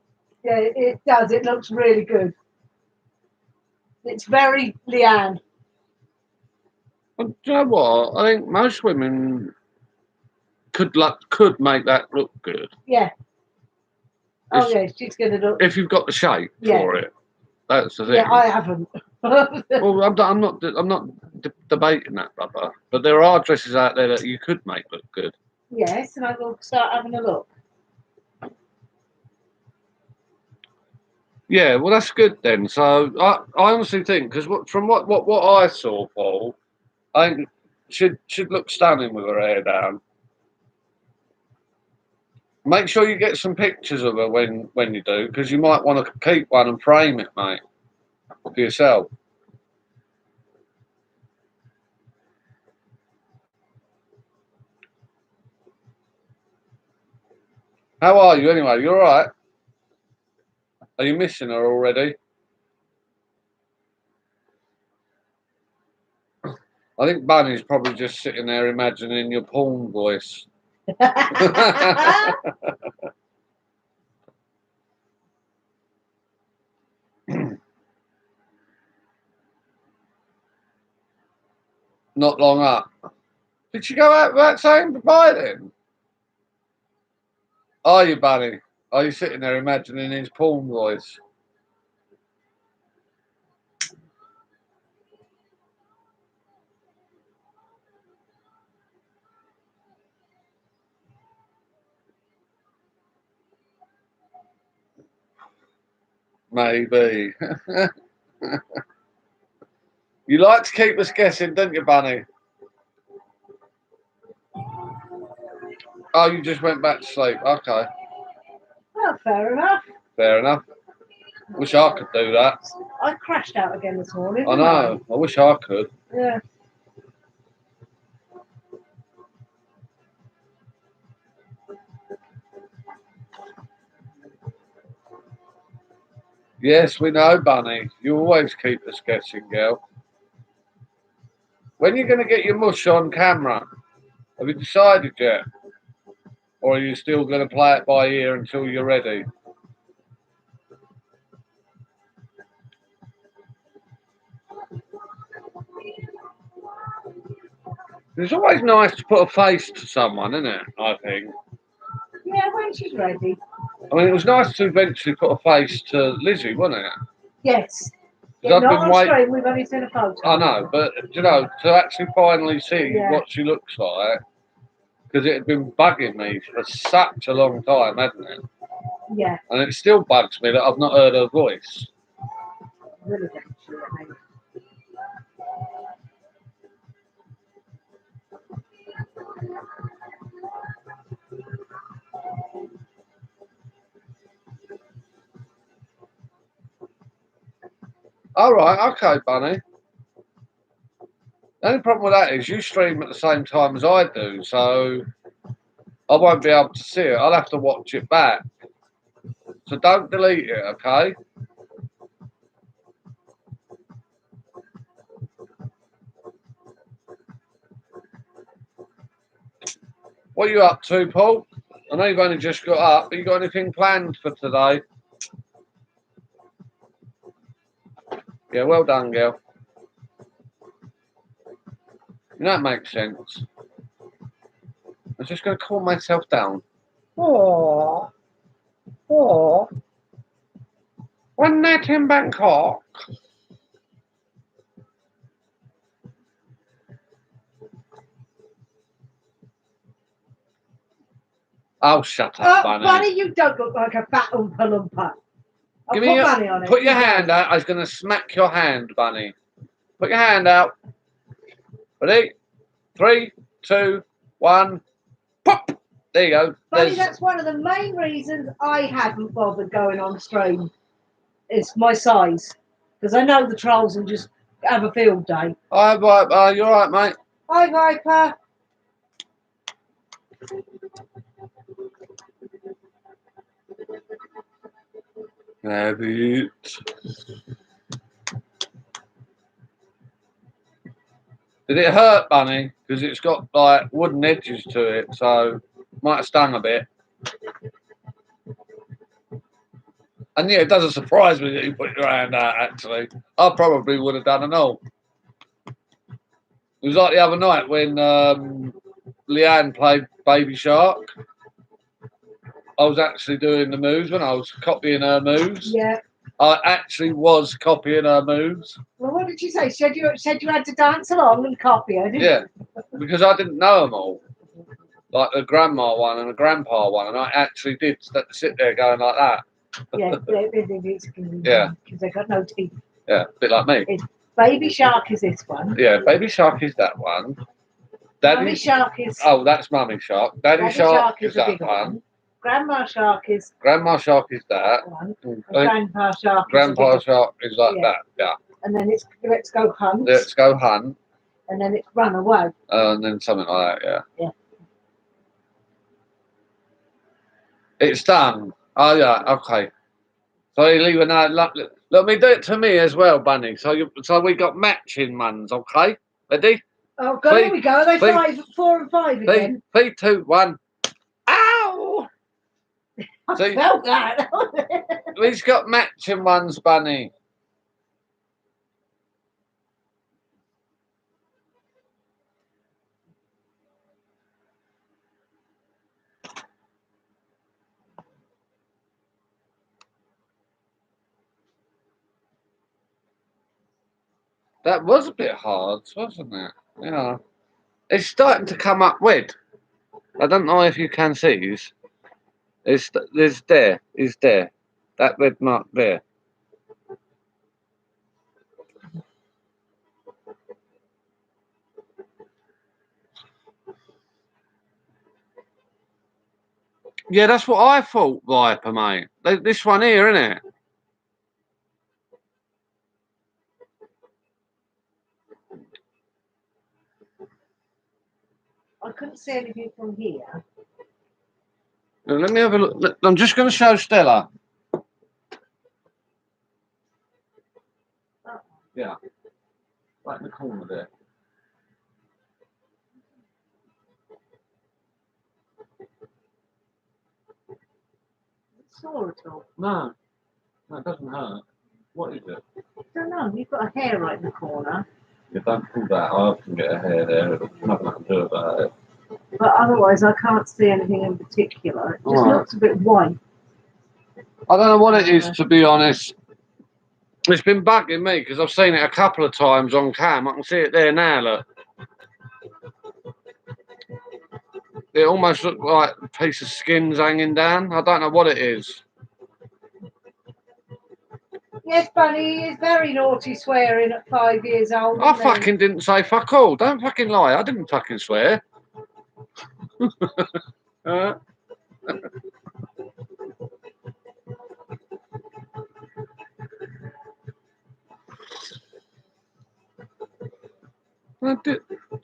it does. It looks really good. It's very Leanne. And do you know what? I think most women could make that look good Yeah. Oh It's- yeah, she's gonna look. if you've got the shape Yeah. for it. That's the thing. Yeah, I haven't. Well, I'm not debating that, brother. But there are dresses out there that you could make look good. Yes, and I will start having a look. Yeah, well, that's good then. So I honestly think because from what I saw, Paul, I think should look stunning with her hair down. Make sure you get some pictures of her when you do, because you might want to keep one and frame it, mate, for yourself. How are you anyway? You all right? Are you missing her already? I think Bunny's probably just sitting there imagining your porn voice. Not long up. Did she go out without saying goodbye then? Are you, Bunny? Are you sitting there imagining his porn voice? Maybe. You like to keep us guessing, don't you, Bunny? Oh, you just went back to sleep. Okay, Well, fair enough. fair enough. Wish I could do that. I crashed out again this morning. I didn't know. I wish I could. Yeah. Yes, we know, Bunny. You always keep us guessing, girl. When are you going to get your mush on camera? Have you decided yet? Or are you still going to play it by ear until you're ready? It's always nice to put a face to someone, isn't it? I think. Yeah, when she's ready. I mean, it was nice to eventually put a face to Lizzie, wasn't it? Yes. 'Cause Yeah, I've not been on waiting. screen, we've only seen a photo. I know, but you know, to actually finally see Yeah. what she looks like, because it had been bugging me for such a long time, hadn't it? Yeah, And it still bugs me that I've not heard her voice. really eventually, I think. All right, okay, Bunny. The only problem with that is you stream at the same time as I do, so I won't be able to see it. I'll have to watch it back. So don't delete it, okay? What are you up to, Paul? I know you've only just got up, but you got anything planned for today? Yeah, well done, girl. That makes sense. I'm just going to calm myself down. Oh, one night in Bangkok. Oh, shut up, Bunny. Bunny, you don't look like a fat Oompa Loompa. I'll Give put me your, Bunny on it. put your You hand don't. out. I was going to smack your hand, Bunny. Put your hand out. Ready? 3, 2, 1. Pop! There you go. Bunny, that's one of the main reasons I haven't bothered going on stream. It's my size. Because I know the trolls will just have a field day. Hi, Viper. You all right, mate? Hi, Viper. Have it. Did it hurt, Bunny? Because it's got like wooden edges to it, so might have stung a bit. And yeah, it doesn't surprise me that you put your hand out, actually. I probably would have done an all. It was like the other night when Leanne played Baby Shark. I was actually doing the moves when I was copying her moves. Yeah. I actually was copying her moves. Well, what did you say? Said you had to dance along and copy her, didn't you? Yeah, because I didn't know them all. Like the grandma one and the grandpa one, and I actually did sit there going like that. Yeah, Yeah. Because they got no teeth. Yeah, a bit like me. Baby Shark is this one. Yeah, Baby Shark is that one. Mummy Shark is. Oh, that's Mummy Shark. Daddy Shark is the that bigger one. Grandma Shark is Grandma Shark is that. one. And Grandpa Shark Grandpa is Shark is like that, yeah. And then it's Let's Go Hunt. Let's Go Hunt. And then it's Run Away. And then something like that, yeah. Yeah. It's done. Oh, yeah, okay. So you leave a note. Let me do it to me as well, Bunny. So we got matching ones, okay? Ready? Oh, God, here we go. Are they 4 and 5 again? 3, 2, 1. Ow! I See? felt that. We've got matching ones, Bunny. That was a bit hard, wasn't it? Yeah. It's starting to come up red. I don't know if you can see. There's there. Is there. That red mark there. Yeah, that's what I thought, Viper, mate. This one here, isn't it? I couldn't see anything from here. Now, let me have a look. I'm just going to show Stella. Yeah. Right in the corner there. Sore at all? No. No, it doesn't hurt. What is it? I don't know. You've got a hair right in the corner. You don't pull that. I often get a hair there. There's nothing I can do about it. But otherwise, I can't see anything in particular. It just Alright. looks a bit white. I don't know what it is, to be honest. It's been bugging me because I've seen it a couple of times on cam. I can see it there now, look. It almost looks like a piece of skin's hanging down. I don't know what it is. Yes, Bunny is very naughty swearing at 5 years old. I isn't he? fucking didn't say fuck all. Don't fucking lie. I didn't fucking swear.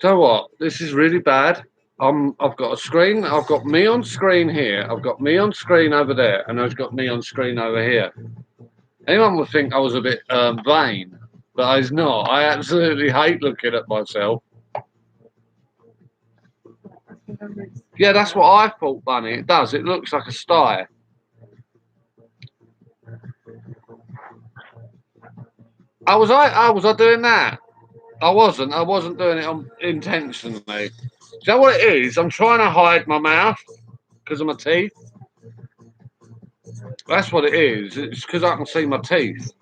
So what? This is really bad. I've got a screen. I've got me on screen here. I've got me on screen over there, and I've got me on screen over here. Anyone would think I was a bit vain, but I was not. I absolutely hate looking at myself. Yeah, that's what I thought, Bunny. It does. It looks like a sty. Was I doing that? I wasn't. I wasn't doing it intentionally. Do you know what it is? I'm trying to hide my mouth because of my teeth. That's what it is. It's because I can see my teeth.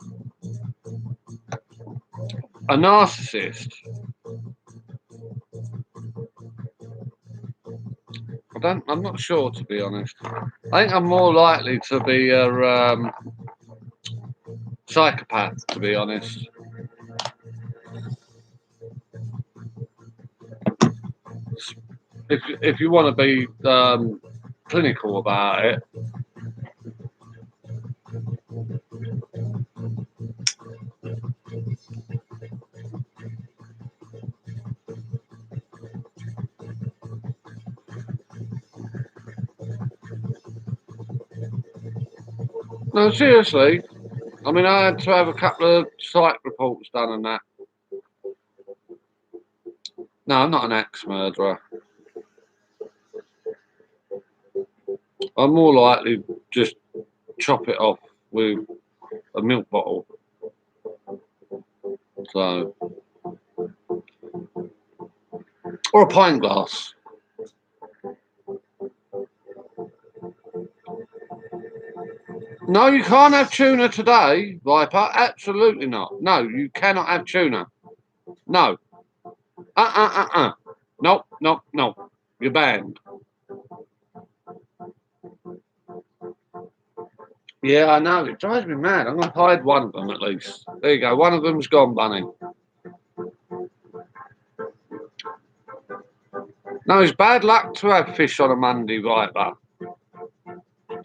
A narcissist. I'm not sure, to be honest. I think I'm more likely to be a psychopath, to be honest. If you want to be clinical about it. No, seriously. I mean, I had to have a couple of psych reports done and that. No, I'm not an axe murderer. I'm more likely just chop it off with a milk bottle. So, or a pint glass. No, you can't have tuna today, Viper. Absolutely not. No, you cannot have tuna. No. Nope, nope, nope. You're banned. Yeah, I know. It drives me mad. I'm going to hide one of them at least. There you go. One of them's gone, Bunny. No, it's bad luck to have fish on a Monday, Viper.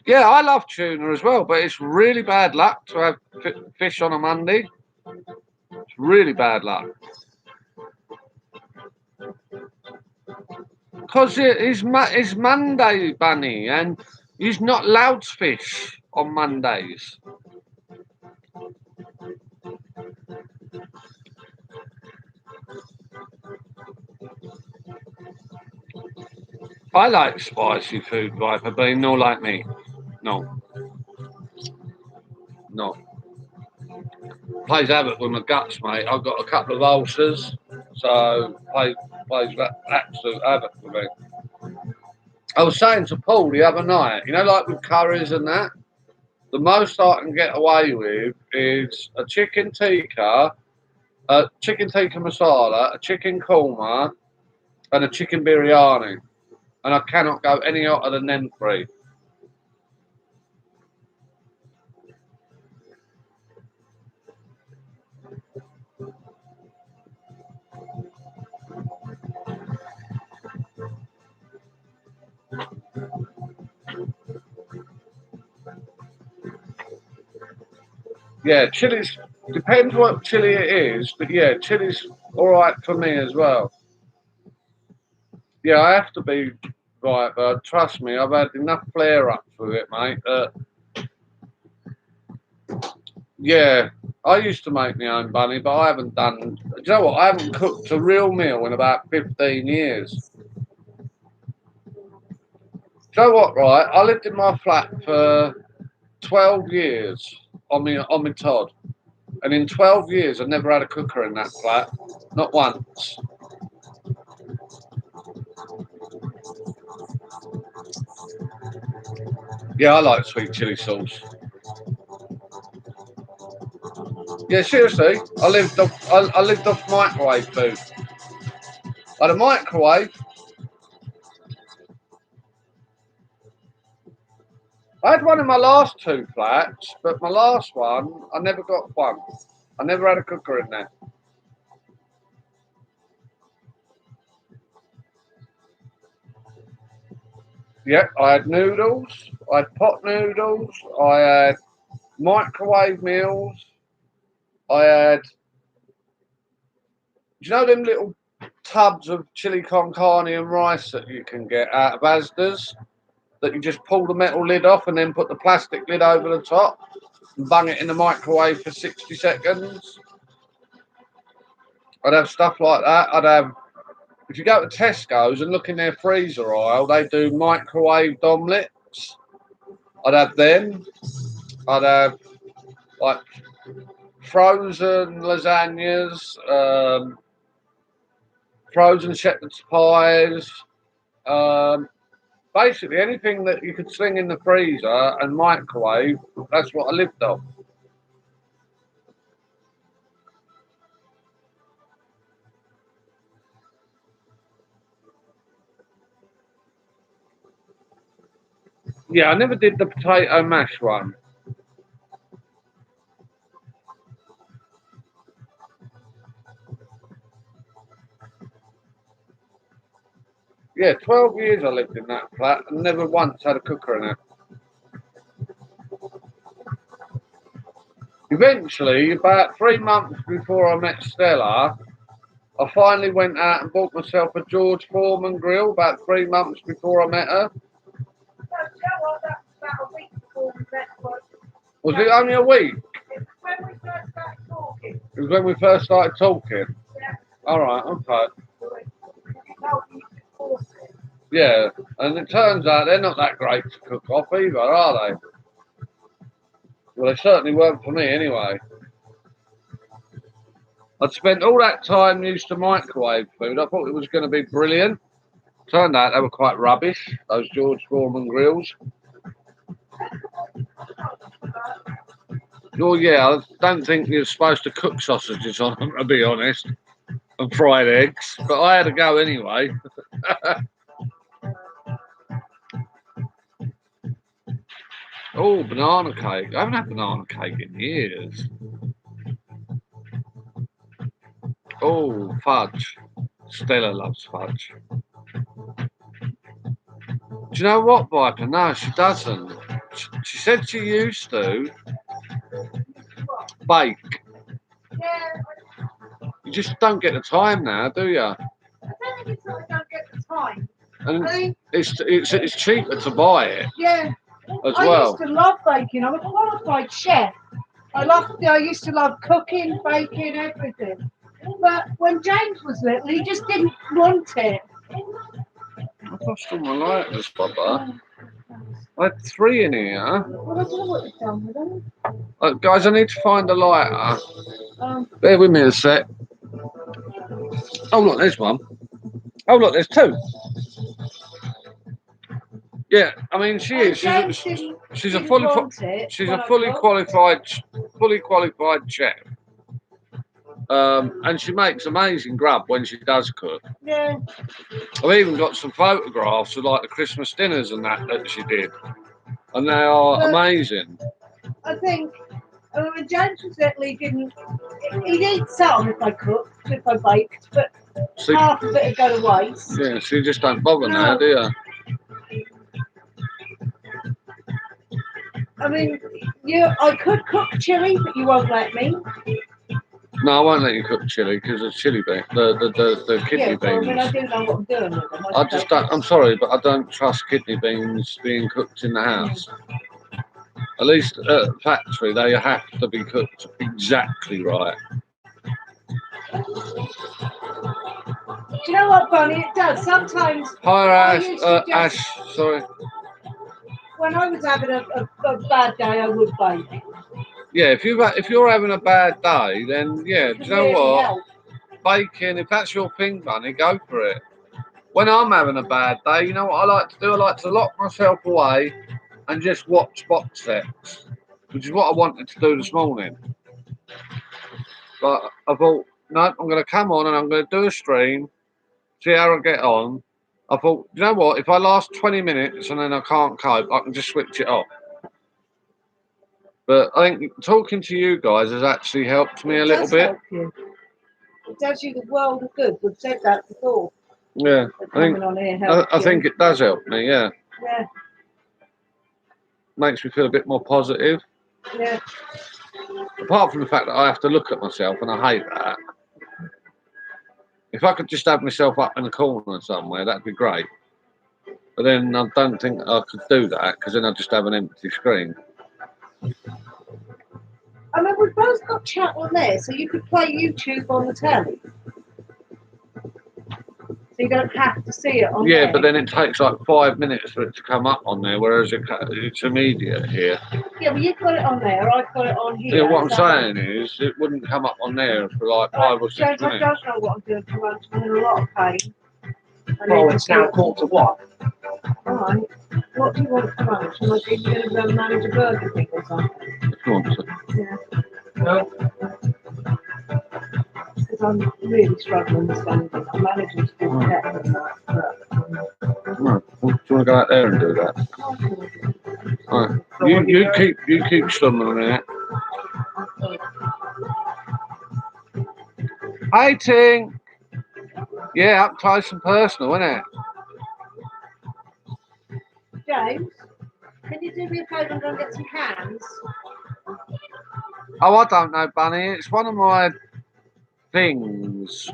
Yeah, I love tuna as well, but it's really bad luck to have fish on a Monday. It's really bad luck. Because it's Monday, Bunny, and he's not allowed to fish on Mondays. I like spicy food, Viper, but you're not like me. No. No. Plays havoc with my guts, mate. I've got a couple of ulcers, so plays absolute havoc with me. I was saying to Paul the other night, you know, like with curries and that, the most I can get away with is a chicken tikka masala, a chicken korma, and a chicken biryani. And I cannot go any hotter than them three. Yeah, chili's, depends what chili it is, but yeah, chili's alright for me as well. Yeah, I have to be right, but trust me, I've had enough flare-ups with it, mate. Yeah, I used to make my own bunny, but I haven't done. Do you know what? I haven't cooked a real meal in about 15 years. Do you know what? Right, I lived in my flat for 12 years on my Todd, and in 12 years, I never had a cooker in that flat, not once. Yeah, I like sweet chili sauce. Yeah, seriously, I lived off microwave food. I had a microwave. I had one in my last two flats, but my last one, I never got one. I never had a cooker in there. Yep, I had noodles, I had pot noodles, I had microwave meals, I had, do you know them little tubs of chili con carne and rice that you can get out of Asda's? That you just pull the metal lid off and then put the plastic lid over the top and bung it in the microwave for 60 seconds. I'd have stuff like that. I'd have, if you go to Tesco's and look in their freezer aisle, they do microwaved omelettes. I'd have them. I'd have like frozen lasagnas, frozen shepherd's pies, basically anything that you could sling in the freezer and microwave. That's what I lived off. Yeah, I never did the potato mash one. Yeah, 12 years I lived in that flat and never once had a cooker in it. Eventually, about 3 months before I met Stella, I finally went out and bought myself a George Foreman grill about 3 months before I met her. About a week before we met. Was it only a week? When we first started talking. It was when we first started talking. Yeah. All right, okay. Yeah, and it turns out they're not that great to cook off either, are they? Well, they certainly weren't for me anyway. I'd spent all that time used to microwave food. I thought it was going to be brilliant. Turned out they were quite rubbish, those George Foreman grills. Oh yeah, I don't think you're supposed to cook sausages on them, to be honest, and fried eggs, but I had a go anyway. Oh, banana cake. I haven't had banana cake in years. Oh, fudge. Stella loves fudge. Do you know what, Viper? No, she doesn't. She said she used to bake. Yeah, You just don't get the time now, do you? I don't think it's that I don't get the time. And I mean, it's cheaper to buy it yeah, as I well. used to love baking. I'm a qualified chef. I used to love cooking, baking, everything. But when James was little, he just didn't want it. I've lost all my lighters, Bubba. I had 3 in here. Well, I don't know what you've done with them. Guys, I need to find a lighter. Um, Bear with me a sec. Oh, look, there's one. Oh, look, there's 2. Yeah, I mean, she is. James She's a didn't fully want it she's when a I fully cooked. qualified chef. And she makes amazing grub when she does cook. Yeah, I've even got some photographs of like the Christmas dinners and that she did, and they are But- amazing. I think when James was little, he didn't. He'd eat some if I cooked, if I baked, but See, half of it would go to waste. yeah, so you just don't bother No. now, do you? I mean, I could cook chili, but you won't let me. No, I won't let you cook chili because of chili bean, the kidney Yeah, well, I mean, I beans. do know what I'm doing with them. I just don't. I'm sorry, but I don't trust kidney beans being cooked in the house. At least at the factory, they have to be cooked exactly right. Do you know what, Bonnie? It does. Sometimes Hi, I Ash. used to just, Ash, sorry. when I was having a bad day, I would bake. Yeah, if you're having a bad day, then yeah, do you know Really what? help. Baking, if that's your thing, Bunny, go for it. When I'm having a bad day, you know what I like to do? I like to lock myself away and just watch box sets, which is what I wanted to do this morning. But I thought, no, I'm going to come on and I'm going to do a stream, see how I get on. I thought, you know what? If I last 20 minutes and then I can't cope, I can just switch it off. But I think talking to you guys has actually helped me a It little does bit. help you. It does you the world of good. We've said that before. Yeah, That I think coming on here helps I you. think it does help me. Yeah, Yeah, makes me feel a bit more positive. yeah. Apart from the fact that I have to look at myself, and I hate that. If I could just have myself up in a corner somewhere, that'd be great. But then I don't think I could do that because then I'd just have an empty screen. I mean, we've both got chat on there, so you could play YouTube on the telly. So you don't have to see it on Yeah, there. but then it takes like 5 minutes for it to come up on there, whereas it's immediate here. Yeah, but you've got it on there, I've got it on here. Yeah, what I'm so- saying is it wouldn't come up on there for like 5 or 6 James, I minutes. don't know what I'm doing for lunch. I'm in a lot of pain. Well, it's now quarter to what? Alright. What do you want for lunch? Am I going to manage a Burger King or something? If you want to. Yeah. No. Because I'm really struggling with standing. I'm managing to do better than that. But, No, do you want to go out there and do that? Right. You keep slumming a minute. Hey, Ting. Yeah, up close and personal, isn't it? James, can you do me a favour and go and get some cans? Oh, I don't know, Bunny. It's one of my things.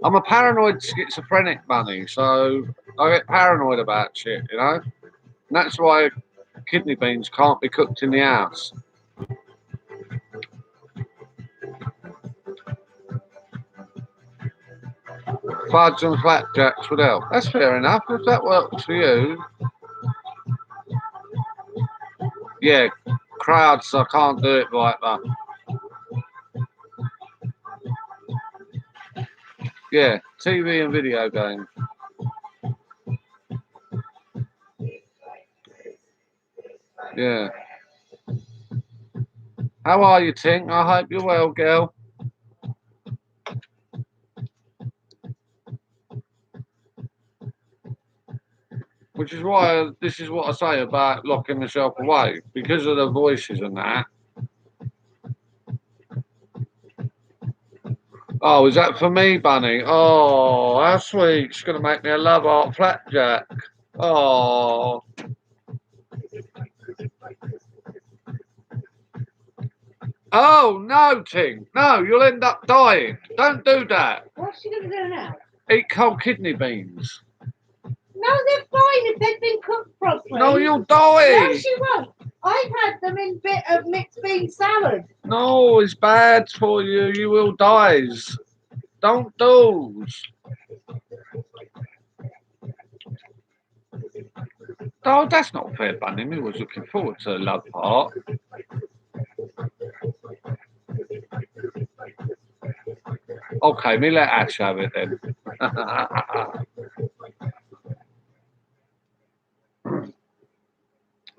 I'm a paranoid schizophrenic, Bunny, so I get paranoid about shit, you know? And that's why kidney beans can't be cooked in the house. fudge and flapjacks would help. That's fair enough. If that works for you. Yeah, crowds, I can't do it like that. Yeah, TV and video games. Yeah. How are you, Tink? I hope you're well, girl. Which is why this is what I say about locking myself away, because of the voices and that. Oh, is that for me, Bunny? Oh, how sweet. She's going to make me a love heart flapjack. Oh. Oh, no, Ting. No, you'll end up dying. Don't do that. What's she going to do now? Eat cold kidney beans. No, they're fine if they've been cooked properly. No, you'll die. No, she won't. I've had them in bit of mixed bean salad. No, it's bad for you. You will die. Don't do. Oh, that's not fair, Bunny. We was looking forward to the love part. Okay, me let Ash have it then.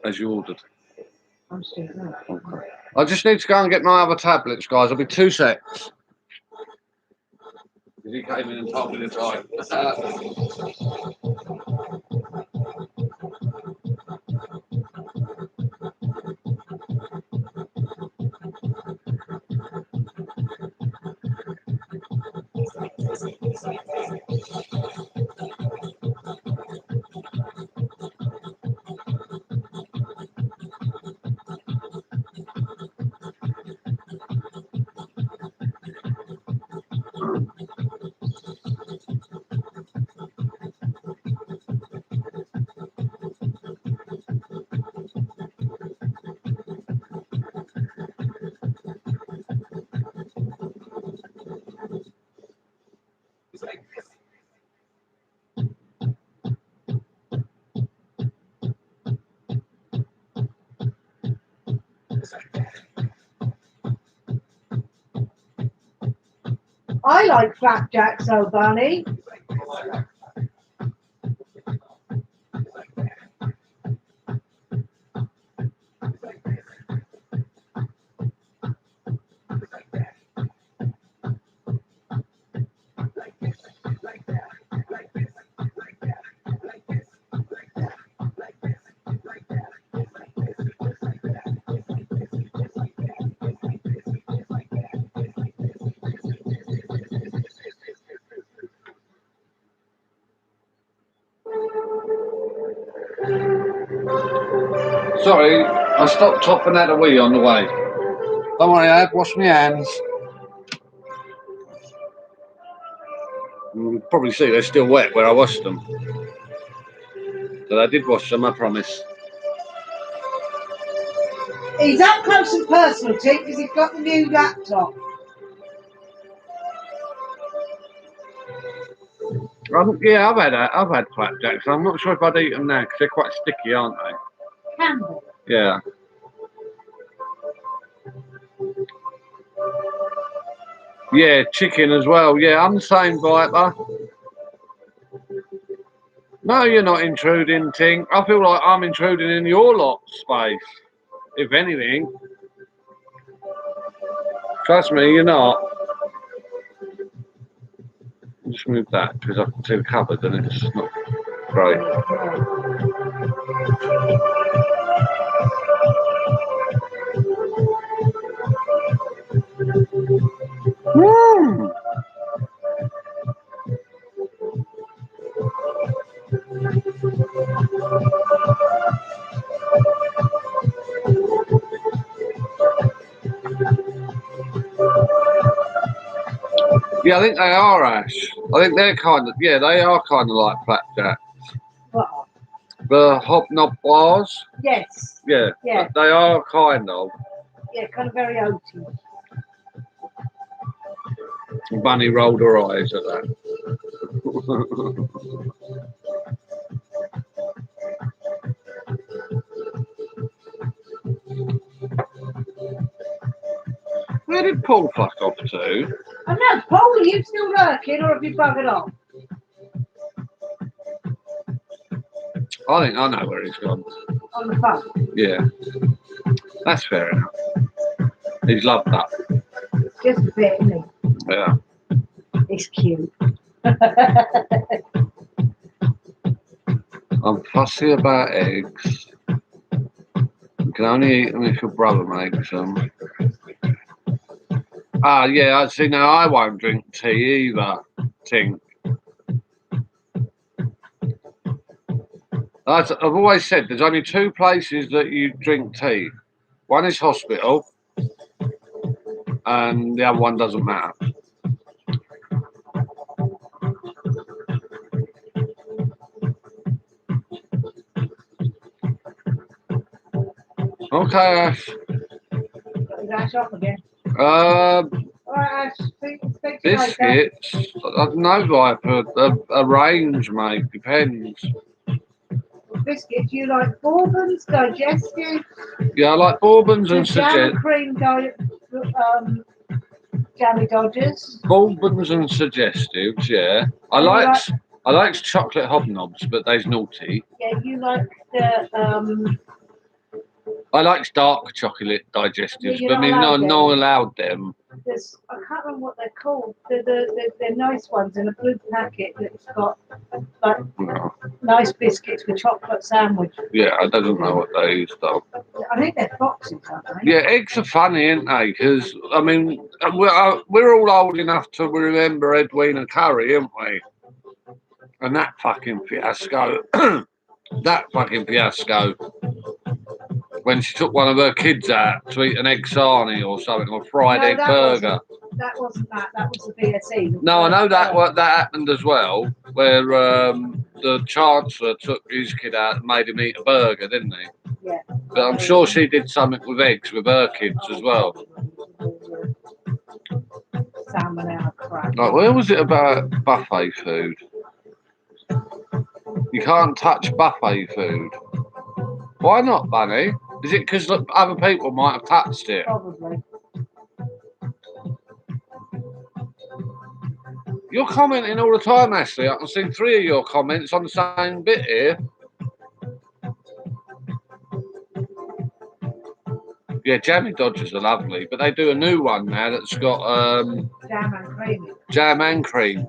As you ordered. I'm still there. Okay. I just need to go and get my other tablets, guys. I'll be 2 secs. He came in and told me the time. I like flapjacks, though, Bunny. Sorry, I stopped off and had a wee on the way. Don't worry, Ad, wash my hands. You can probably see they're still wet where I washed them. But I did wash them, I promise. He's up close and personal, Tink, because he's got the new laptop. Yeah, I've had flapjacks. I'm not sure if I'd eat them now because they're quite sticky, aren't they? Can they? Yeah. Yeah, chicken as well. Yeah, I'm the same, Viper. No, you're not intruding, Tink. I feel like I'm intruding in your lot's space. If anything. Trust me, you're not. Just move that because I can see the cupboard and it's not great. Yeah, I think they are, Ash. I think they're kind of, yeah, they are kind of like flapjack. What? The hobnob bars. Yes. Yeah, Yeah. they are kind of. Yeah, kind of very oaty. Bunny rolled her eyes at that. Where did Paul fuck off to? I know, Paul, are you still lurking or have you buggered off? I think I know where he's gone. On the phone? Yeah, that's fair enough. He's loved that. Just a bit, isn't he? Yeah. It's cute. I'm fussy about eggs. You can only eat them if your brother makes them. Ah, yeah, I see. Now I won't drink tea either. Tink. I've always said there's only two places that you drink tea. One is hospital, and the other one doesn't matter. Okay, Ash. Got his ash off again. Um, Alright, Ash, speak to you later. biscuits. I don't know, Viper. A range, mate. Depends. Biscuits, you like bourbons, digestive, Yeah, I like bourbons the and jam cream jammy dodgers. bourbons and suggestives. Yeah, I And you likes chocolate hobnobs, but they's naughty. Yeah, you like the I likes dark chocolate digestives, Yeah, you're but I mean, not allowed no them. allowed them. there's I can't remember what they're called. They're nice ones in a blue packet that's got like No. nice biscuits with chocolate sandwich. Yeah, I don't know what they is though. I think they're foxes, aren't they? Yeah, eggs are funny, aren't they? Because I mean, we're all old enough to remember Edwina Curry, aren't we? And that fucking fiasco. That fucking fiasco. When she took one of her kids out to eat an egg sarnie or something, or fried egg burger. That wasn't that. That was the BSE. No, I know that happened as well, where the Chancellor took his kid out and made him eat a burger, didn't he? Yeah. But I'm sure she did something with eggs with her kids as well. Salmonella crap. Like, where was it about buffet food? You can't touch buffet food. Why not, Bunny? Is it because other people might have touched it? Probably. You're commenting all the time, Ashley. I can see 3 of your comments on the same bit here. Yeah, jammy dodgers are lovely, but they do a new one now that's got Jam and cream. jam and cream.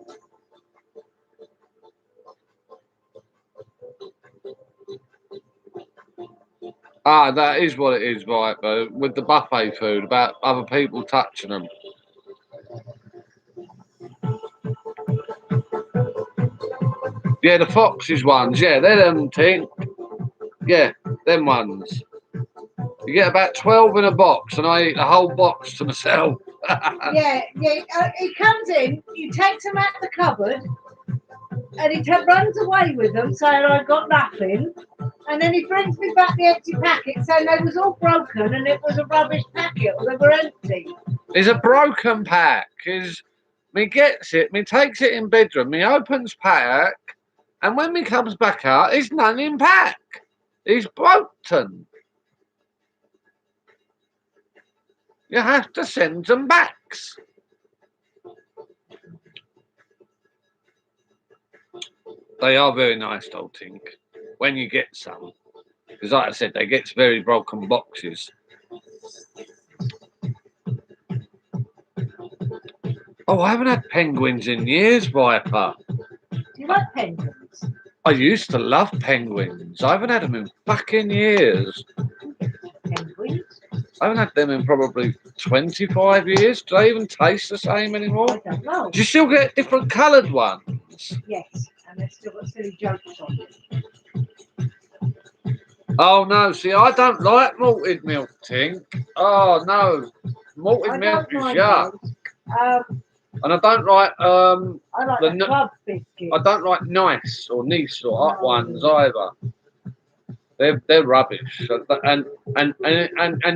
Ah, that is what it is, right, though, with the buffet food, about other people touching them. Yeah, the Foxes ones, yeah, they're them, Tink. Yeah, them ones. You get about 12 in a box, and I eat the whole box to myself. Yeah. He comes in, he takes them out the cupboard, and he runs away with them, saying I got nothing. And then he brings me back the empty packet, saying they was all broken and it was a rubbish packet, or they were empty. It's a broken pack. Me gets it, me takes it in bedroom, me opens pack, and when me comes back out, there's none in pack. It's broken. You have to send them backs. They are very nice, though, Tink, when you get some. Because like I said, they get very broken boxes. Oh, I haven't had penguins in years, Viper. Do you like penguins? I used to love penguins. I haven't had them in fucking years. Penguins? I haven't had them in probably 25 years. Do they even taste the same anymore? I don't know. Do you still get different coloured ones? Yes, and they've still got silly jokes on it. Oh no, see, I don't like malted milk, Tink. Oh no, malted milk is yuck. And I don't like I like the club biscuit. I don't like nice or nice or hot ones either. They're rubbish, and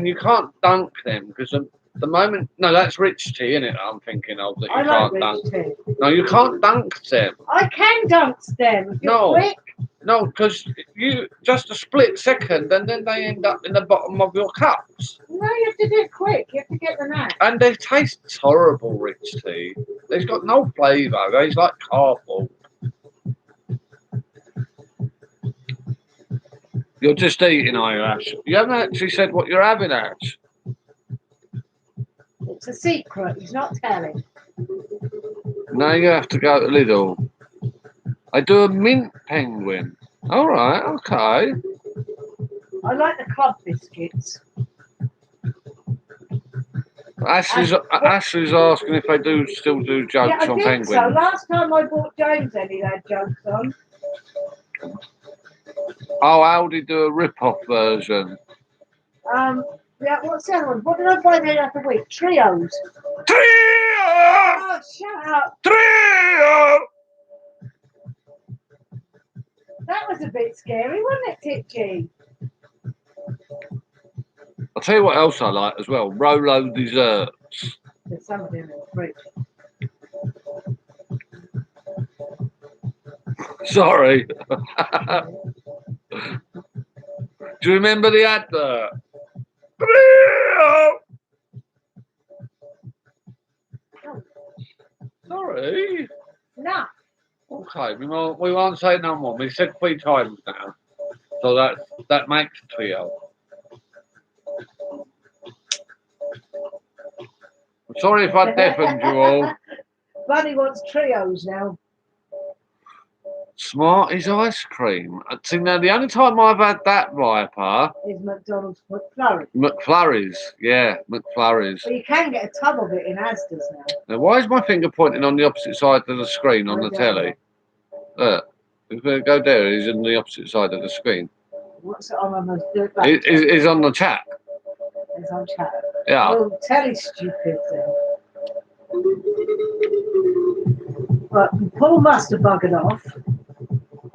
you can't dunk them because The moment, no, that's rich tea, isn't it? I'm thinking of that you I like can't dunk. rich tea. No, you can't dunk them. I can dunk them. If you're No. quick. No, because you just a split second, and then they end up in the bottom of your cups. No, you have to do it quick. You have to get the knack. And they taste horrible, rich tea. They've got no flavour. They're like cardboard. You're just eating, are you, Ash? You haven't actually said what you're having, Ash. It's a secret. He's not telling. Now you have to go to Lidl. I do a mint penguin. All right, okay. I like the club biscuits. Ashley's asking if they do still do jokes Yeah, I on think penguin. so. Last time I bought James any, they had jokes on. Oh, Aldi do a rip-off version. Yeah, what's the other one? What did I buy the other week? Trios. Trio! Oh, shut up. Trio! That was a bit scary, wasn't it, Titchy? I'll tell you what else I like as well. Rolo desserts. There's some of them in the fridge. Sorry. Do you remember the advert? Trio! Sorry. No. Okay, we won't say no more. We said 3 times now. So that makes trio. I'm sorry if I deafened you all. Bunny wants trios now. Smarties ice cream. See, now the only time I've had that, Viper, Is McDonald's McFlurry. McFlurries. Yeah, McFlurries. But you can get a tub of it in Asda's now. Now, why is my finger pointing on the opposite side of the screen on the Right telly? Look, if we go there, he's on the opposite side of the screen. What's it on the do it back? He's on the chat. It's on chat. Yeah. Oh, telly's stupid then. But Paul must have buggered off.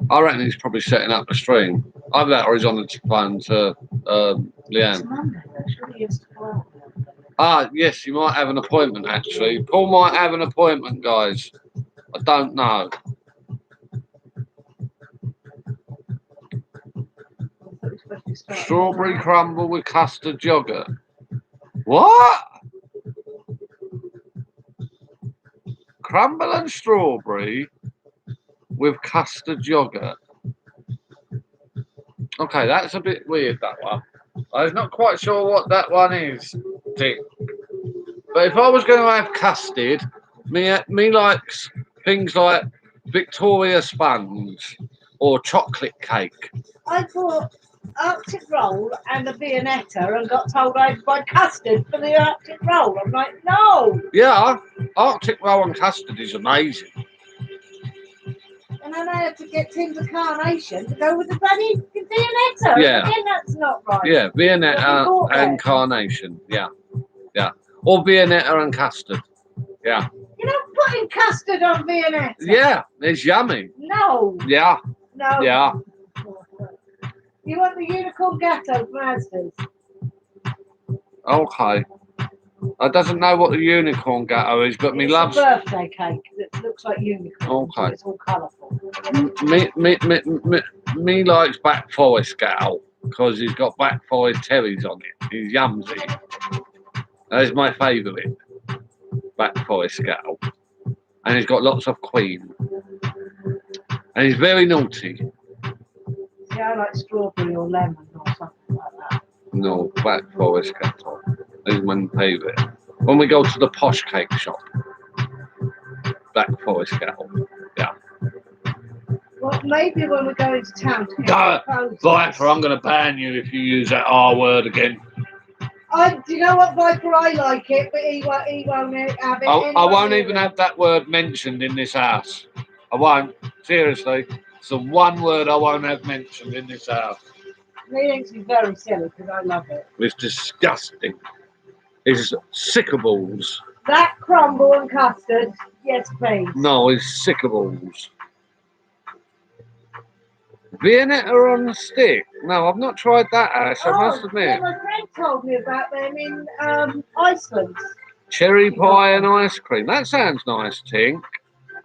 I reckon he's probably setting up the stream. Either that or he's on the phone to It's Leanne. Monday, though. Surely he has to go out. Ah, yes, he might have an appointment actually. Paul might have an appointment, guys. I don't know. Strawberry crumble with custard yogurt. What? Crumble and strawberry with custard yogurt. Okay, that's a bit weird, that one. I'm not quite sure what that one is, Dick. But if I was going to have custard, me likes things like Victoria sponge or chocolate cake. I bought Arctic roll and a Viennetta and got told I'd buy custard for the Arctic roll. I'm like, no. Yeah, Arctic roll and custard is amazing. And then I had to get tins of carnation to go with the bloody Viennetta. Yeah. Again, that's not right. Yeah, Viennetta What we bought and carnation. Yeah, yeah. Or Viennetta and custard. Yeah. You're not putting custard on Viennetta. Yeah, it's yummy. No. Yeah, No. yeah. You want the unicorn gatto from Asda's? Okay. I doesn't know what the unicorn gatto is, but me It's loves a birthday cake that looks like unicorn. Okay. It's all colourful. me likes Black Forest gatto because he's got Black Forest cherries on it. He's yumsy. That is my favourite. Black Forest gatto. And he's got lots of cream. And he's very naughty. Yeah, I like strawberry or lemon or something like that. No, Black Forest gatto. Is my favourite. When we go to the posh cake shop, Black Forest gatto. Yeah. Well, maybe when we go into town to get Viper, I'm going to ban you if you use that R word again. Do you know what, Viper? I like it, but he won't have it. I won't even have that word mentioned in this house. I won't. Seriously. It's the one word I won't have mentioned in this house. He thinks he's very silly because I love it. It's disgusting. It's sickables. That crumble and custard, yes, please. No, it's sickables. Viennetta on the stick. No, I've not tried that, Ash. I must yeah, admit. my friend told me about them in Iceland. Cherry pie and ice cream. That sounds nice, Tink.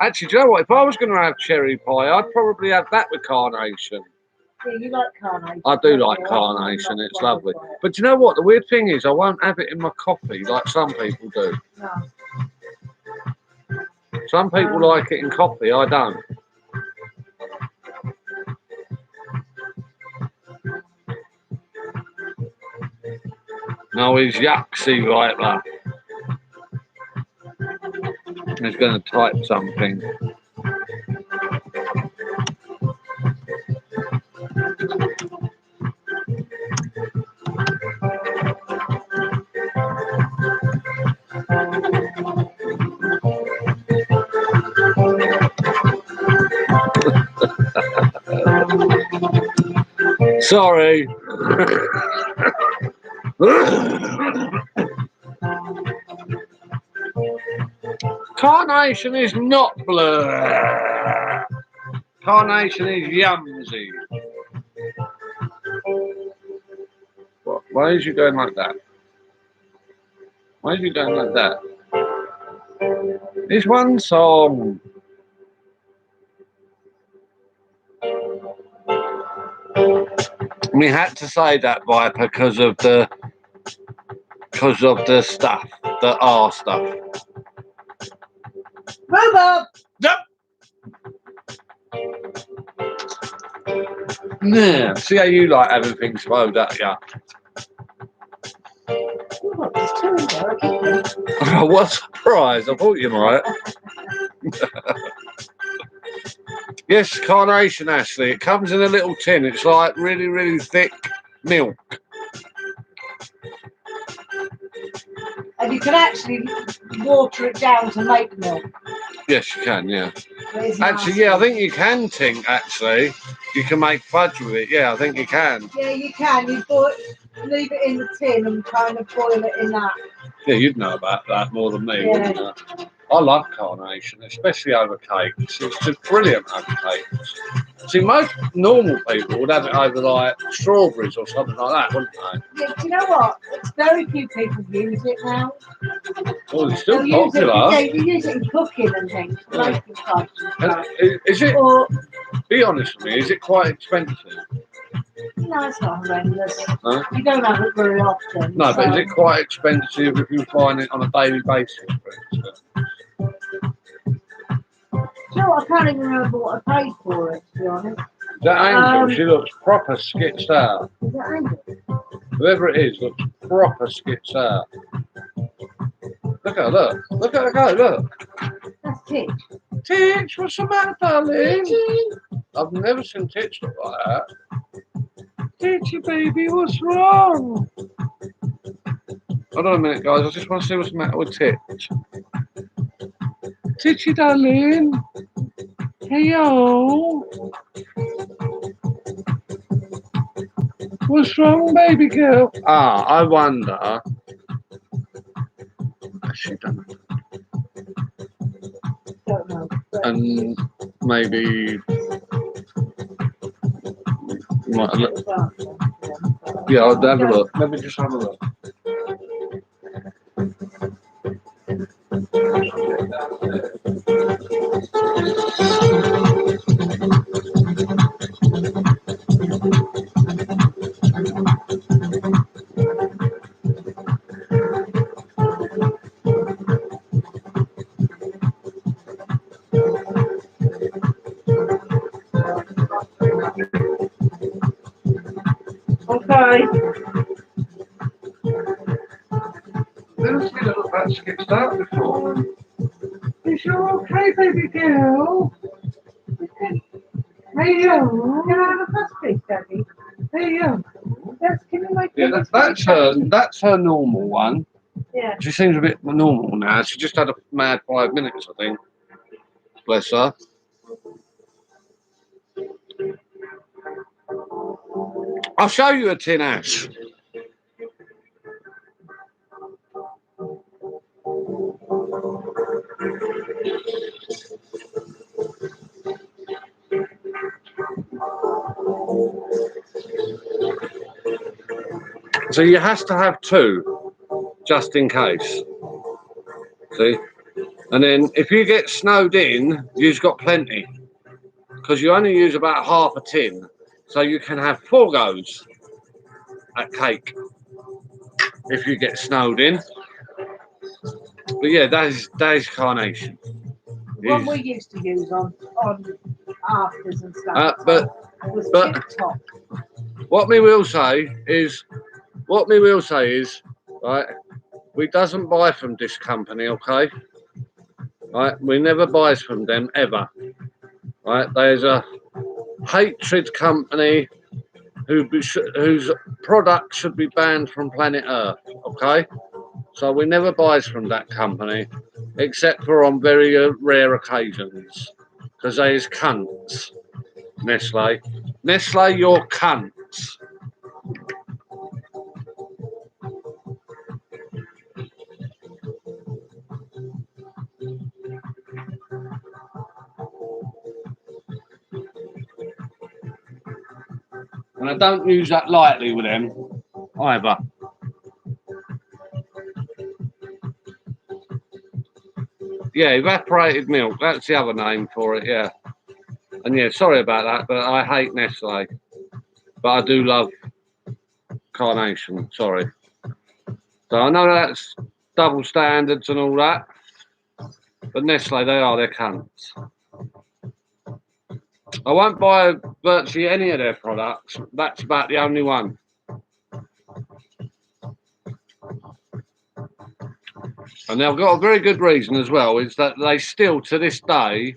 Actually, do you know what? If I was going to have cherry pie, I'd probably have that with carnation. Yeah, you like carnation. I do don't like you? carnation. I'm not It's bothered lovely. by it. But do you know what? The weird thing is, I won't have it in my coffee like some people do. No. Some people like it in coffee. I don't. No, he's yucksy right there. He's going to type something. Sorry. Carnation is not blur. Carnation is yumsy. What? Why is you going like that? Why are you going like that? It's one song. We had to say that, Viper, because of the stuff, the R stuff. Move up! Yep. Yeah. See how you like having things thrown at you. Oh, there's two in there. I keep thinking. I was surprised. I thought you might. Yes, carnation, Ashley. It comes in a little tin. It's like really, really thick milk. And you can actually water it down to make milk. Yes, you can, yeah. But it's Actually, nasty. yeah, I think you can, Tink, actually. You can make fudge with it. Yeah, I think you can. Yeah, you can. You leave it in the tin and kind of boil it in that. Yeah, you'd know about that more than me, Yeah. wouldn't you? I love carnation, especially over cakes. It's just brilliant over cakes. See, most normal people would have it over like strawberries or something like that, wouldn't they? Yeah, do you know what? It's very few people use it now. Well, it's still They'll use it, popular. yeah, you use it in cooking and things, Yeah. making fudge and And stuff. is it, Or, be honest with me, is it quite expensive? no, it's not horrendous. Huh? You don't have it very often. No, but is so- it quite expensive if you find it on a daily basis, for instance? Do you know what? I can't even remember what I paid for it, to be honest. That Angel, she looks proper skitched out. Is that Angel? Whoever it is looks proper skitched out. Look at her, look. Look at her go, look. That's Titch. Titch, what's the matter, darling? I've never seen Titch look like that. Titchy baby, what's wrong? Hold on a minute, guys. I just want to see what's the matter with Titch. Titchy, darling. Heyo. What's wrong, baby girl? Ah, I wonder. Has she done it? Don't know. But And maybe. Might look. Yeah, I'll have a look. Let me just have a look. Okay. Never seen her look that sketched out before. Is you okay, baby girl? Hey, yo. Can I have a fudge piece, Daddy? Hey, yo. Yes, can you make Yeah, this that's her. That's her normal one. Yeah. She seems a bit normal now. She just had a mad 5 minutes, I think. Bless her. I'll show you a tin ash. So you have to have two, just in case. See? And then if you get snowed in, you've got plenty. Because you only use about half a tin. So you can have 4 goes at cake if you get snowed in. But yeah, that is carnation. What we used to use on afters and stuff But was but- tip top. what me will say is, right, we doesn't buy from this company, okay? Right, we never buys from them ever. Right, there's a hatred company whose product should be banned from planet Earth, okay? So we never buys from that company, except for on very rare occasions, because they is cunts. Nestle, you're cunts. And I don't use that lightly with them either. Yeah, evaporated milk. That's the other name for it, yeah. And yeah, sorry about that, but I hate Nestle. But I do love Carnation, sorry. So I know that's double standards and all that. But Nestle, they're cunts. I won't buy virtually any of their products. That's about the only one. And they've got a very good reason as well, is that they still, to this day,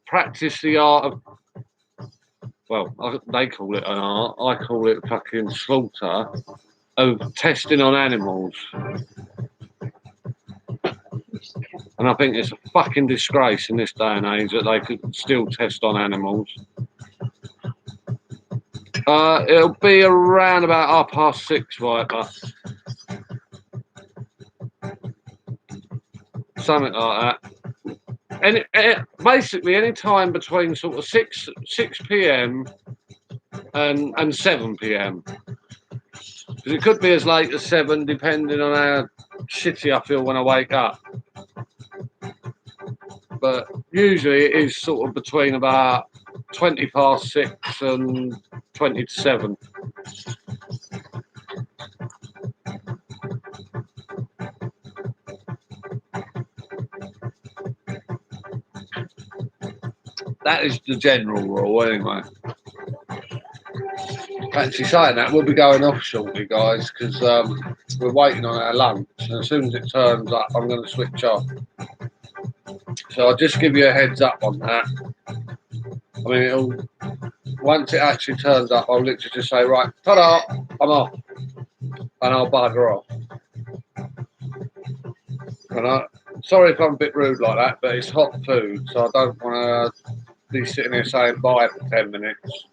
practice the art of, well, they call it an art, I call it fucking slaughter, of testing on animals. And I think it's a fucking disgrace in this day and age that they could still test on animals. It'll be around about 6:30, Viper. Something like that. Basically, any time between sort of 6 p.m. and 7 p.m. Because it could be as late as 7, depending on how shitty I feel when I wake up. But usually it is sort of between about 6:20 and 7:20. That is the general rule, anyway. Actually, saying that, we'll be going off shortly, guys, because we're waiting on our lunch. And as soon as it turns up, I'm going to switch off. So I'll just give you a heads up on that. I mean, once it actually turns up, I'll literally just say, right, ta-da, I'm off. And I'll bugger off. And sorry if I'm a bit rude like that, but it's hot food, so I don't want to be sitting here saying bye for 10 minutes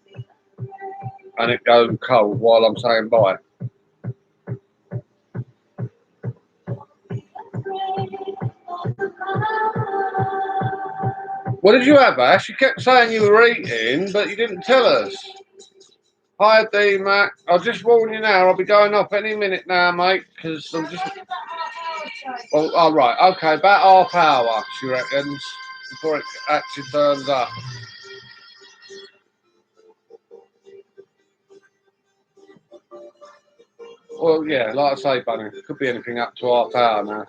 and it goes cold while I'm saying bye. What did you have, Ash? You kept saying you were eating, but you didn't tell us. Hi, D, Mac. I'll just warn you now, I'll be going off any minute now, mate, because I'm just... Well, oh, right, okay, about half hour, she reckons, before it actually turns up. Well, yeah, like I say, Bunny, it could be anything up to half hour now.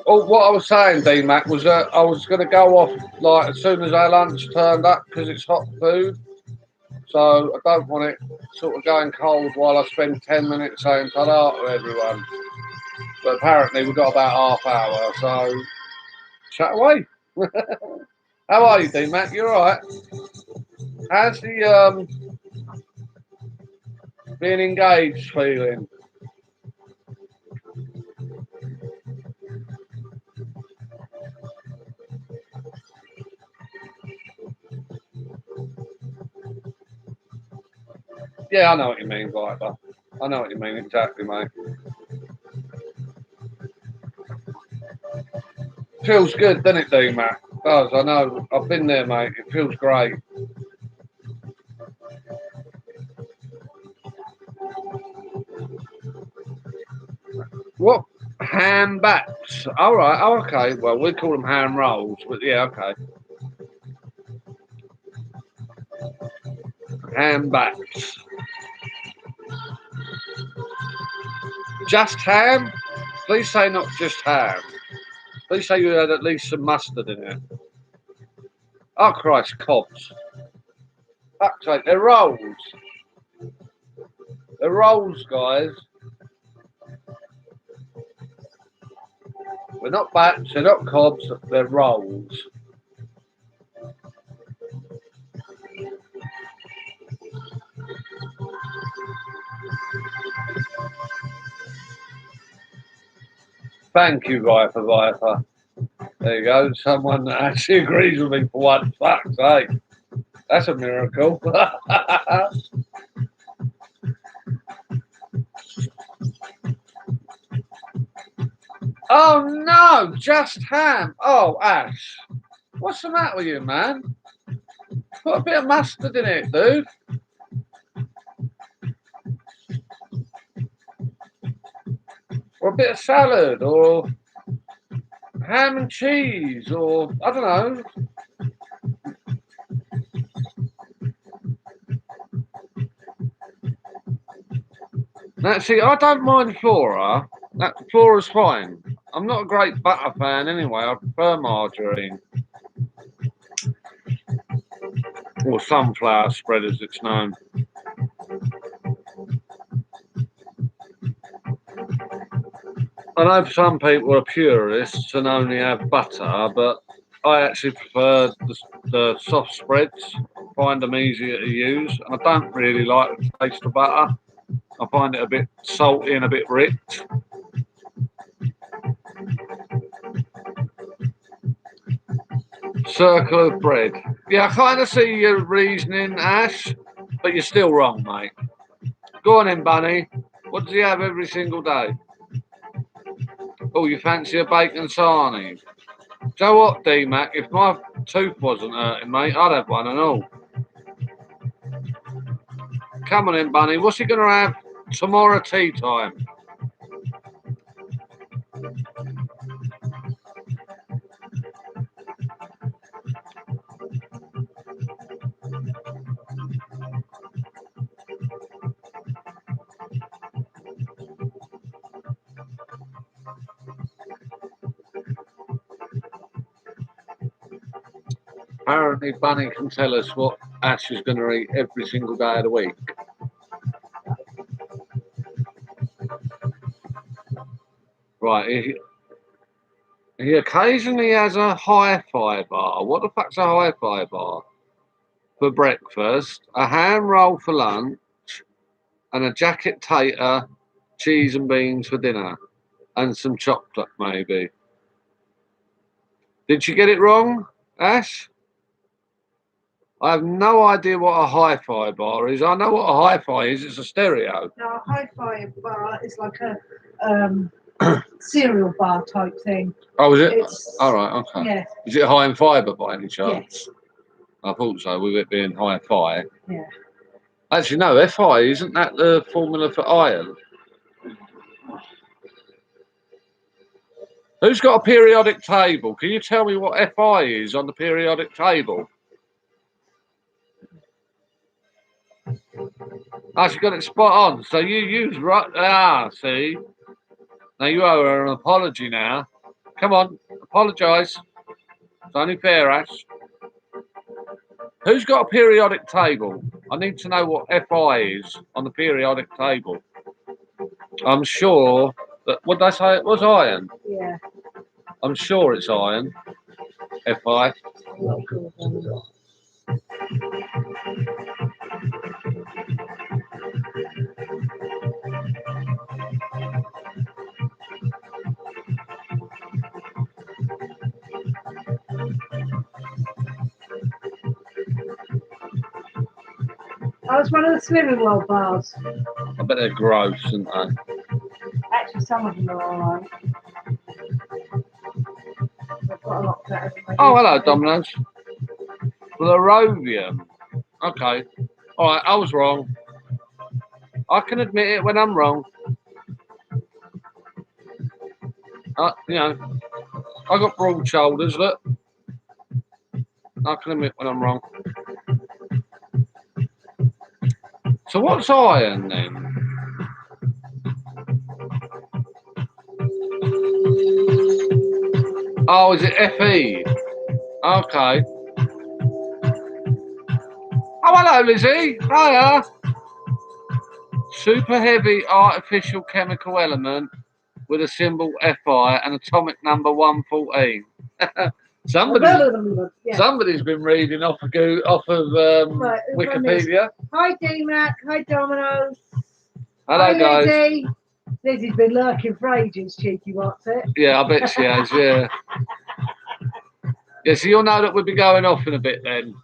What I was saying, D-Mac, was that I was going to go off like as soon as our lunch turned up because it's hot food. So I don't want it sort of going cold while I spend 10 minutes saying ta-da to everyone. But apparently we've got about half hour, so chat away. How are you, D-Mac? You all right? How's the being engaged feeling? Yeah, I know what you mean, Viper. I know what you mean, exactly, mate. Feels good, doesn't it, D-Mac? It does, I know. I've been there, mate. It feels great. What? Ham bats. All right. Oh, okay. Well, we call them ham rolls, but yeah, okay. Ham bats. Just ham? Please say not just ham. Please say you had at least some mustard in it. Oh, Christ, cobs. Fuck's sake, they're rolls. They're rolls, guys. They're not bats, they're not cobs, they're rolls. Thank you, Viper Viper. There you go, someone that actually agrees with me for once. Fuck's sake. That's a miracle. Oh no, just ham. Oh, Ash. What's the matter with you, man? Put a bit of mustard in it, dude. Or a bit of salad, or ham and cheese, or I don't know. Now, see, I don't mind Flora. Flora's fine. I'm not a great butter fan anyway. I prefer margarine. Or sunflower spread as it's known. I know some people are purists and only have butter, but I actually prefer the soft spreads. Find them easier to use. And I don't really like the taste of butter. I find it a bit salty and a bit rich. Circle of bread. Yeah, I kind of see your reasoning, Ash, but you're still wrong, mate. Go on in, Bunny. What does he have every single day? Oh, you fancy a bacon sarnie? Do you know what, D-Mac? If my tooth wasn't hurting, mate, I'd have one and all. Come on in, Bunny. What's he going to have tomorrow tea time? Apparently, Bunny can tell us what Ash is going to eat every single day of the week. Right, he occasionally has a hi-fi bar. What the fuck's a hi-fi bar? For breakfast, a ham roll for lunch, and a jacket tater, cheese and beans for dinner, and some chocolate maybe. Did you get it wrong, Ash? I have no idea what a hi-fi bar is. I know what a hi-fi is. It's a stereo. No, a hi-fi bar is like a cereal bar type thing. Oh, is it? It's, all right, okay. Yeah. Is it high in fibre by any chance? Yes. I thought so, with it being hi-fi. Yeah. Actually, no, FI, isn't that the formula for iron? Who's got a periodic table? Can you tell me what FI is on the periodic table? Oh, she got it spot on. So you use right. Ah, see. Now you owe her an apology now. Come on, apologise. It's only fair, Ash. Who's got a periodic table? I need to know what FI is on the periodic table. I'm sure that, what did I say? It was iron. Yeah. I'm sure it's iron. FI. Oh, it's one of the Slimming World bars. I bet they're gross, aren't they? Actually, some of them are alright. They've got a lot better than they Oh, used hello, to be. Domino's. Fluorovium. Okay. All right, I was wrong. I can admit it when I'm wrong. You know, I got broad shoulders. Look, I can admit when I'm wrong. So what's iron then? Oh, is it Fe? Okay. Oh, hello, Lizzie. Hiya. Super heavy artificial chemical element with a symbol Fi and atomic number 114. Yeah. Somebody's been reading off of Right, Wikipedia. Hi, D-Mac. Hi, Dominoes. Hello, Hi, guys. Lizzie. Lizzie's been lurking for ages, cheeky what's it? Yeah, I bet she has, yeah. Yeah, so you'll know that we'll be going off in a bit then.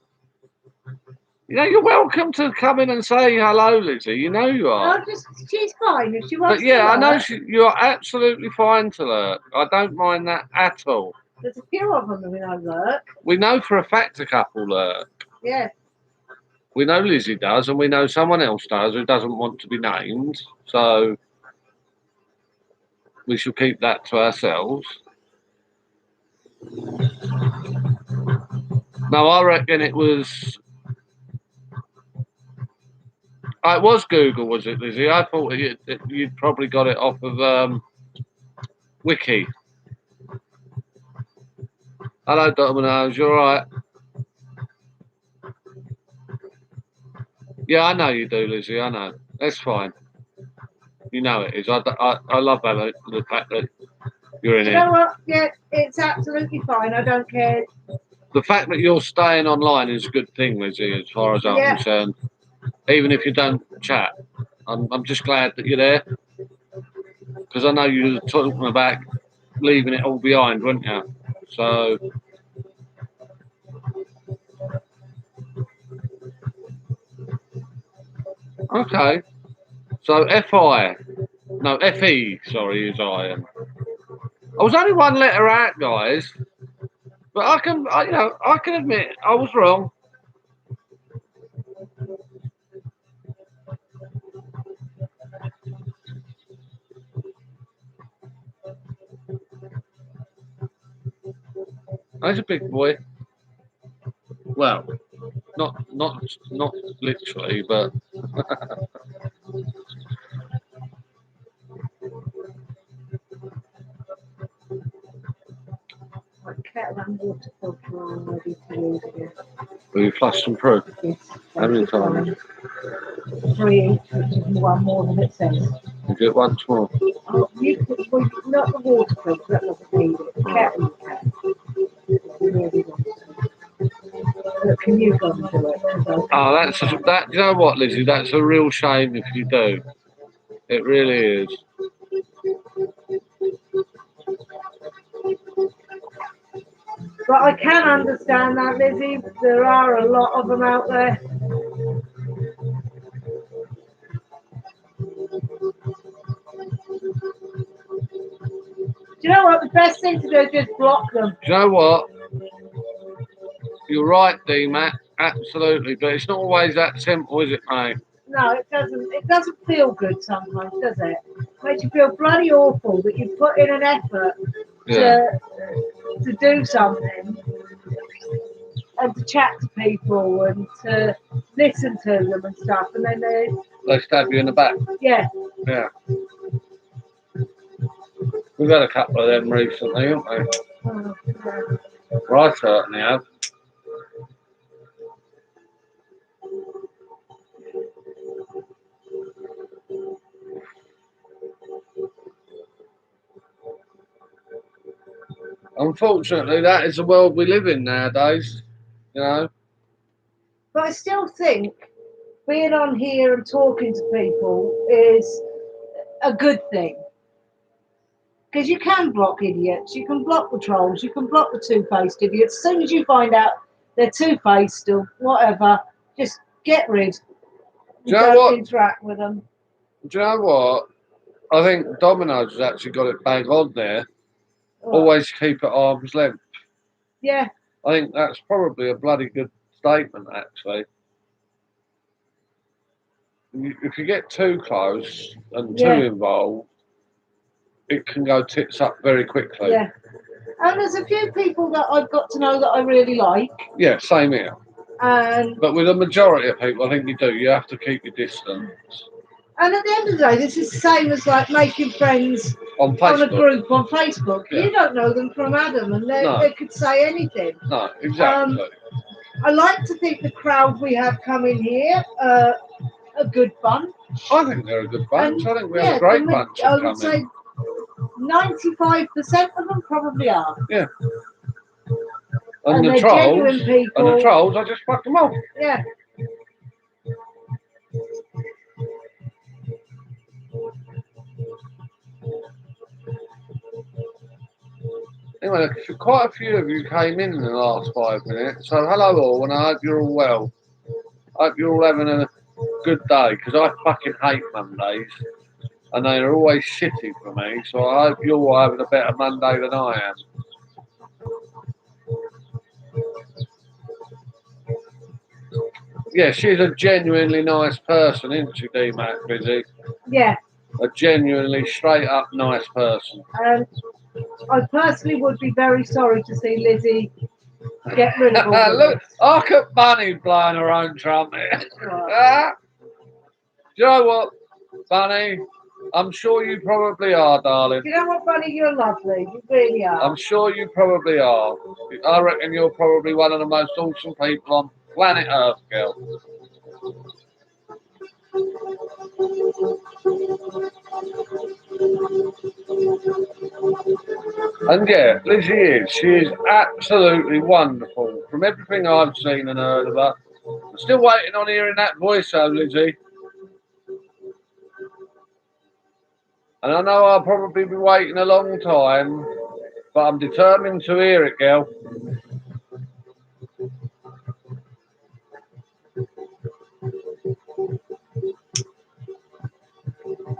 You know, you're welcome to come in and say hello, Lizzie. You know you are. No, she's fine if she wants But yeah, to I know lurk. you're absolutely fine to lurk. I don't mind that at all. There's a few of them that I lurk. We know for a fact a couple lurk. Yeah. We know Lizzie does, and we know someone else does who doesn't want to be named. So we shall keep that to ourselves. No, I reckon it was. It was Google, was it, Lizzie? I thought you'd probably got it off of Wiki. Hello, Dominoes. You all right? Yeah, I know you do, Lizzie. I know. That's fine. You know it is. I love the fact that you're in You it. know what? Yeah, it's absolutely fine. I don't care. The fact that you're staying online is a good thing, Lizzie, as far as I'm concerned. Even if you don't chat, I'm just glad that you're there. Because I know you were talking about leaving it all behind, weren't you? So. Okay. So Fi. No, Fe, sorry, is iron. I was only one letter out, guys. But I can admit I was wrong. He's a big boy. Well, not literally, but My kettle and water filter are ready to use again. we flushed them through. Yes. How many times? 3 each, which is one more than it says. You do it once more. Oh, not the water filter, that doesn't need it. The kettle you can. Really wants to. Look, can you go and do it? Oh, that. You know what, Lizzie? That's a real shame if you do. It really is. But I can understand that, Lizzie. There are a lot of them out there. Do you know what? The best thing to do is just block them. Do you know what? You're right, D-Mac. Absolutely. But it's not always that simple, is it, mate? No, it doesn't. It doesn't feel good sometimes, does it? It makes you feel bloody awful that you put in an effort to do something and to chat to people and to listen to them and stuff, and then They stab you in the back. Yeah. We've had a couple of them recently, haven't we? Oh, yeah. Well, I certainly have. Unfortunately, that is the world we live in nowadays. You know. But I still think being on here and talking to people is a good thing. Because you can block idiots, you can block the trolls, you can block the two-faced idiots. As soon as you find out they're two-faced or whatever, just get rid. Don't interact with them. Do you know what? I think Domino's has actually got it bang on there. Always keep at arm's length. Yeah. I think that's probably a bloody good statement, actually. If you get too close and too involved, it can go tits up very quickly. Yeah. And there's a few people that I've got to know that I really like. Yeah, same here. And But with the majority of people, I think you do. You have to keep your distance. at the end of the day, this is the same as like making friends On on a Facebook. group on Facebook. Yeah. You don't know them from Adam, and No. they could say anything. No, exactly. I like to think the crowd we have coming here a good bunch. I think they're a good bunch. And, I think we have a great bunch I of would say coming. 95% of them probably are. And the they're trolls, genuine people. and the trolls, I just fuck them off. Yeah. Anyway, quite a few of you came in the last 5 minutes. So hello all, and I hope you're all well. I hope you're all having a good day, because I fucking hate Mondays. And they are always shitty for me. So I hope you're all having a better Monday than I am. Yeah, she's a genuinely nice person, isn't she, D-Mac, Busy? Yeah. A genuinely straight up nice person. I personally would be very sorry to see Lizzie get rid of all of Look, this. look at Bunny blowing her own trumpet. Right. Do you know what, Bunny? I'm sure you probably are, darling. You know what, Bunny? You're lovely. You really are. I'm sure you probably are. I reckon you're probably one of the most awesome people on planet Earth, girl. And yeah, Lizzie is. She is absolutely wonderful. From everything I've seen and heard of her. I'm still waiting on hearing that voice, though, Lizzie. And I know I'll probably be waiting a long time, but I'm determined to hear it, girl.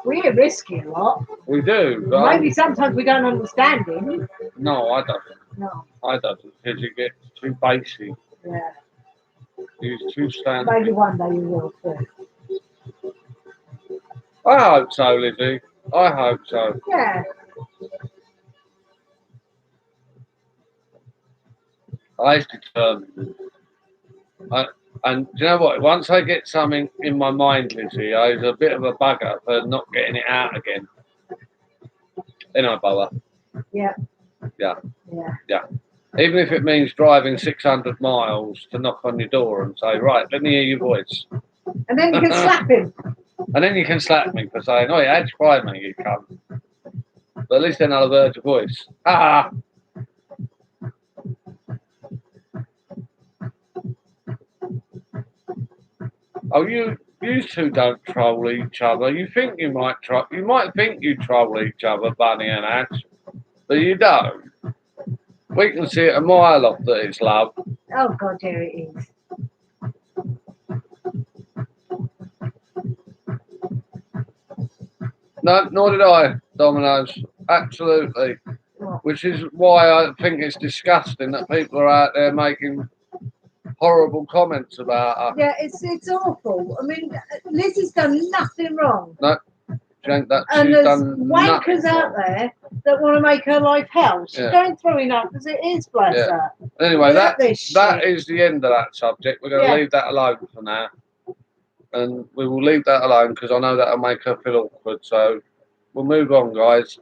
We hear Risky a lot. We do, but Maybe sometimes we don't understand him. no, I don't. No. I don't, because he gets too basic. Yeah. He's too standard. Maybe one day you will too. I hope so, Lizzie. I hope so. Yeah. I'm determined. And do you know what? Once I get something in my mind, Lizzie, I was a bit of a bugger for not getting it out again. Then I bother. Yeah. Yeah. Yeah. Yeah. Even if it means driving 600 miles to knock on your door and say, right, let me hear your voice. And then you can slap him. And then you can slap me for saying, oh, you had to cry, mate, you cunt. But at least then I'll have heard your voice. Ah! Oh, you two don't troll each other. You think you might troll. You might think you troll each other, Bunny and Ash, but you don't. We can see it a mile off that it's love. Oh God, here it is. No, nor did I, Dominoes. Absolutely. Which is why I think it's disgusting that people are out there making horrible comments about her. Yeah, it's awful. I mean, Lizzie's done nothing wrong. No, she ain't that. And She's there's done wankers nothing out wrong. there that want to make her life hell. She's Yeah. going through enough as it is, bless Yeah. her. Anyway, Without that this shit. is the end of that subject. We're going to Yeah. leave that alone for now. And we will leave that alone because I know that'll make her feel awkward. So we'll move on, guys.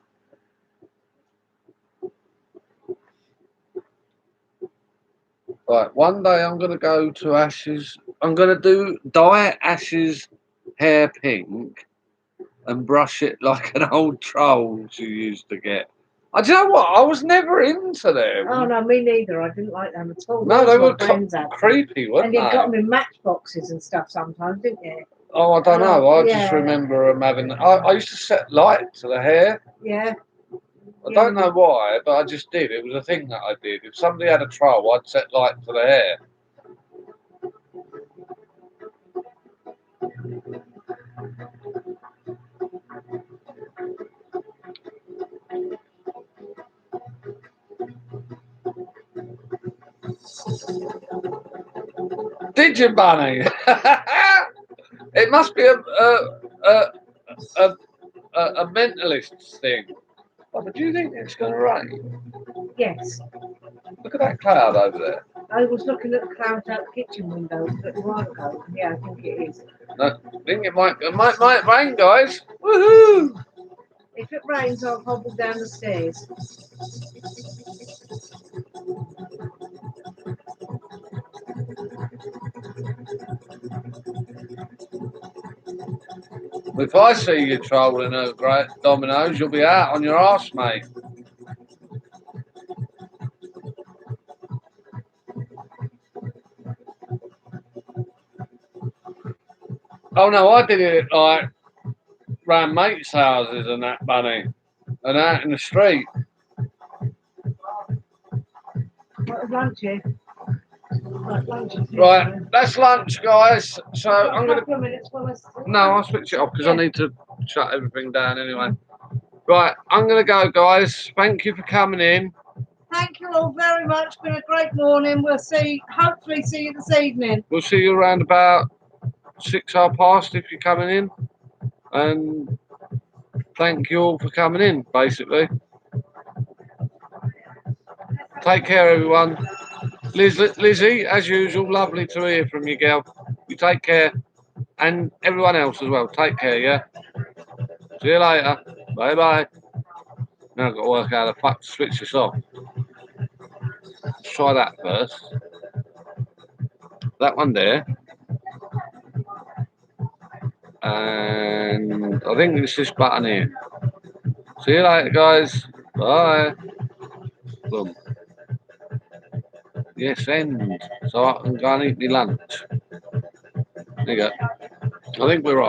Right, one day I'm going to go to Ash's. I'm going to dye Ash's hair pink and brush it like an old troll she used to get. Do you know what? I was never into them. Oh no, me neither. I didn't like them at all. No, Those they my were friends had them. creepy, weren't And you they? got them in matchboxes and stuff sometimes, didn't you? Oh, I don't know. I Yeah. just remember them having. I used to set light to the hair. Yeah. I don't know why, but I just did. It was a thing that I did. If somebody had a troll, I'd set light to the hair. Did you, Bunny? It must be a mentalist thing. Oh, but do you think it's going to rain? Yes. Look at that cloud over there. I was looking at the clouds out the kitchen window a little while ago. Yeah, I think it is. I think it might rain, guys. Woohoo! If it rains, I'll hobble down the stairs. If I see you trolling over great dominoes, you'll be out on your arse, mate. Oh no, I did it like round mates' houses and that, bunny, and out in the street. What was lunch here? Right, lunch is here. Right, that's lunch, guys. So Got I'm a gonna. couple of minutes while I sit. No, I'll switch it off because I need to shut everything down anyway. Right, I'm gonna go, guys. Thank you for coming in. Thank you all very much. Been a great morning. We'll hopefully see you this evening. We'll see you around about 6:30 if you're coming in. And thank you all for coming in, basically. Take care, everyone. Lizzie, as usual, lovely to hear from you, girl. You take care. And everyone else as well. Take care, yeah? See you later. Bye-bye. Now I've got to work out how the fuck to switch this off. Let's try that first. That one there. And I think it's this button here. See you later, guys. Bye. Boom. Yes, end. So I can go and eat my lunch. There you go. I think we're off.